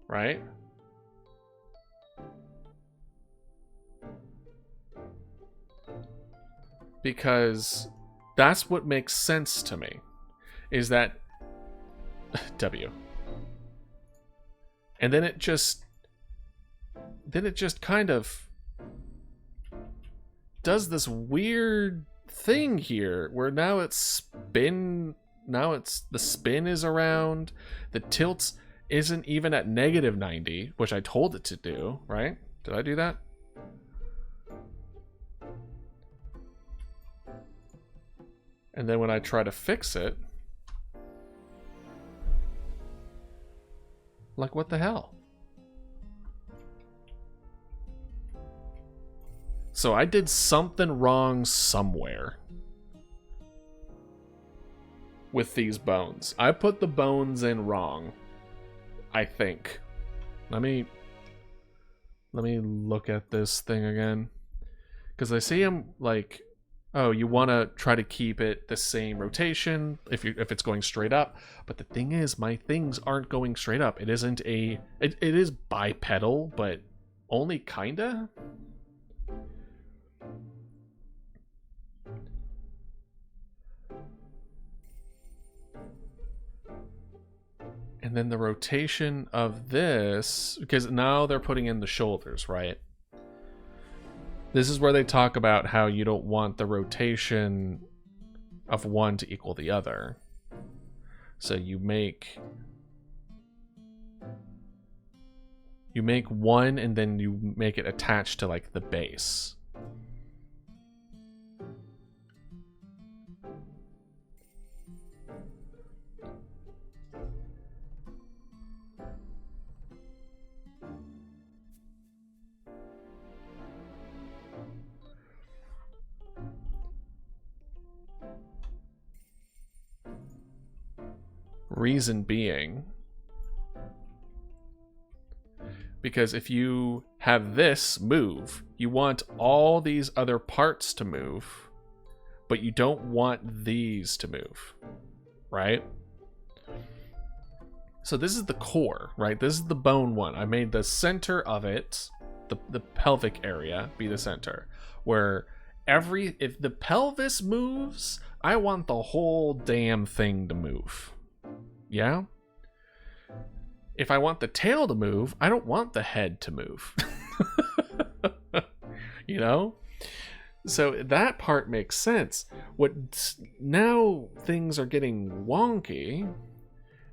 Right? Because that's what makes sense to me, is that W. And then it just kind of does this weird thing here where now the spin is around, the tilt isn't even at -90, which I told it to do, right? Did I do that? And then when I try to fix it, like, what the hell? So I did something wrong somewhere with these bones. I put the bones in wrong, I think. Let me look at this thing again. Because I see him, like... Oh, you want to try to keep it the same rotation if it's going straight up. But the thing is, my things aren't going straight up. It isn't a... It is bipedal, but only kinda? And then the rotation of this... Because now they're putting in the shoulders, right? This is where they talk about how you don't want the rotation of one to equal the other. So you make one and then you make it attached to, like, the base. Reason being, because if you have this move, you want all these other parts to move, but you don't want these to move, right? So this is the core, right? This is the bone one. I made the center of it, the pelvic area, be the center. Where if the pelvis moves, I want the whole damn thing to move. Yeah? If I want the tail to move, I don't want the head to move. You know? So that part makes sense. What now things are getting wonky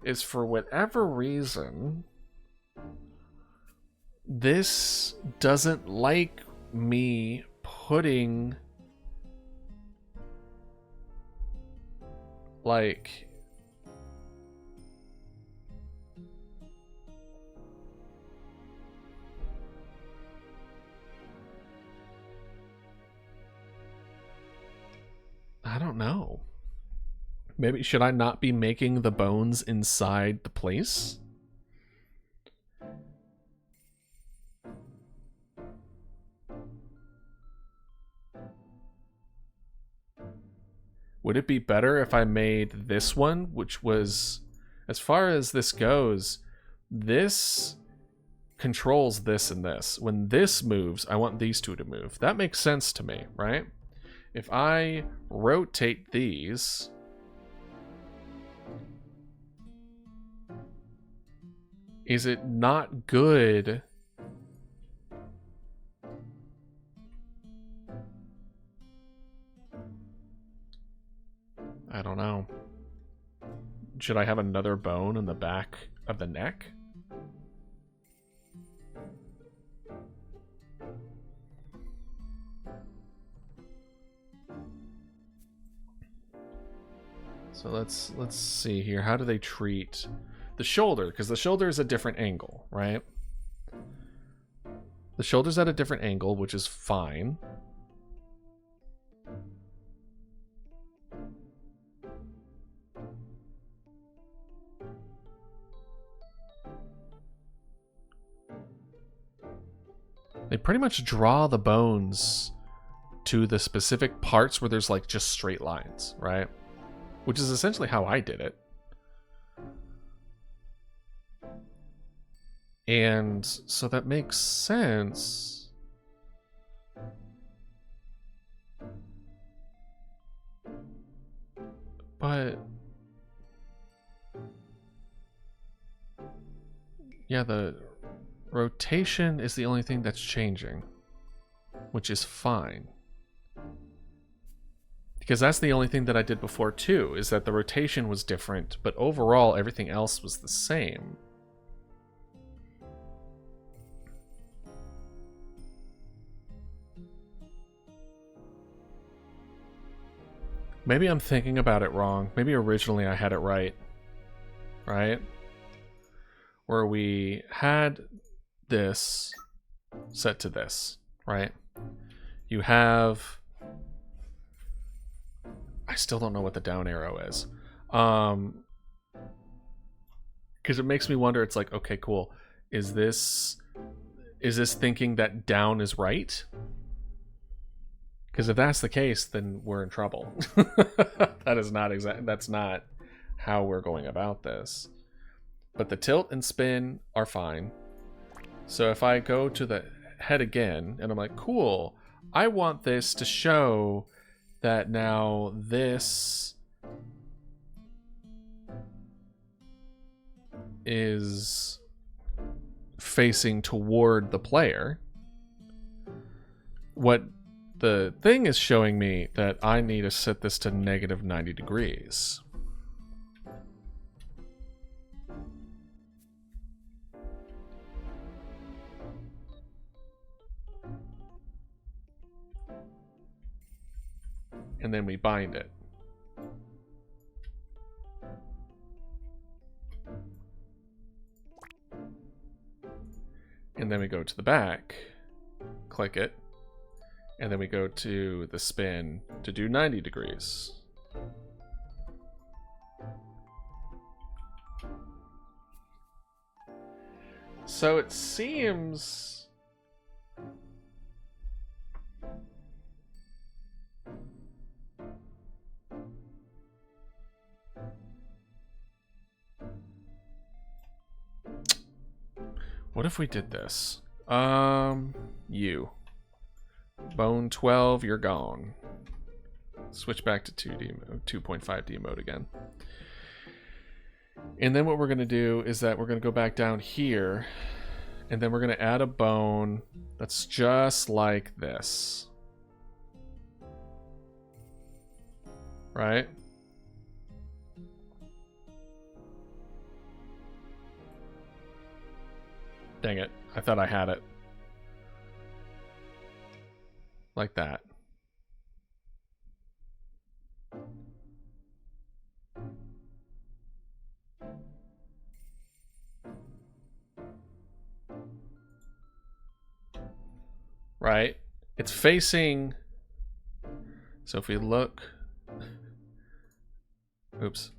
is, for whatever reason, this doesn't like me putting like I don't know. Maybe should I not be making the bones inside the place? Would it be better if I made this one, which was, as far as this goes, this controls this and this. When this moves, I want these two to move. That makes sense to me, right? If I rotate these, is it not good? I don't know. Should I have another bone in the back of the neck? So let's see here. How do they treat the shoulder? Because the shoulder is a different angle, right? The shoulder's at a different angle, which is fine. They pretty much draw the bones to the specific parts where there's like just straight lines, right? Which is essentially how I did it. And so that makes sense. But yeah, the rotation is the only thing that's changing, which is fine. Because that's the only thing that I did before too, is that the rotation was different, but overall everything else was the same. Maybe I'm thinking about it wrong. Maybe originally I had it right. Right? Where we had this set to this, right? You have... I still don't know what the down arrow is. Because it makes me wonder, it's like, okay, cool. Is this thinking that down is right? Because if that's the case, then we're in trouble. That's not how we're going about this. But the tilt and spin are fine. So if I go to the head again, and I'm like, cool, I want this to show that now this is facing toward the player. What the thing is showing me that I need to set this to negative 90 degrees. And then we bind it. And then we go to the back, click it, and then we go to the spin to do 90 degrees. So it seems... What if we did this? You. Bone 12, you're gone. Switch back to 2D mode, 2.5D mode again. And then what we're going to do is that we're going to go back down here, and then we're going to add a bone that's just like this. Right? Dang it. I thought I had it. Like that. Right? It's facing... So if we look... Oops.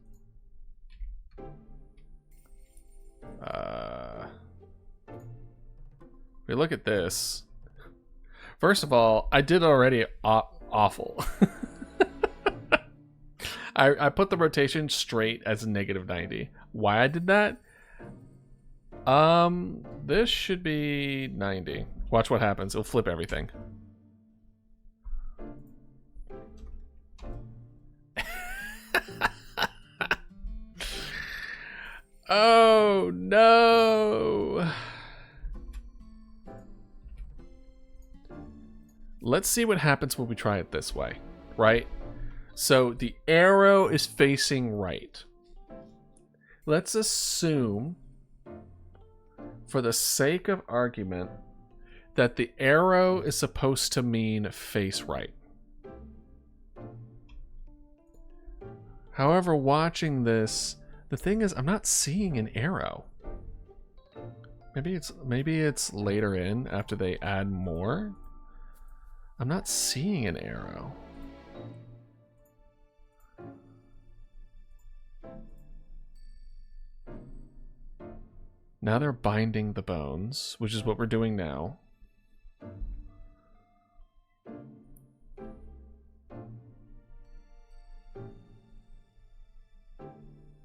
If we look at this... First of all, I did already awful. I put the rotation straight as -90. Why I did that? This should be 90. Watch what happens. It'll flip everything. Oh no. Let's see what happens when we try it this way, right? So the arrow is facing right. Let's assume, for the sake of argument, that the arrow is supposed to mean face right. However, watching this, the thing is, I'm not seeing an arrow. Maybe it's later in after they add more. I'm not seeing an arrow. Now they're binding the bones, which is what we're doing now.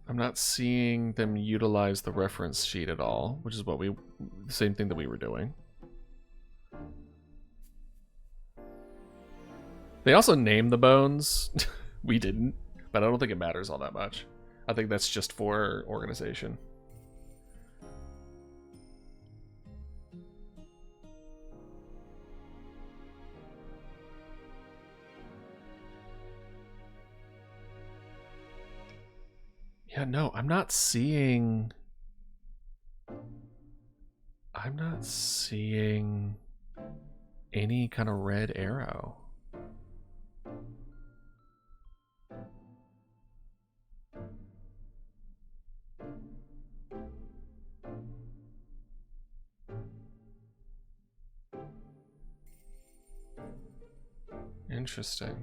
I'm not seeing them utilize the reference sheet at all, which is what the same thing that we were doing. They also named the bones. We didn't, but I don't think it matters all that much. I think that's just for organization. Yeah, no, I'm not seeing any kind of red arrow. Interesting.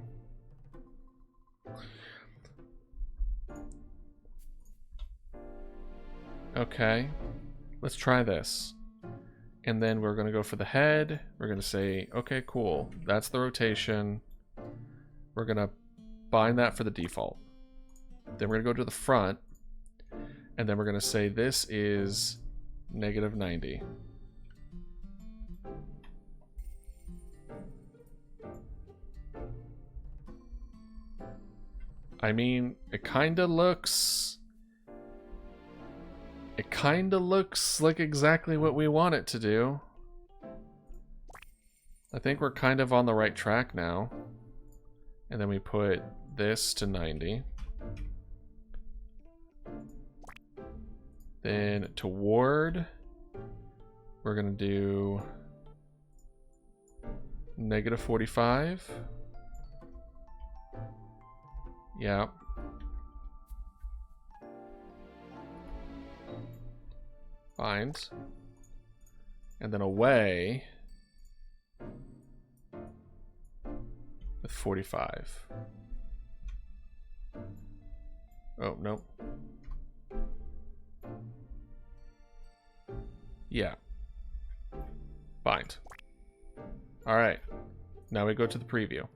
Okay, let's try this. And then we're going to go for the head. We're going to say, okay, cool. That's the rotation. We're going to bind that for the default. Then we're going to go to the front. And then we're going to say this is -90. I mean, it kind of looks like exactly what we want it to do. I think we're kind of on the right track now. And then we put this to 90. Then toward, we're gonna do -45. Yeah. Bind. And then away with 45. Oh, nope. Yeah. Bind. All right. Now we go to the preview.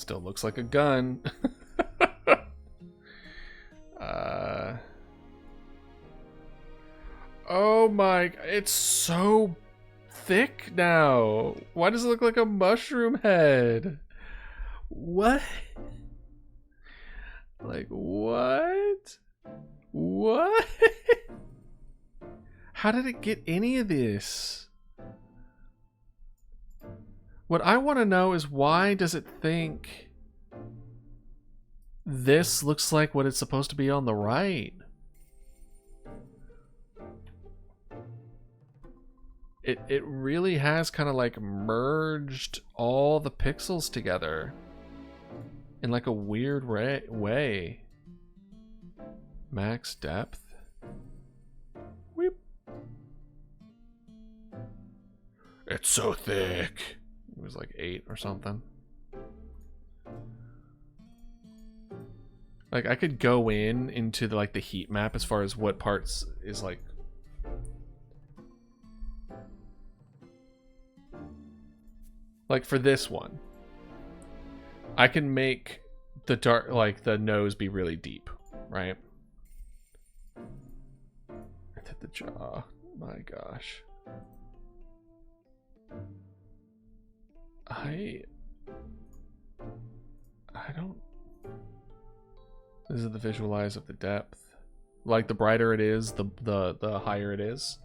Still looks like a gun. Oh my, it's so thick now. Why does it look like a mushroom head? What? Like, what? What? How did it get any of this? What I want to know is, why does it think this looks like what it's supposed to be on the right? It really has kind of like merged all the pixels together in like a weird way. Max depth. Weep. It's so thick. It was like 8 or something. Like, I could go into the, like, the heat map as far as what parts is like. Like for this one, I can make the dark, like the nose be really deep, right? And hit the jaw. My gosh. I don't. This is the visualize of the depth. Like, the brighter it is, the higher it is.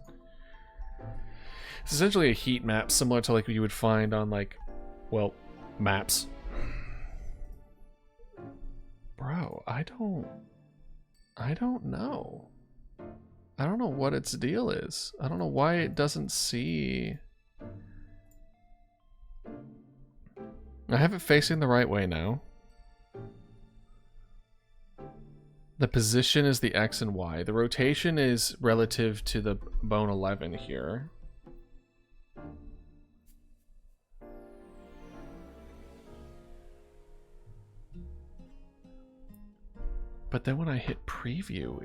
It's essentially a heat map, similar to like what you would find on, like, well, maps. Bro, I don't know. I don't know what its deal is. I don't know why it doesn't see. I have it facing the right way now. The position is the X and Y. The rotation is relative to the bone 11 here. But then when I hit preview,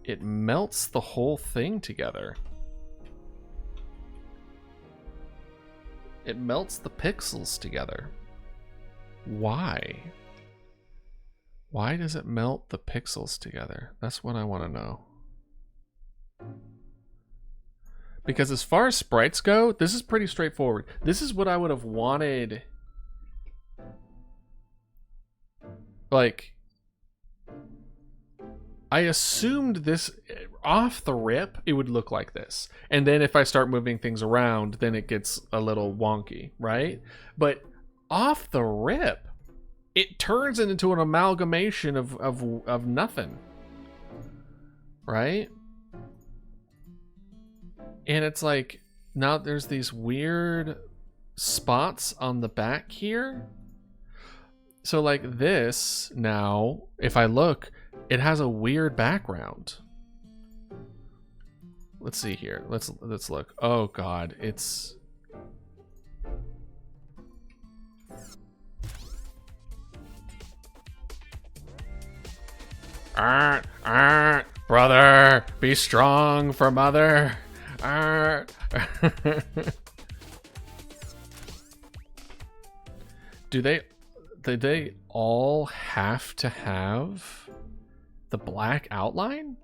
it melts the whole thing together. It melts the pixels together. Why? Why does it melt the pixels together? That's what I want to know. Because as far as sprites go, this is pretty straightforward. This is what I would have wanted. Like, I assumed this, off the rip, it would look like this. And then if I start moving things around, then it gets a little wonky, right? But off the rip, it turns it into an amalgamation of nothing, right? And it's like, now there's these weird spots on the back here. So like this, now, if I look, it has a weird background. Let's see here. Let's look. Oh god, it's... brother, be strong for mother. Do they all have to have the black outline?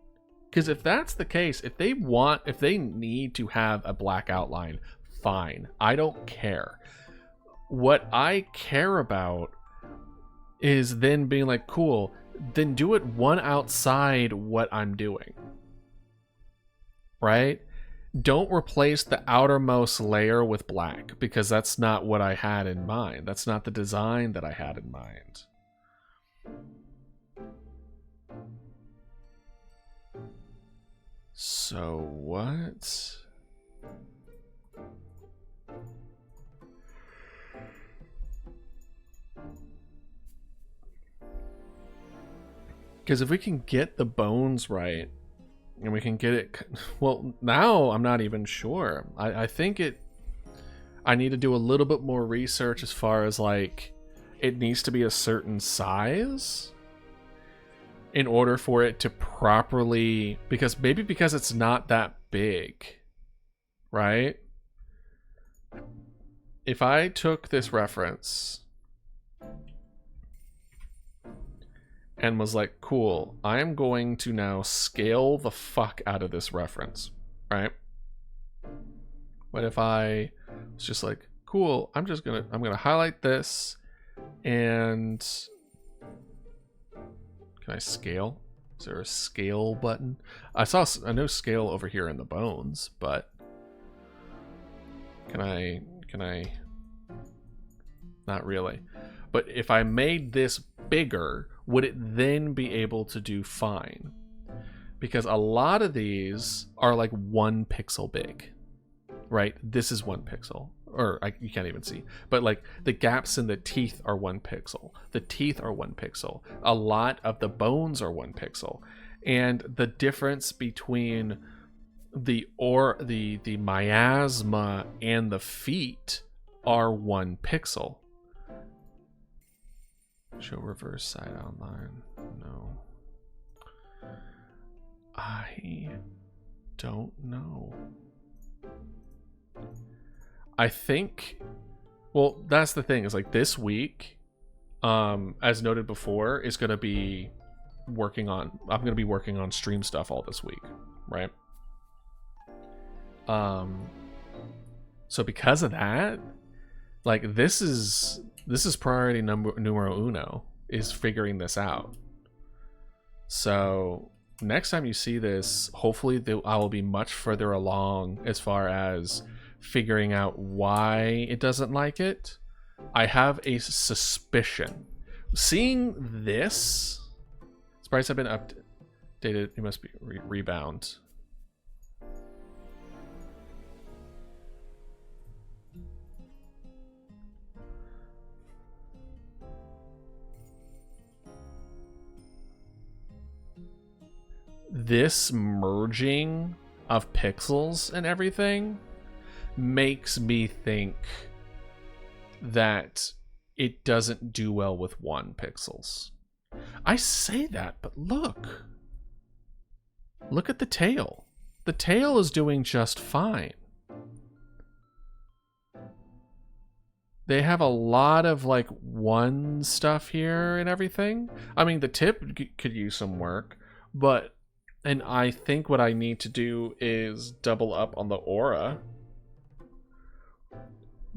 Because if that's the case, if they need to have a black outline, fine. I don't care. What I care about is then being like, cool, then do it one outside what I'm doing. Right? Don't replace the outermost layer with black, because that's not what I had in mind. That's not the design that I had in mind. So what? Because if we can get the bones right, and we can get it... Well, now I'm not even sure. I think I need to do a little bit more research as far as, like, it needs to be a certain size in order for it to properly... Because maybe because it's not that big, right? if I took this reference and was like, cool, I am going to now scale the fuck out of this reference, right? But if I was just like, cool, I'm gonna highlight this, and can I scale? Is there a scale button? I know scale over here in the bones, but can I? Not really. But if I made this bigger, would it then be able to do fine? Because a lot of these are like 1 pixel big, right? This is 1 pixel, or you can't even see, but like the gaps in the teeth are 1 pixel. The teeth are 1 pixel. A lot of the bones are 1 pixel. And the difference between the miasma and the feet are 1 pixel. Show reverse side outline. No. I don't know. I think, well, that's the thing, is like this week, as noted before, is going to be I'm going to be working on stream stuff all this week, right? So because of that, like this is priority numero uno, is figuring this out. So next time you see this, hopefully I will be much further along as far as figuring out why it doesn't like it. I have a suspicion. Seeing this, sprites have been updated. It must be rebound. This merging of pixels and everything makes me think that it doesn't do well with 1 pixels. I say that, but look at the tail. The tail is doing just fine. They have a lot of like 1 stuff here and everything. I mean, the tip could use some work, and I think what I need to do is double up on the aura.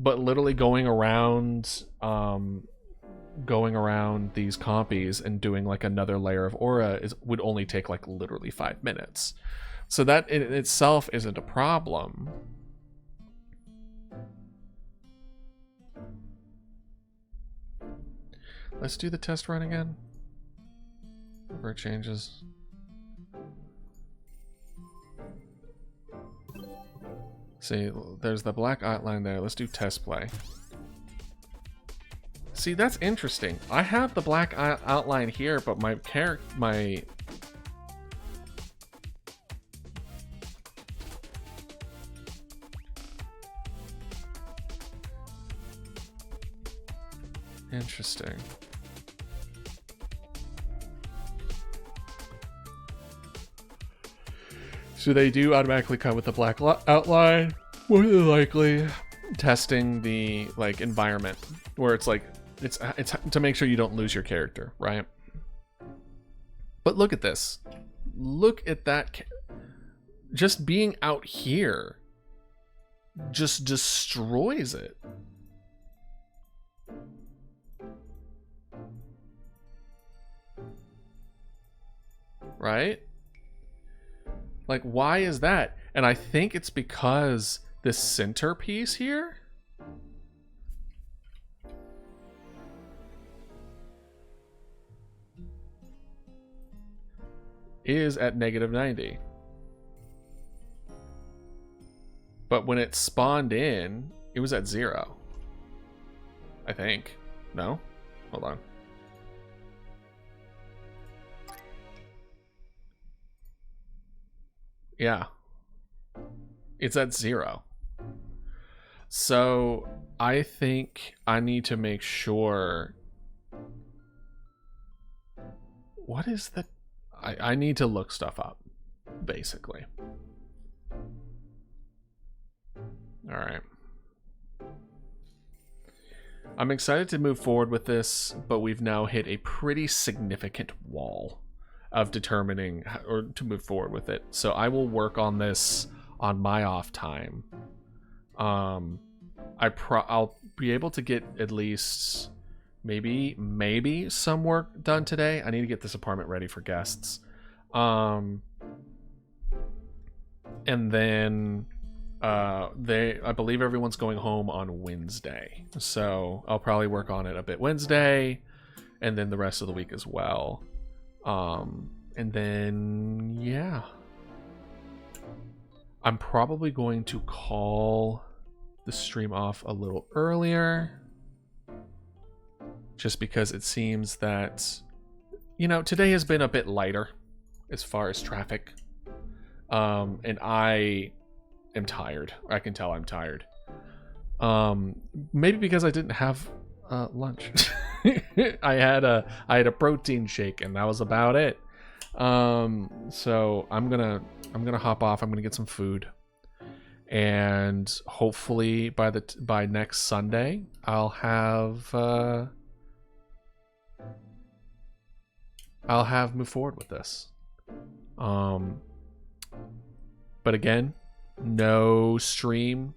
But literally going around these compies and doing like another layer of aura would only take like literally 5 minutes. So that in itself isn't a problem. Let's do the test run again. Where it changes. See, there's the black outline there. Let's do test play. See, that's interesting. I have the black outline here, but my interesting. So they do automatically come with the black outline, more than likely testing the like environment where it's like it's to make sure you don't lose your character, right? But look at this. Look at that. Just being out here just destroys it. Right? Like, why is that? And I think it's because this centerpiece here is at -90. But when it spawned in, it was at 0. I think. No? Hold on. Yeah. It's at 0. So I think I need to make sure. What is the... I need to look stuff up, basically. All right. I'm excited to move forward with this, but we've now hit a pretty significant wall of determining or to move forward with it. So I will work on this on my off time. I'll be able to get at least maybe some work done today. I need to get this apartment ready for guests. And then I believe everyone's going home on Wednesday. So I'll probably work on it a bit Wednesday and then the rest of the week as well. And then yeah. I'm probably going to call the stream off a little earlier. Just because it seems that, you know, today has been a bit lighter as far as traffic. And I am tired. I can tell I'm tired. Maybe because I didn't have lunch. I had a protein shake and that was about it. So I'm gonna hop off. I'm gonna get some food, and hopefully by next Sunday I'll have moved forward with this. But again, no stream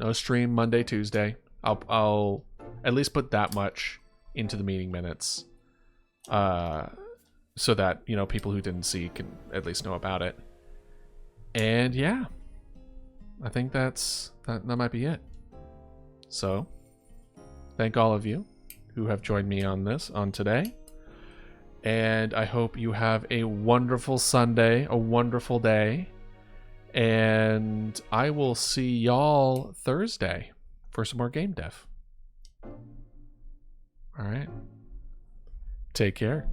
Monday, Tuesday. I'll at least put that much into the meeting minutes, so that, you know, people who didn't see can at least know about it. And yeah, I think that might be it. So thank all of you who have joined me on today. And I hope you have a wonderful Sunday, a wonderful day. And I will see y'all Thursday for some more game dev. All right. Take care.